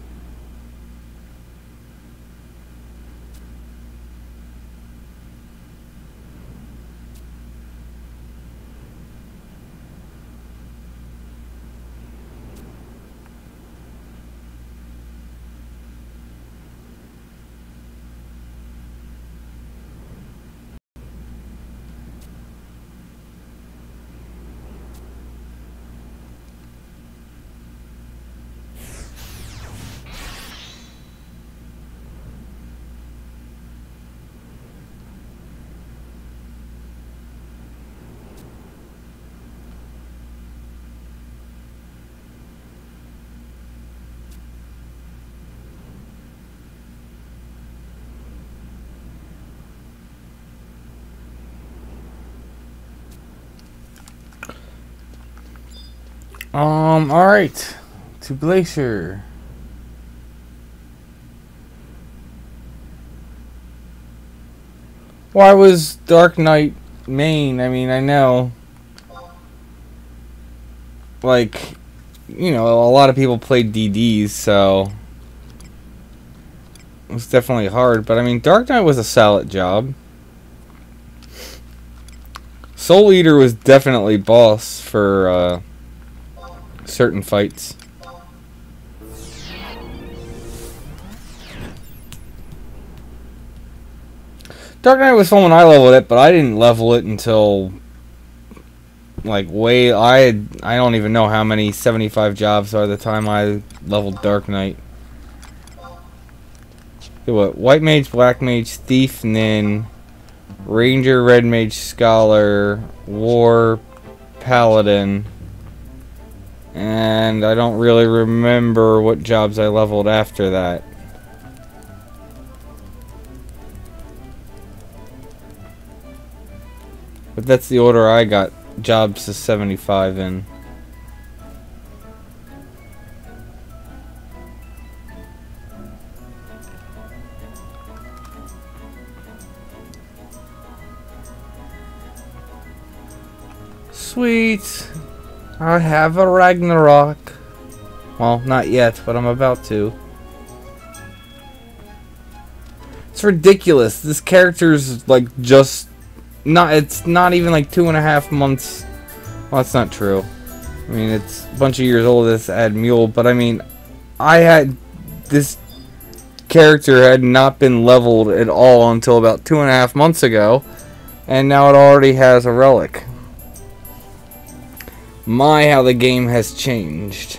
Alright. To Glacier. Why was Dark Knight main? I mean, I know, like, you know, a lot of people played DDs, so it was definitely hard, but I mean, Dark Knight was a solid job. Soul Eater was definitely boss for certain fights. Dark Knight was fun when I leveled it, but I didn't level it until like I don't even know how many 75 jobs are the time I leveled Dark Knight. So what? White Mage, Black Mage, Thief, Nin, Ranger, Red Mage, Scholar, War, Paladin, And I don't really remember what jobs I leveled after that. But that's the order I got jobs to 75 in. Sweet. I have a Ragnarok. Well, not yet, but I'm about to. It's ridiculous. This character's like just not. It's not even like 2.5 months. Well, that's not true. I mean, it's a bunch of years old. This ad mule, but I mean, I had this character had not been leveled at all until about 2.5 months ago, and now it already has a relic. My, how the game has changed.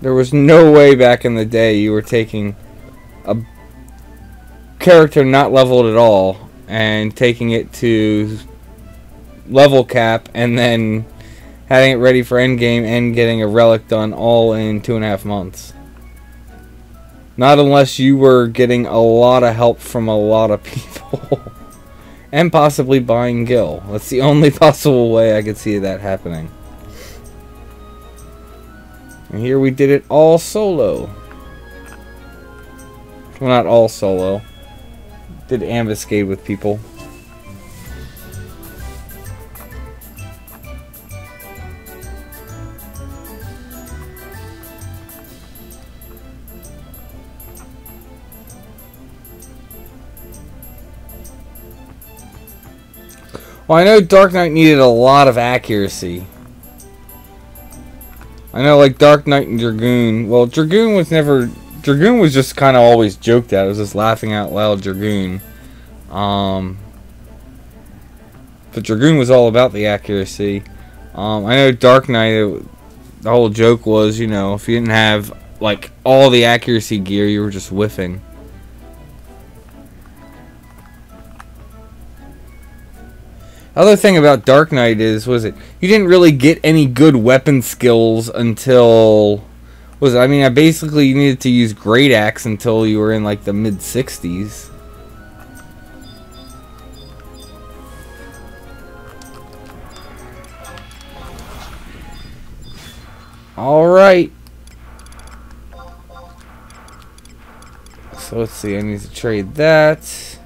There was no way back in the day you were taking a character not leveled at all and taking it to level cap and then having it ready for endgame and getting a relic done all in 2.5 months. Not unless you were getting a lot of help from a lot of people. And possibly buying Gil. That's the only possible way I could see that happening. And here we did it all solo. Well, not all solo. Did ambuscade with people. Well, I know Dark Knight needed a lot of accuracy. I know, like, Dark Knight and Dragoon. Well, Dragoon was never... Dragoon was just kind of always joked at. It was just laughing out loud Dragoon. But Dragoon was all about the accuracy. I know Dark Knight, the whole joke was, you know, if you didn't have, like, all the accuracy gear, you were just whiffing. Other thing about Dark Knight is, you didn't really get any good weapon skills until, I mean, basically you needed to use Great Axe until you were in like the mid-60s. Alright. So let's see, I need to trade that.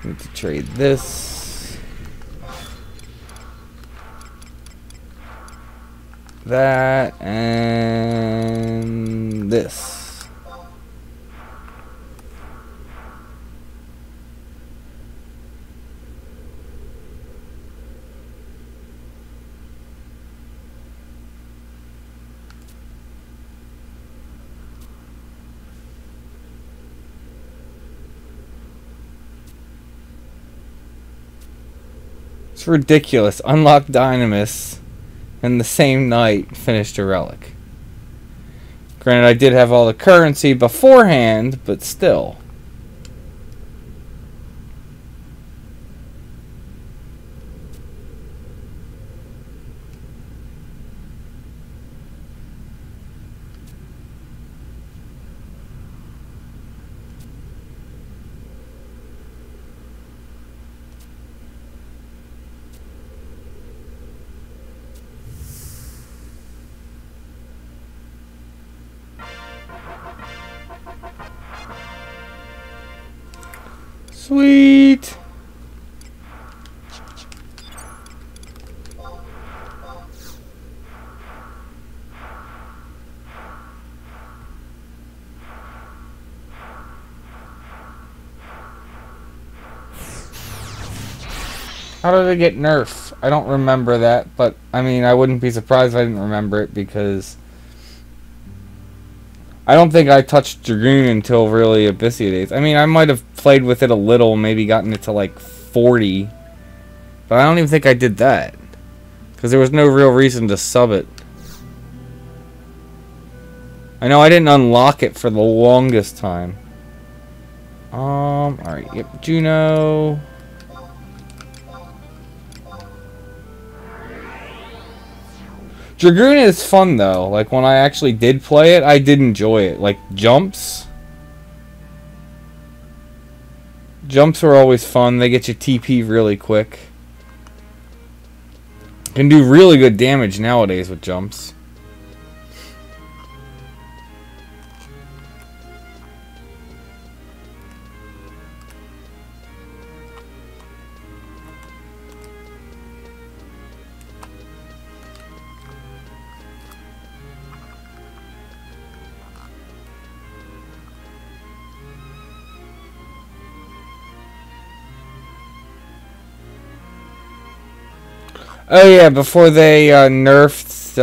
I need to trade this. That and this. It's ridiculous. Unlock Dynamis. And the same night finished a relic. Granted, I did have all the currency beforehand, but still. Sweet. How did it get nerfed? I don't remember that, but I mean, I wouldn't be surprised if I didn't remember it because I don't think I touched Dragoon until really Abyssia days. I mean, I might have played with it a little, maybe gotten it to like 40. But I don't even think I did that. Because there was no real reason to sub it. I know I didn't unlock it for the longest time. Alright, yep, Juno. Dragoon is fun though. Like when I actually did play it, I did enjoy it. Like jumps. Jumps are always fun. They get you TP really quick. Can do really good damage nowadays with jumps. Oh yeah, before they nerfed,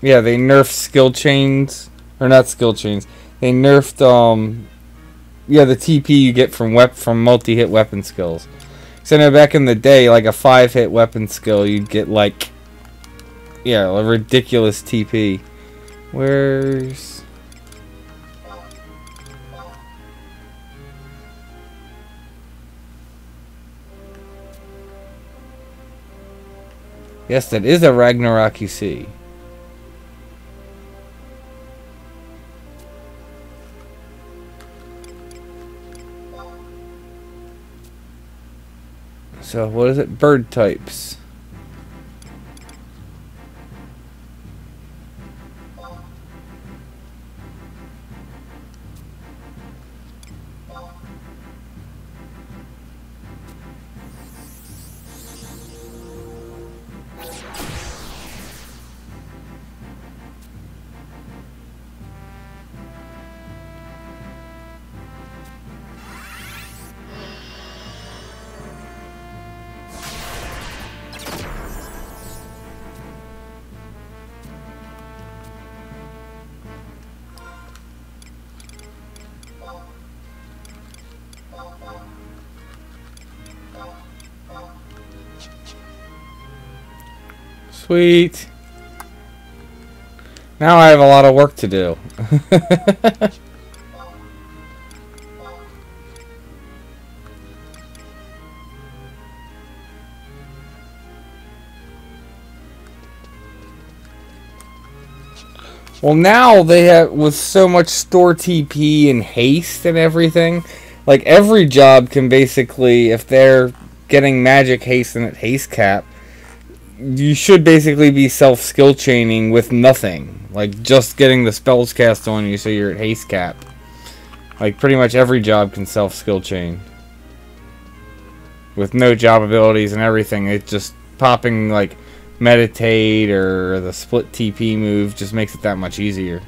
yeah, they nerfed skill chains, or not skill chains. They nerfed, yeah, the TP you get from multi-hit weapon skills. So now back in the day, like a 5-hit weapon skill, you'd get like, yeah, a ridiculous TP. Where's... Yes, that is a Ragnarok you see. So, what is it? Bird types. Sweet. Now I have a lot of work to do. Well, now they have, with so much store TP and haste and everything, like every job can basically, if they're getting magic haste and at haste cap, you should basically be self-skill chaining with nothing. Like, just getting the spells cast on you so you're at haste cap. Like, pretty much every job can self-skill chain. With no job abilities and everything. It's just popping, like, meditate or the split TP move just makes it that much easier.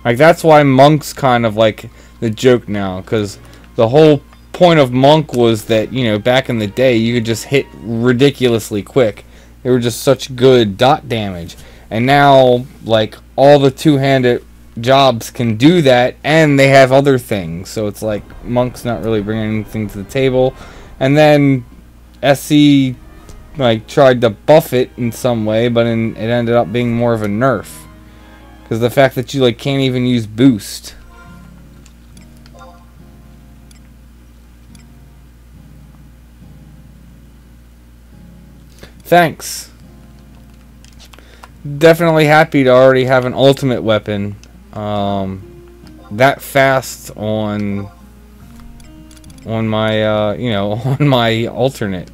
Like, that's why Monk's kind of like the joke now, because the whole point of Monk was that, you know, back in the day, you could just hit ridiculously quick. They were just such good dot damage. And now, like, all the two-handed jobs can do that, and they have other things. So it's like, Monk's not really bringing anything to the table. And then, SC, like, tried to buff it in some way, but it ended up being more of a nerf. Because the fact that you, like, can't even use boost. Thanks. Definitely happy to already have an ultimate weapon that fast on my you know, on my alternate,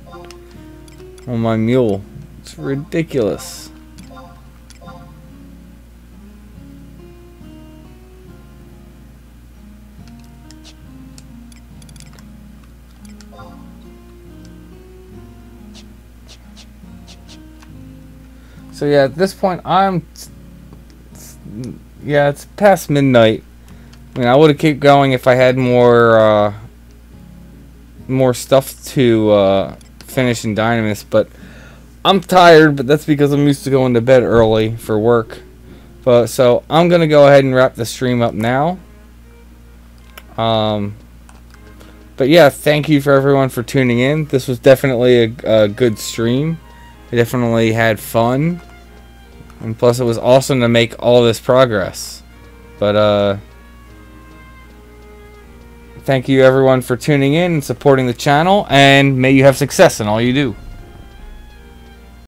on my mule. It's ridiculous. So yeah, at this point, yeah, it's past midnight. I mean, I would have kept going if I had more stuff to finish in Dynamis, but I'm tired, but that's because I'm used to going to bed early for work. But so I'm gonna go ahead and wrap the stream up now. But yeah, thank you for everyone for tuning in. This was definitely a good stream. I definitely had fun. And plus it was awesome to make all this progress. But Thank you everyone for tuning in and supporting the channel, and may you have success in all you do.